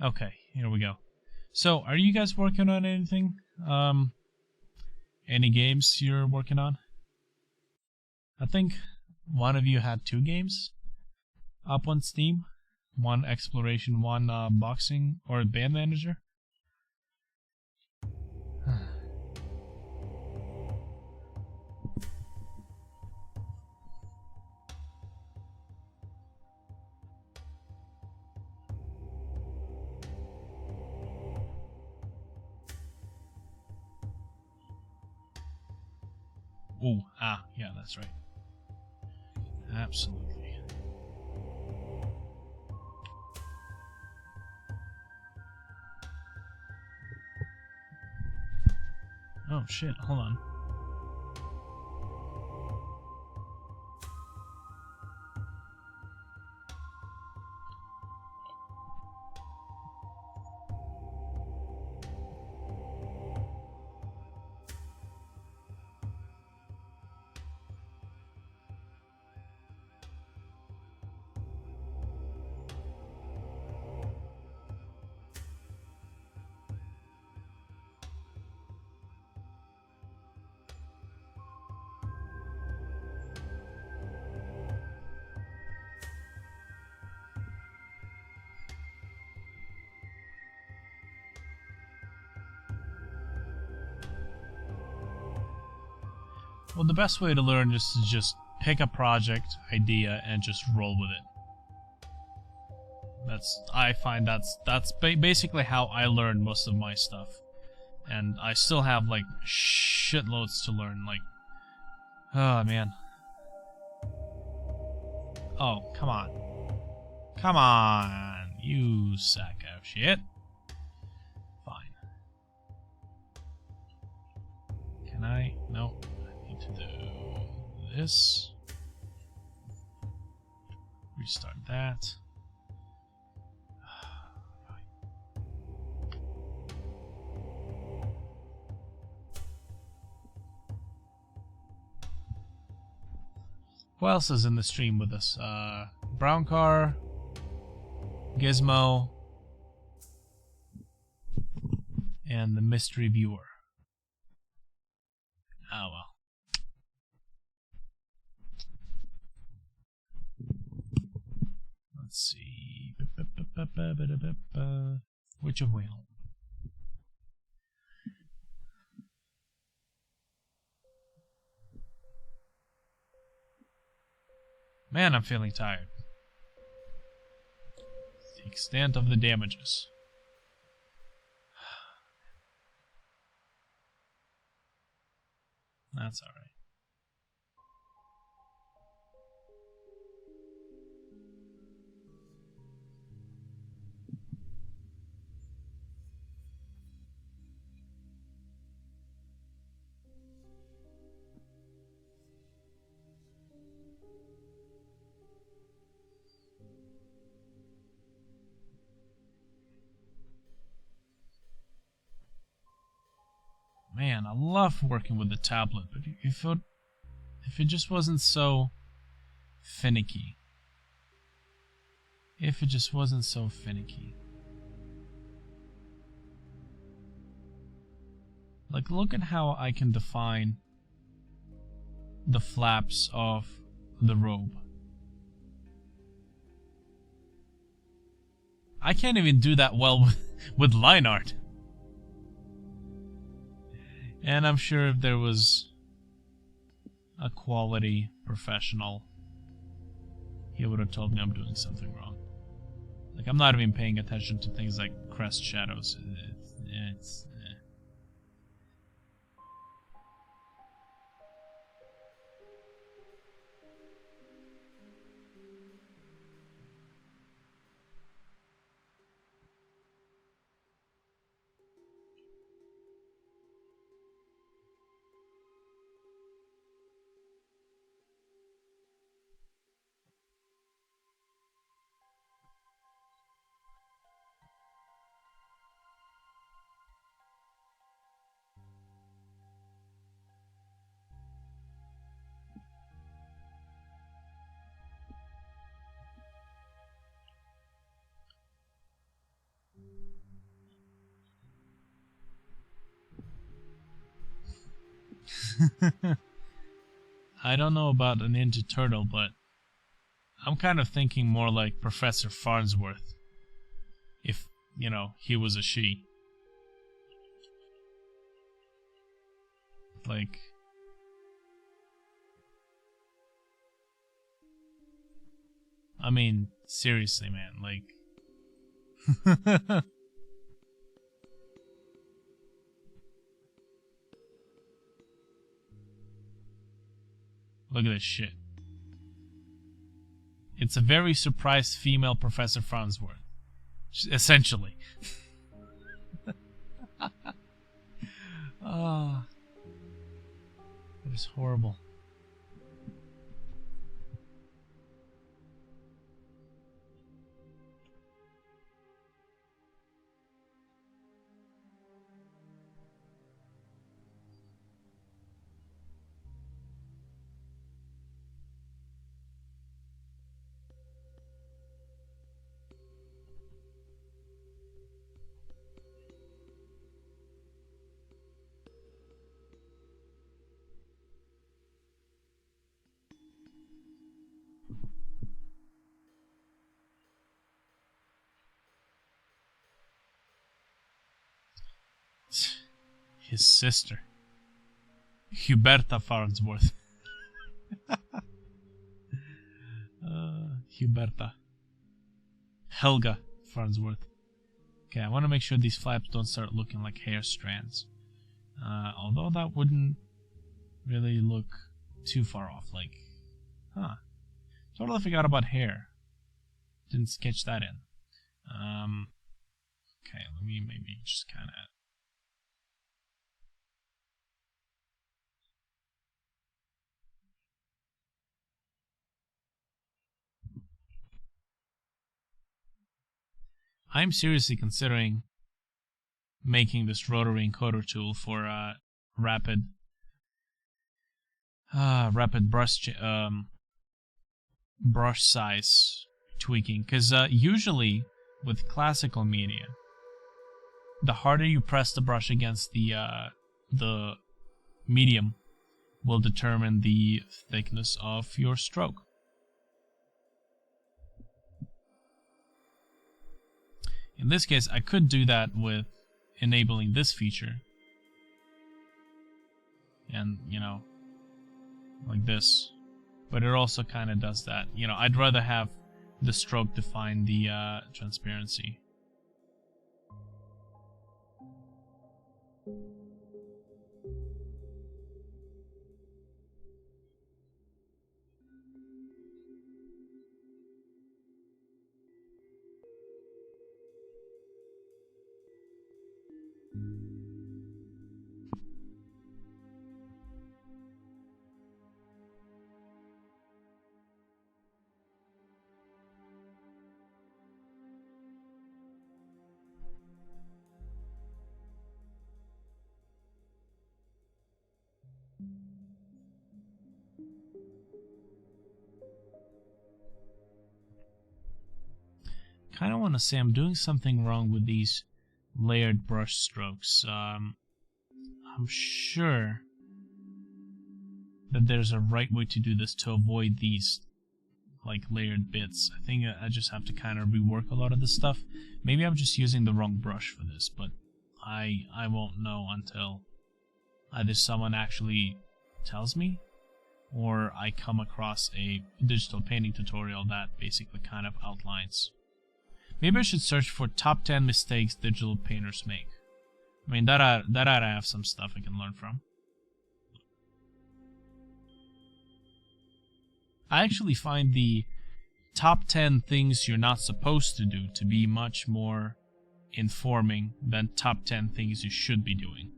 Okay, here we go. So, are you guys working on anything? Any games you're working on? I think one of you had 2 games up on Steam. One exploration, one boxing or band manager. Ooh, yeah, that's right. Absolutely. Oh shit, hold on. Well, the best way to learn is to just pick a project idea and just roll with it. I find that's basically how I learn most of my stuff, and I still have like shitloads to learn. Like, oh man. Oh, come on, you sack of shit. Fine. Can I? No. I need to do this. Restart that. Who else is in the stream with us? Brown Car, Gizmo, and the mystery viewer. Oh well. Let's see. Which of Wayholm? Man, I'm feeling tired. The extent of the damages. That's alright. Man, I love working with the tablet, but if it just wasn't so finicky. If it just wasn't so finicky. Like, look at how I can define the flaps of the robe. I can't even do that well with line art. And I'm sure if there was a quality professional, he would have told me I'm doing something wrong. Like, I'm not even paying attention to things like crest shadows. It's I don't know about a Ninja Turtle, but I'm kind of thinking more like Professor Farnsworth. If, you know, he was a she. Like... I mean, seriously, man, like... Look at this shit. It's a very surprised female Professor Farnsworth. Essentially. Ah, that is horrible. His sister, Huberta Farnsworth. Huberta. Helga Farnsworth. Okay, I want to make sure these flaps don't start looking like hair strands. Although that wouldn't really look too far off. Like, huh. Totally forgot about hair. Didn't sketch that in. Okay, let me maybe just kind of... I'm seriously considering making this rotary encoder tool for rapid brush size tweaking, because usually with classical media, the harder you press the brush against the medium will determine the thickness of your stroke. In this case, I could do that with enabling this feature. And, you know, like this. But it also kind of does that. You know, I'd rather have the stroke define the transparency. Kind of want to say I'm doing something wrong with these layered brush strokes. I'm sure that there's a right way to do this to avoid these like layered bits. I think I just have to kind of rework a lot of this stuff. Maybe I'm just using the wrong brush for this, but I won't know until either someone actually tells me or I come across a digital painting tutorial that basically kind of outlines. Maybe I should search for top 10 mistakes digital painters make. I mean, that I have some stuff I can learn from. I actually find the top 10 things you're not supposed to do to be much more informing than top 10 things you should be doing.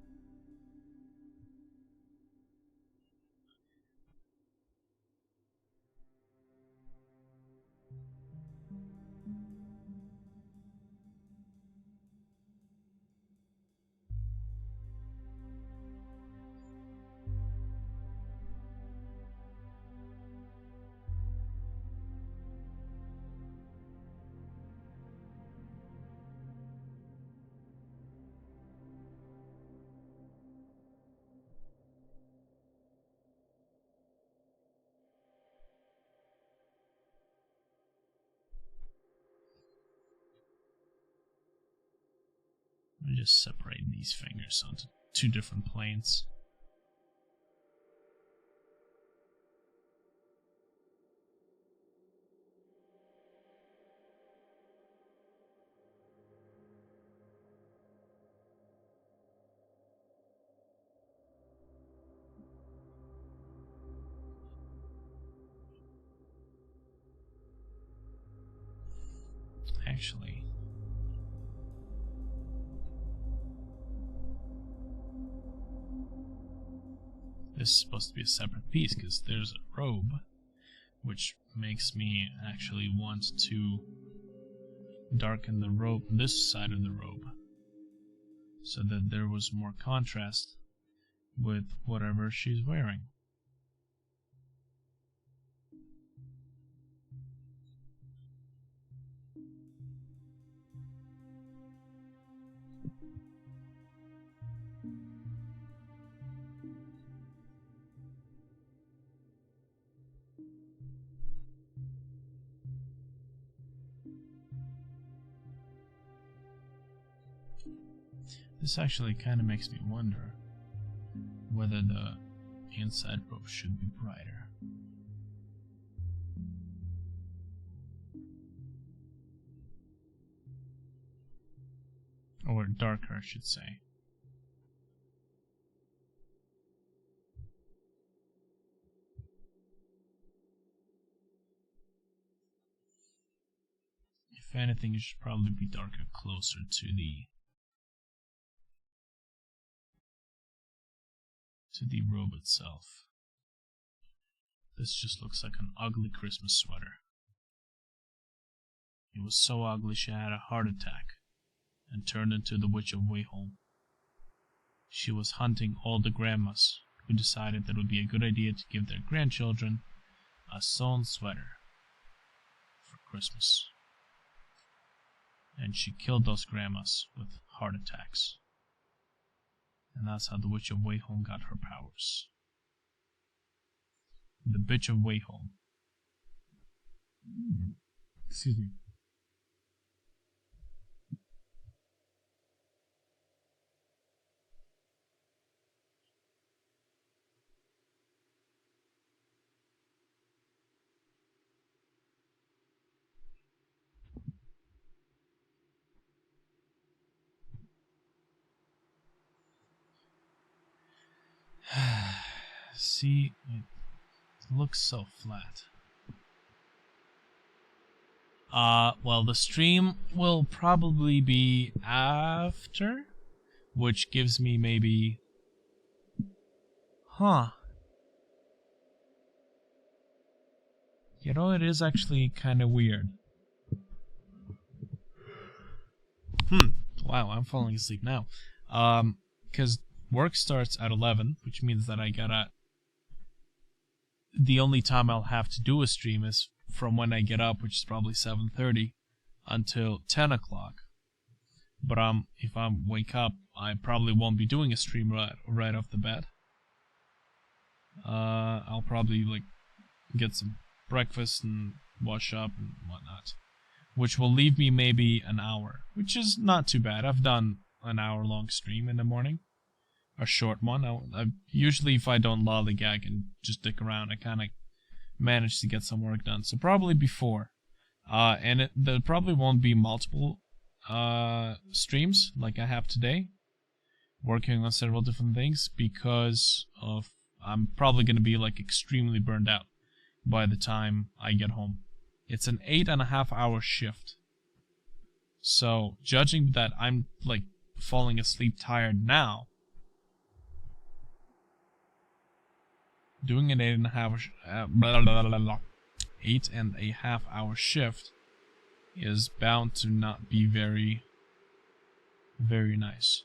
me just separate these fingers onto 2 different planes. Actually, this is supposed to be a separate piece because there's a robe, which makes me actually want to darken the robe, this side of the robe, so that there was more contrast with whatever she's wearing. This actually kind of makes me wonder whether the inside robe should be brighter. Or darker, I should say. If anything, it should probably be darker closer to the robe itself. This just looks like an ugly Christmas sweater. It was so ugly she had a heart attack and turned into the Witch of Wayholm. She was hunting all the grandmas who decided that it would be a good idea to give their grandchildren a sewn sweater for Christmas. And she killed those grandmas with heart attacks. And that's how the Witch of Wayholm got her powers. The Bitch of Wayholm. Excuse me. See, it looks so flat. Well, the stream will probably be after, which gives me maybe... You know, it is actually kind of weird. Wow, I'm falling asleep now. Because work starts at 11, which means that I gotta... The only time I'll have to do a stream is from when I get up, which is probably 7:30, until 10 o'clock. But if I wake up, I probably won't be doing a stream right off the bat. I'll probably like get some breakfast and wash up and whatnot, which will leave me maybe an hour, which is not too bad. I've done an hour-long stream in the morning. A short one. I usually, if I don't lollygag and just dick around, I kind of manage to get some work done. So probably before. And there probably won't be multiple streams like I have today, working on several different things, because of I'm probably going to be like extremely burned out by the time I get home. It's an 8.5-hour shift. So judging that I'm like falling asleep tired now, doing an 8.5-hour shift is bound to not be very, very nice.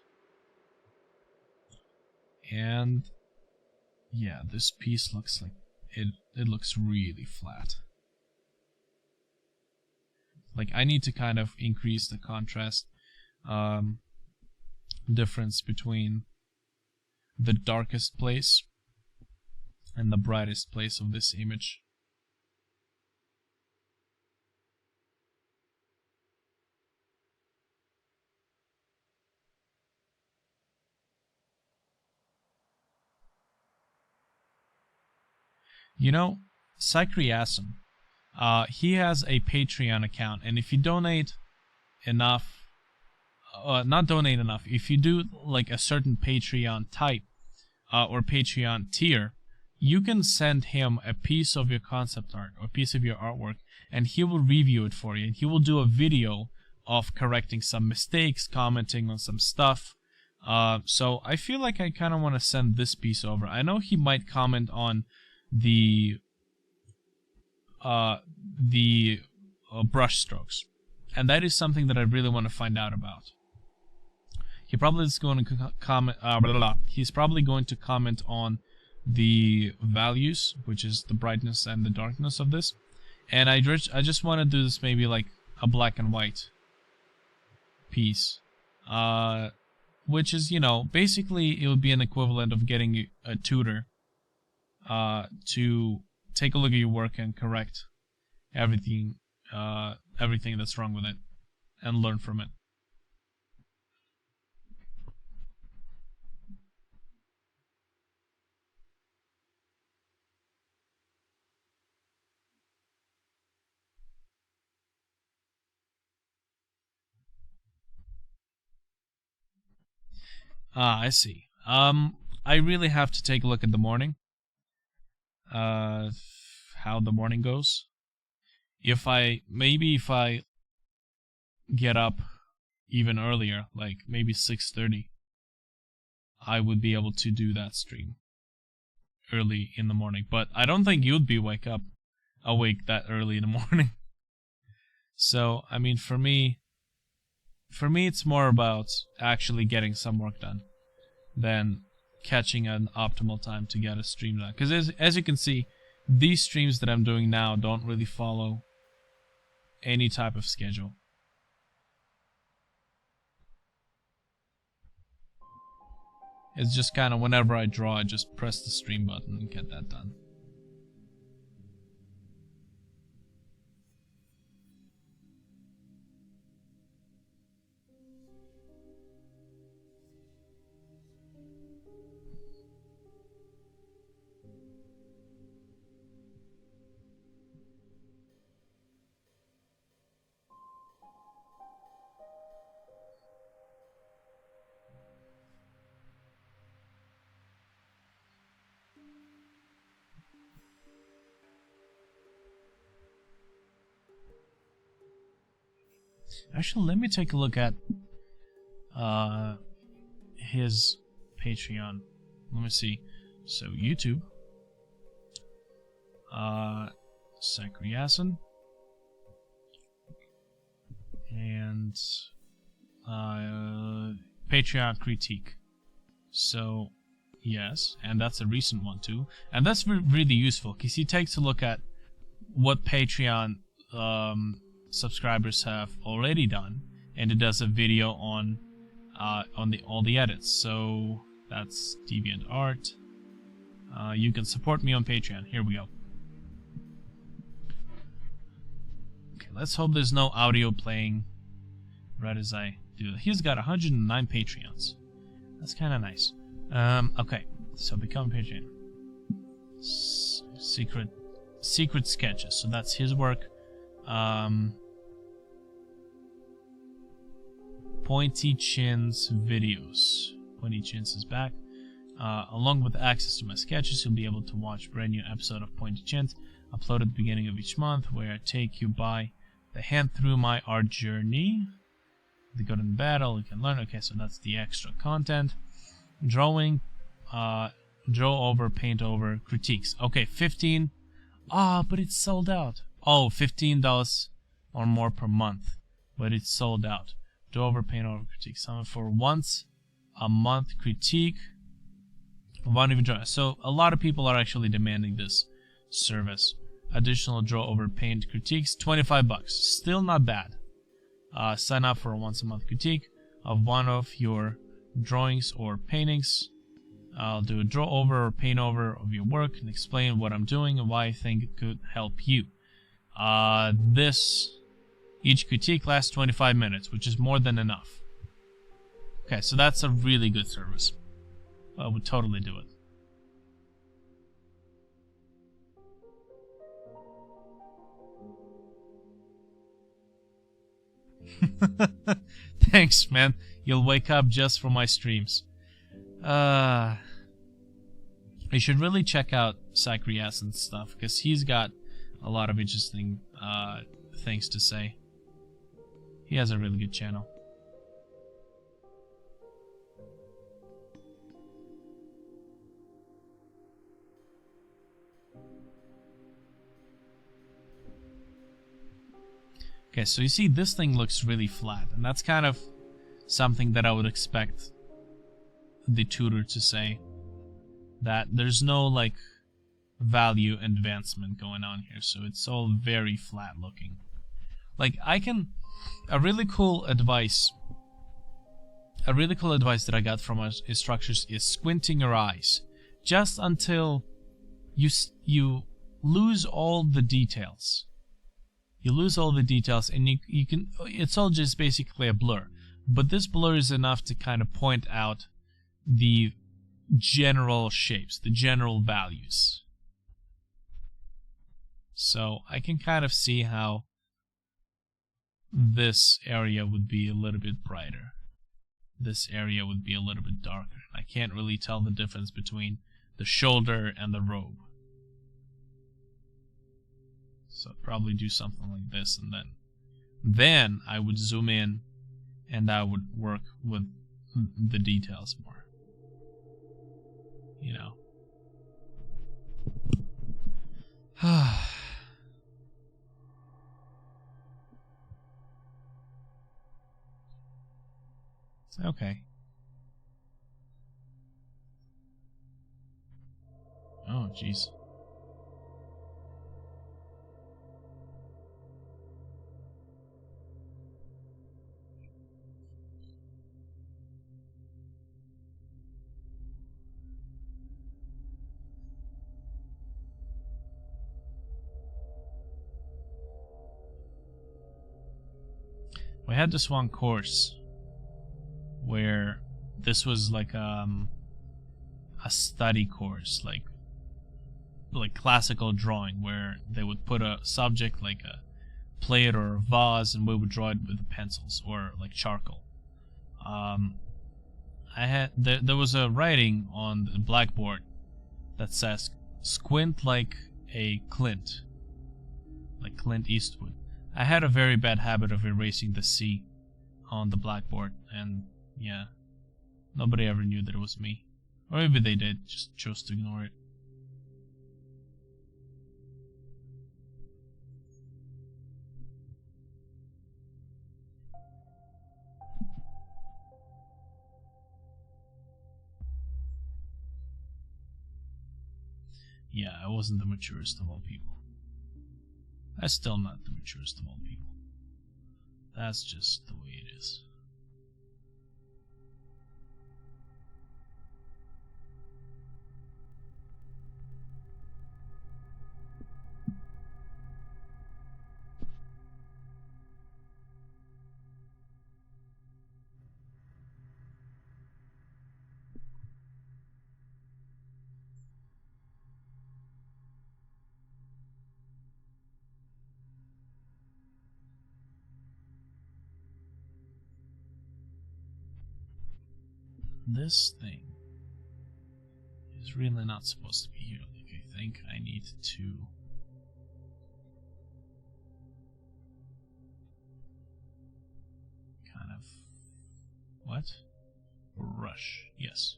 And yeah, this piece looks like it looks really flat. Like, I need to kind of increase the contrast difference between the darkest place and the brightest place of this image. You know, Cypriasm, he has a Patreon account, and if you donate enough, not donate enough, if you do like a certain Patreon type or Patreon tier, you can send him a piece of your concept art or a piece of your artwork, and he will review it for you, and he will do a video of correcting some mistakes, commenting on some stuff. So I feel like I kind of want to send this piece over. I know he might comment on the brush strokes, and that is something that I really want to find out about. He probably is going to comment. He's probably going to comment on the values, which is the brightness and the darkness of this. And I just want to do this maybe like a black and white piece, which is, you know, basically it would be an equivalent of getting a tutor to take a look at your work and correct everything that's wrong with it and learn from it. I see. I really have to take a look at the morning. How the morning goes. If I get up even earlier, like maybe 6:30, I would be able to do that stream early in the morning. But I don't think you'd be awake that early in the morning. So, I mean, for me, it's more about actually getting some work done than catching an optimal time to get a stream done. Because as you can see, these streams that I'm doing now don't really follow any type of schedule. It's just kind of whenever I draw, I just press the stream button and get that done. Actually, let me take a look at his Patreon. Let me see. So YouTube, Sakriasan, and Patreon critique. So yes, and that's a recent one too, and that's really useful because he takes a look at what Patreon subscribers have already done, and it does a video on all the edits. So that's DeviantArt. You can support me on Patreon. Here we go. Okay, let's hope there's no audio playing right as I do that. He's got 109 Patreons. That's kind of nice. Okay, so become Patreon. Secret sketches. So that's his work. Pointy Chins videos. Pointy Chins is back. Along with access to my sketches, you'll be able to watch a brand new episode of Pointy Chins, uploaded at the beginning of each month, where I take you by the hand through my art journey. The good and bad, all you can learn. Okay, so that's the extra content. Drawing, draw over, paint over, critiques. Okay, 15. But it's sold out. Oh, $15 or more per month, but it's sold out. Draw over, paint over, critique. Some for once a month critique. One of your so a lot of people are actually demanding this service. Additional draw over, paint critiques, $25. Still not bad. Sign up for a once a month critique of one of your drawings or paintings. I'll do a draw over or paint over of your work and explain what I'm doing and why I think it could help you. Each critique lasts 25 minutes, which is more than enough. Okay, so that's a really good service. I would totally do it. Thanks, man. You'll wake up just for my streams. You should really check out Zacharias and stuff, because he's got a lot of interesting things to say. He has a really good channel. Okay, so you see this thing looks really flat, and that's kind of something that I would expect the tutor to say. That there's no like value advancement going on here, so it's all very flat looking. Like a really cool advice that I got from our instructors is squinting your eyes just until you lose all the details. You lose all the details, and you can. It's all just basically a blur, but this blur is enough to kind of point out the general shapes, the general values. So I can kind of see how this area would be a little bit brighter. This area would be a little bit darker. I can't really tell the difference between the shoulder and the robe. So I'd probably do something like this, and then I would zoom in and I would work with the details more. You know. Okay. Oh, jeez. We had this one course where this was like a study course, like classical drawing, where they would put a subject like a plate or a vase, and we would draw it with pencils or like charcoal. There was a writing on the blackboard that says "squint like a Clint," like Clint Eastwood. I had a very bad habit of erasing the C on the blackboard, and yeah, nobody ever knew that it was me. Or maybe they did, just chose to ignore it. Yeah, I wasn't the maturest of all people. I'm still not the maturest of all people. That's just the way it is. This thing is really not supposed to be here. Like, I think I need to kind of what? Brush. Yes.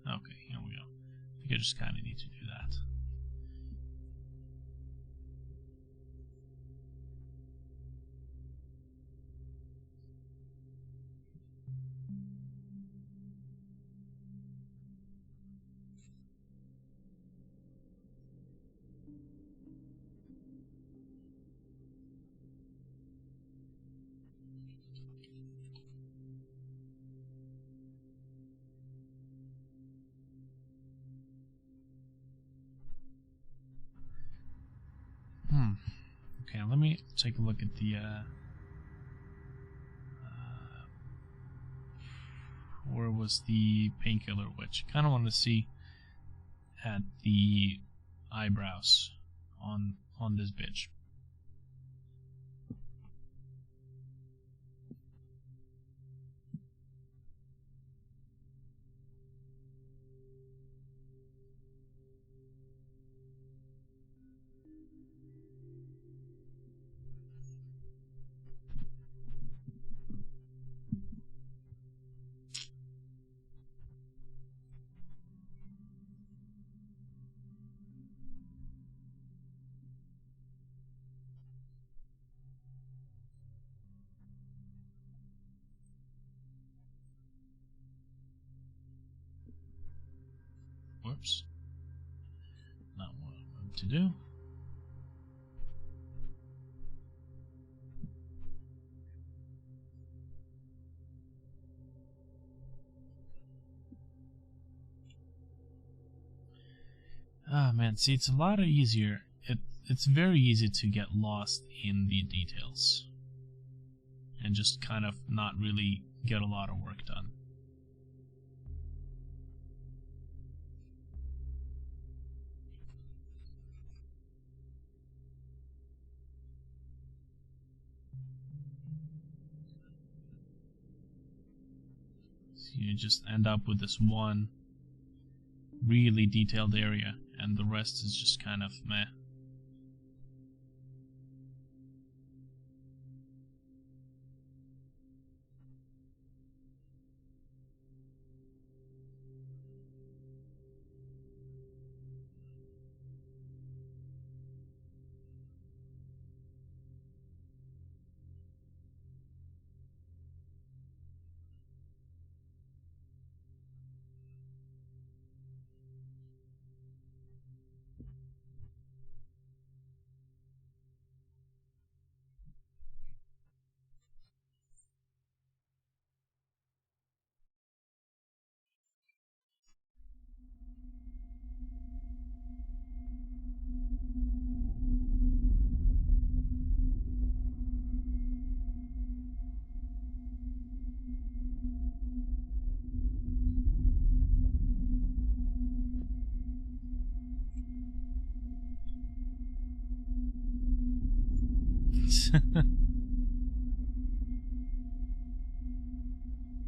Okay, here we go. I think I just kind of need to do that. Okay, let me take a look at the where was the painkiller witch? Kind of want to see at the eyebrows on this bitch. what to do. Ah, man, see, it's a lot easier. It's very easy to get lost in the details and just kind of not really get a lot of work done. So you just end up with this one really detailed area, and the rest is just kind of meh.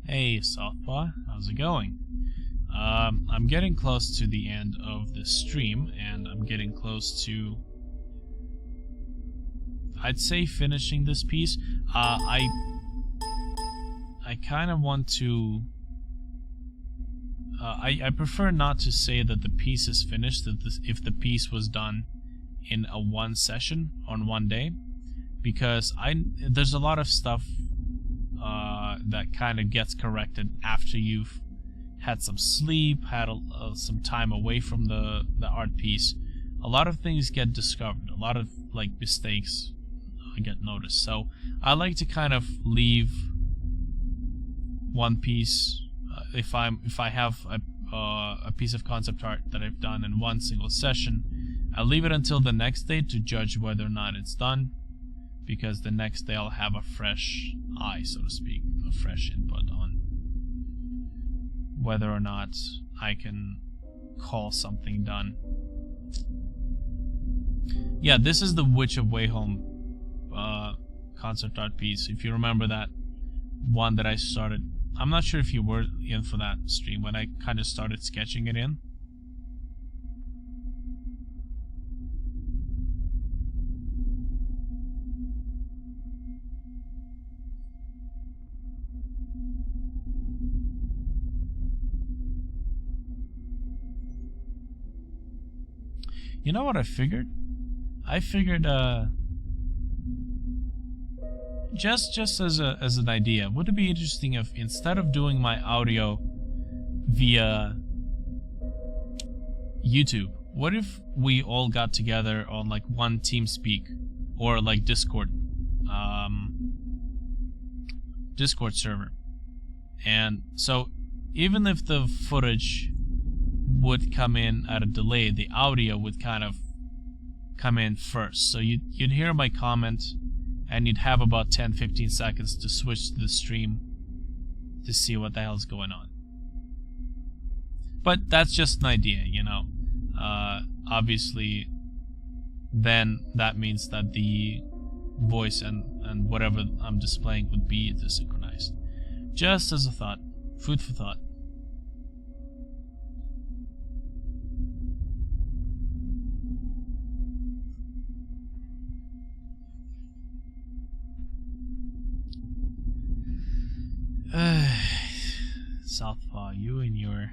Hey, Southpaw, how's it going? I'm getting close to the end of the stream, and I'm getting close to, I'd say, finishing this piece. I kind of want to. I prefer not to say that the piece is finished. If the piece was done in a one session on one day, because there's a lot of stuff that kind of gets corrected after you've had some sleep, had some time away from the art piece. A lot of things get discovered. A lot of like mistakes get noticed. So I like to kind of leave one piece. If I have a piece of concept art that I've done in one single session, I'll leave it until the next day to judge whether or not it's done, because the next day I'll have a fresh eye, so to speak, a fresh input on whether or not I can call something done. Yeah, this is the Witch of Wayholm concept art piece. If you remember that one that I started, I'm not sure if you were in for that stream when I kind of started sketching it in. You know what I figured? I figured, just as an idea, would it be interesting if instead of doing my audio via YouTube, what if we all got together on like one TeamSpeak or like Discord server, and so even if the footage would come in at a delay, the audio would kind of come in first. So you'd hear my comment, and you'd have about 10-15 seconds to switch to the stream to see what the hell's going on. But that's just an idea, you know. Obviously, then that means that the voice and whatever I'm displaying would be desynchronized. Just as a thought. Food for thought. Southpaw, you and your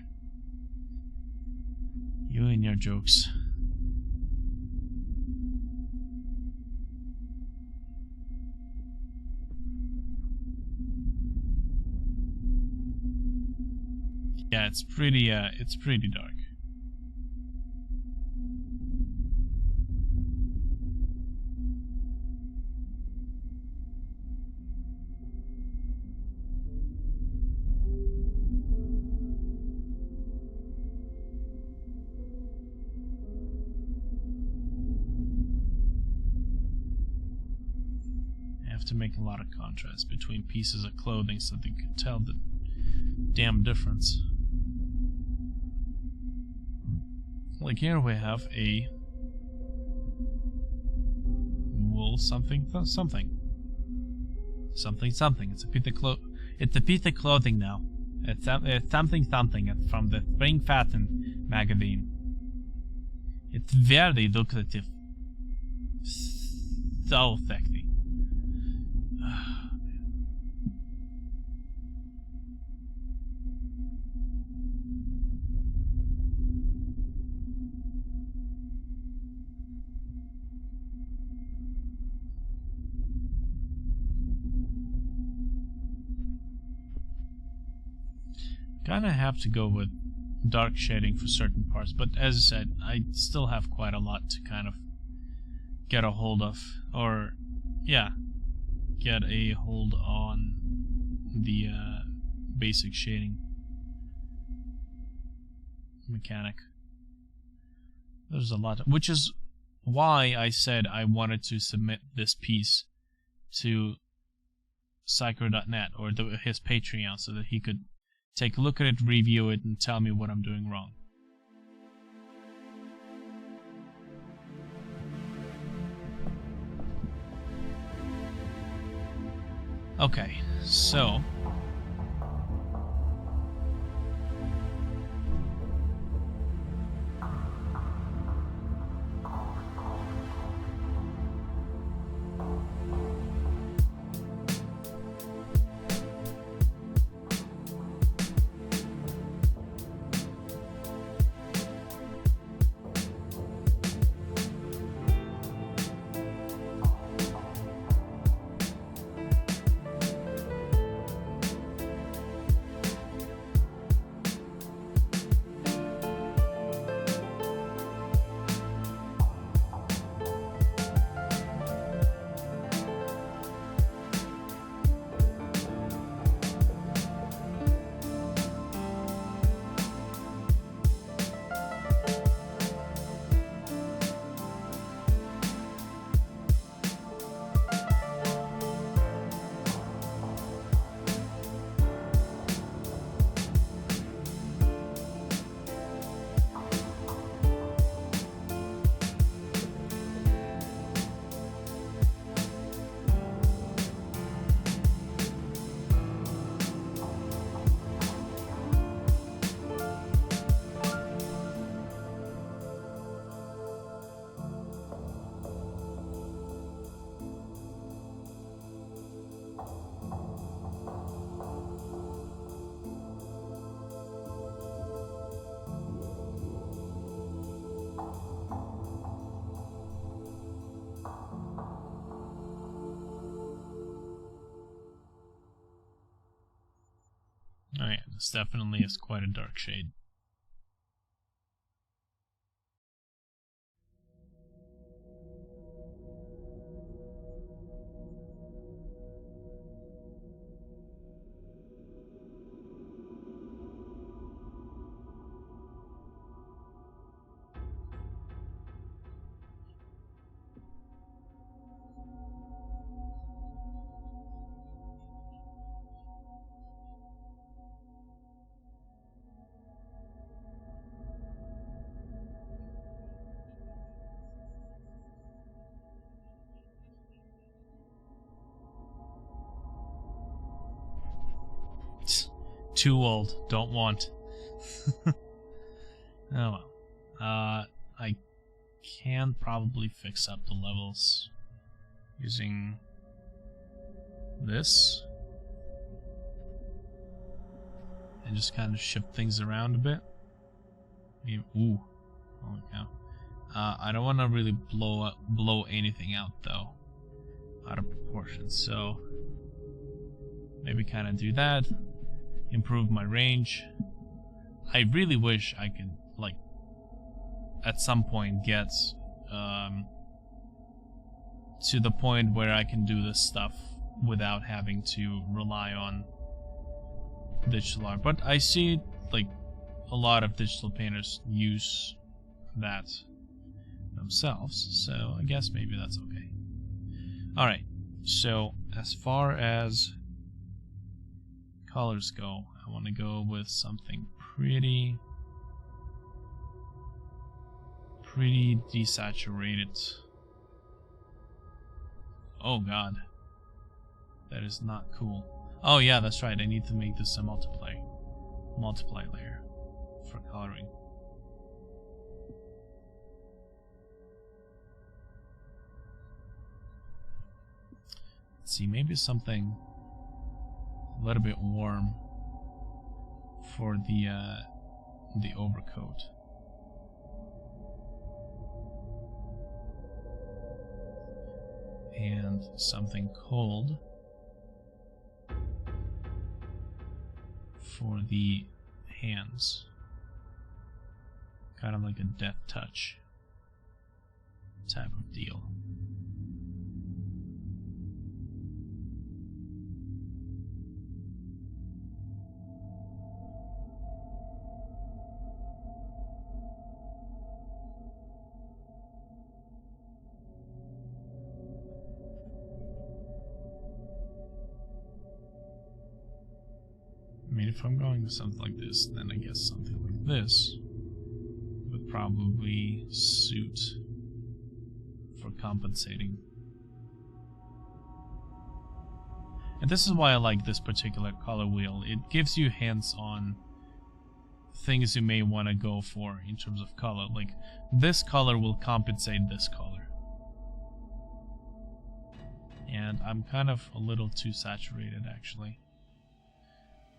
jokes. Yeah, it's pretty dark. have to make a lot of contrast between pieces of clothing so they could tell the damn difference. Like here we have a wool something something. Something something. It's a piece of clothing now. It's something something from the Spring Fashion magazine. It's very lucrative. So sexy. Kinda have to go with dark shading for certain parts, but as I said, I still have quite a lot to kind of get a hold of, or yeah, get a hold on the basic shading mechanic. There's a lot, which is why I said I wanted to submit this piece to Psycho.net or his Patreon so that he could take a look at it, review it, and tell me what I'm doing wrong. Okay, so oh yeah, this definitely is quite a dark shade. Too old, don't want. Oh well. I can probably fix up the levels using this and just kind of shift things around a bit. Ooh, holy cow. I don't want to really blow anything out though, out of proportion. So maybe kind of do that. Improve my range. I really wish I could, like, at some point get to the point where I can do this stuff without having to rely on digital art. But I see, like, a lot of digital painters use that themselves, so I guess maybe that's okay. Alright, so as far as colors go, I want to go with something pretty desaturated. Oh god, that is not cool. Oh yeah, that's right, I need to make this a multiply layer for coloring. Let's see, maybe something a little bit warm for the overcoat. And something cold for the hands. Kind of like a death touch type of deal. I mean, if I'm going with something like this, then I guess something like this would probably suit for compensating. And this is why I like this particular color wheel. It gives you hints on things you may want to go for in terms of color. Like, this color will compensate this color. And I'm kind of a little too saturated, actually,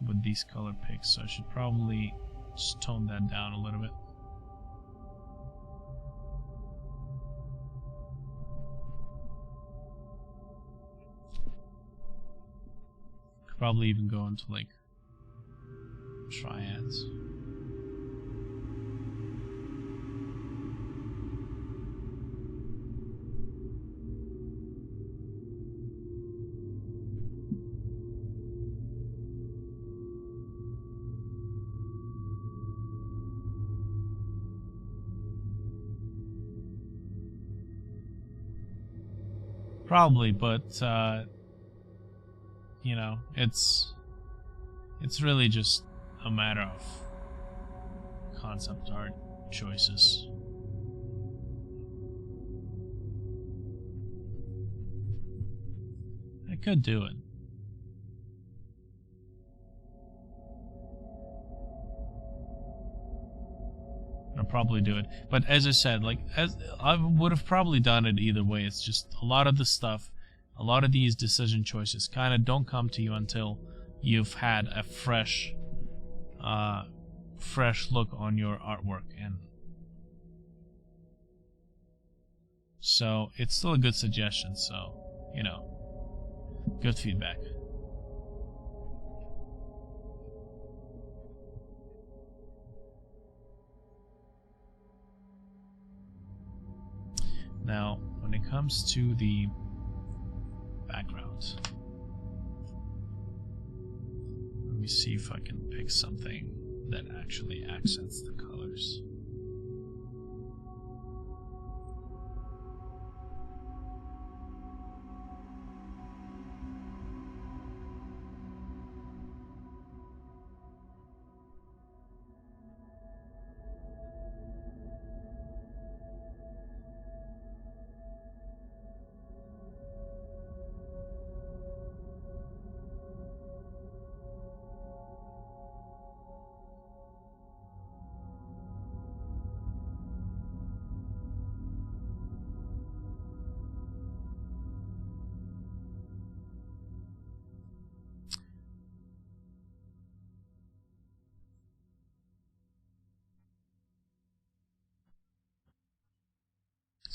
with these color picks, so I should probably just tone that down a little bit. Could probably even go into like triads. Probably, but you know, it's really just a matter of concept art choices. I could do it. I'll probably do it, but as I said, like, as I would have probably done it either way. It's just a lot of the stuff, a lot of these decision choices kind of don't come to you until you've had a fresh look on your artwork, and so it's still a good suggestion. So, you know, good feedback. Now, when it comes to the background, let me see if I can pick something that actually accents the colors.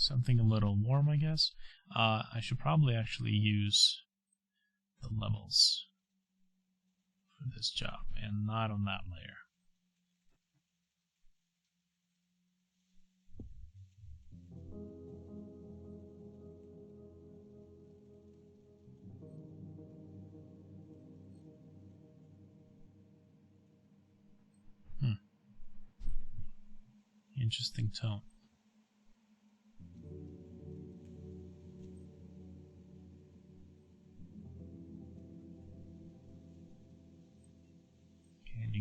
Something a little warm, I guess. I should probably actually use the levels for this job and not on that layer. Interesting tone.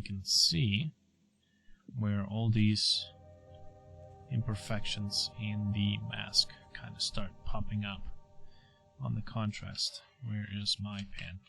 can see where all these imperfections in the mask kind of start popping up on the contrast. Where is my pen?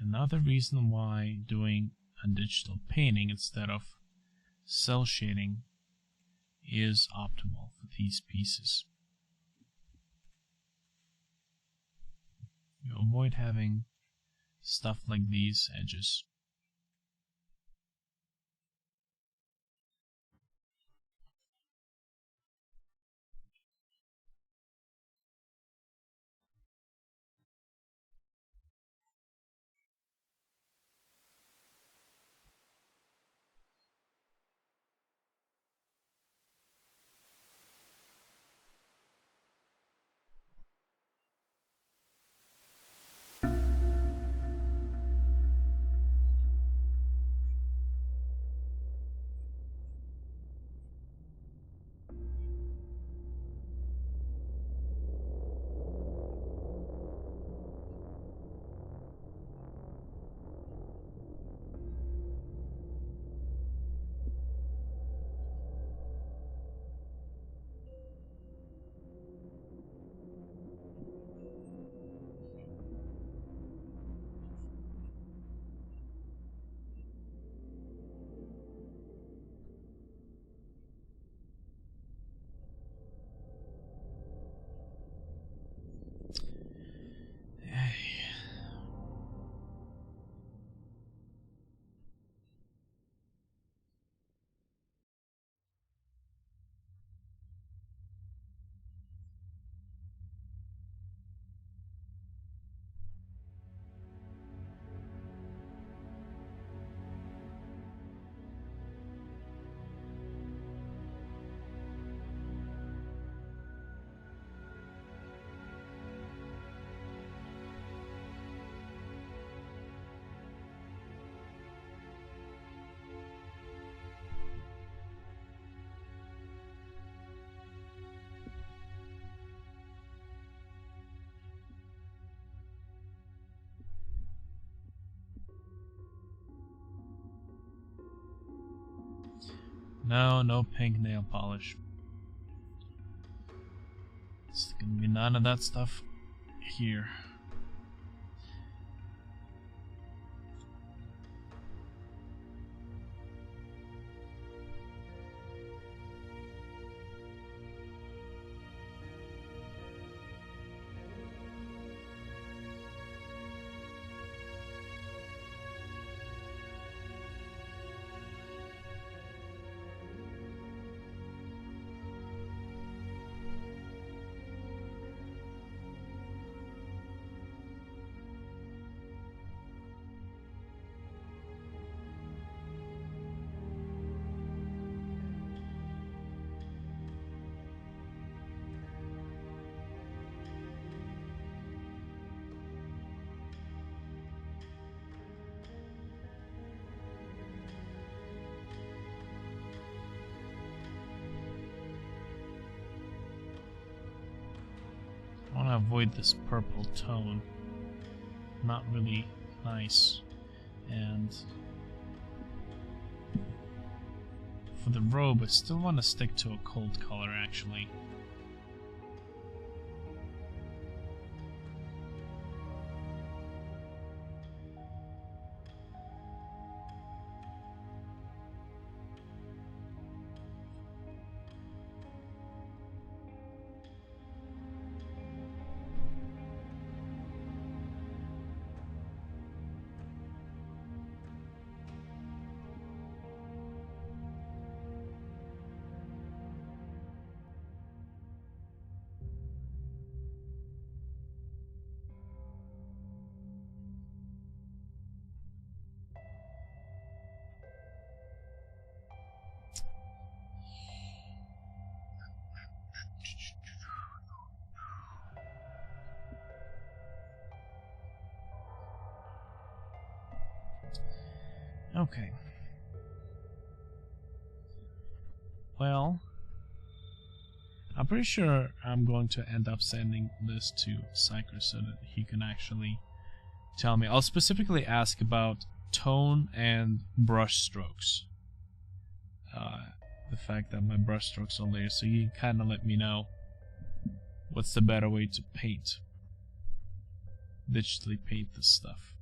Another reason why doing a digital painting instead of cell shading is optimal for these pieces. You avoid having stuff like these edges. No pink nail polish. It's gonna be none of that stuff here. I want to avoid this purple tone. Not really nice. And for the robe, I still want to stick to a cold color, actually. Okay. Well, I'm pretty sure I'm going to end up sending this to Psyker so that he can actually tell me. I'll specifically ask about tone and brush strokes. The fact that my brush strokes are layered, so you can kind of let me know what's the better way to paint. Digitally paint this stuff.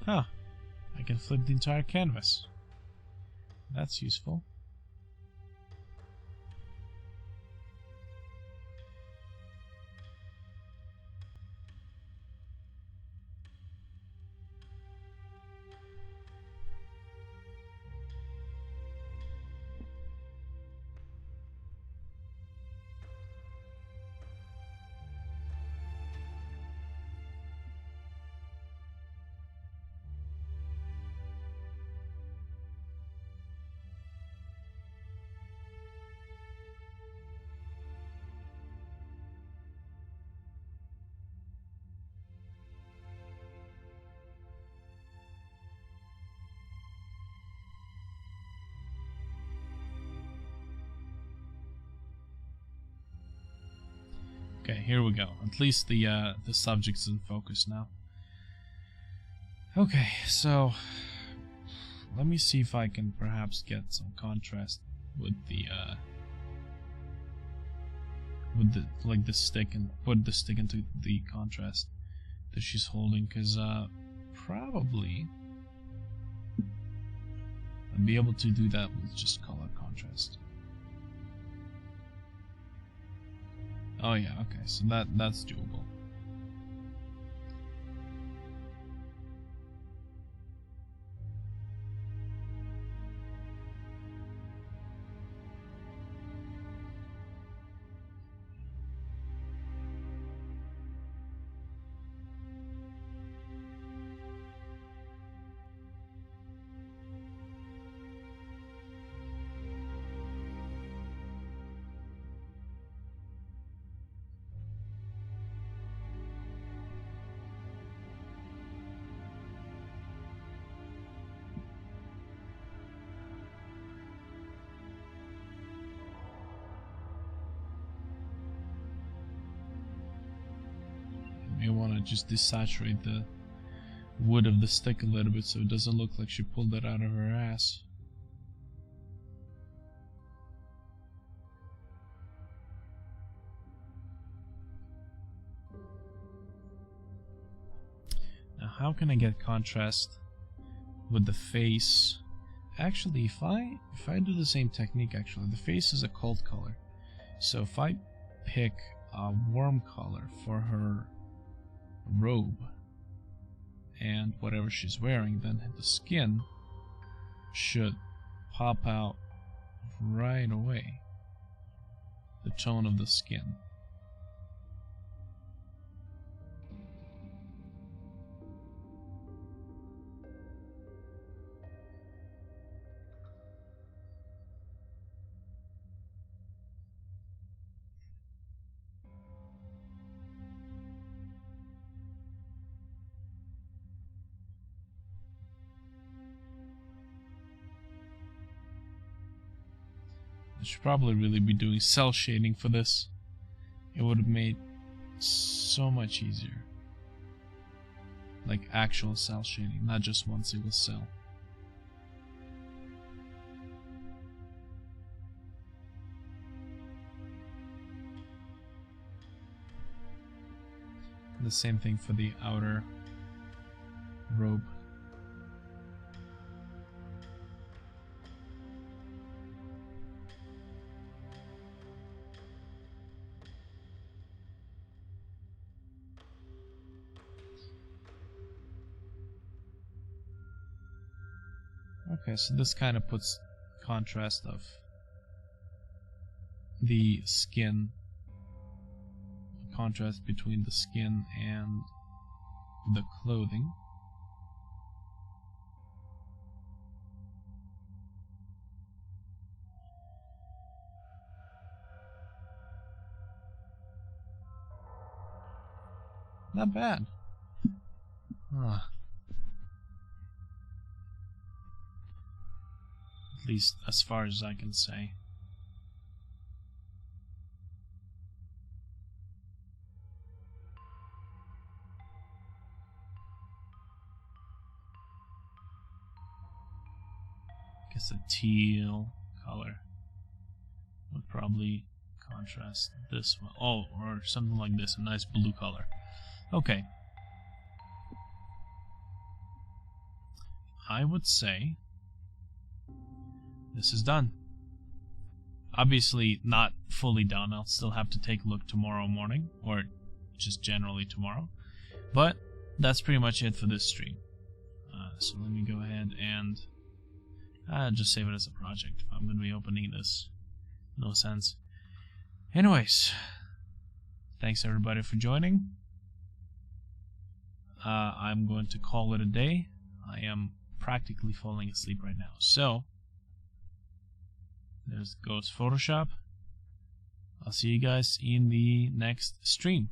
Huh. I can flip the entire canvas. That's useful. Okay, here we go. At least the subject's in focus now. Okay, so let me see if I can perhaps get some contrast with the stick, and put the stick into the contrast that she's holding, because probably I'll be able to do that with just color contrast. Oh yeah, okay, so that's doable. just desaturate the wood of the stick a little bit so it doesn't look like she pulled it out of her ass. Now how can I get contrast with the face? Actually, if I do the same technique, actually, the face is a cold color. So if I pick a warm color for her robe and whatever she's wearing, then the skin should pop out right away. The tone of the skin. I should probably really be doing cell shading for this. It would have made so much easier. Like actual cell shading, not just one single cell. The same thing for the outer robe. Okay, so this kind of puts contrast of the skin, contrast between the skin and the clothing. Not bad. At least as far as I can say. I guess a teal color would probably contrast this one. Oh, or something like this, a nice blue color. Okay. I would say this is done. Obviously not fully done. I'll still have to take a look tomorrow morning, or just generally tomorrow. But that's pretty much it for this stream. So let me go ahead and just save it as a project. If I'm going to be opening this, no sense. Anyways, thanks everybody for joining. I'm going to call it a day. I am practically falling asleep right now. So, there goes Photoshop. I'll see you guys in the next stream.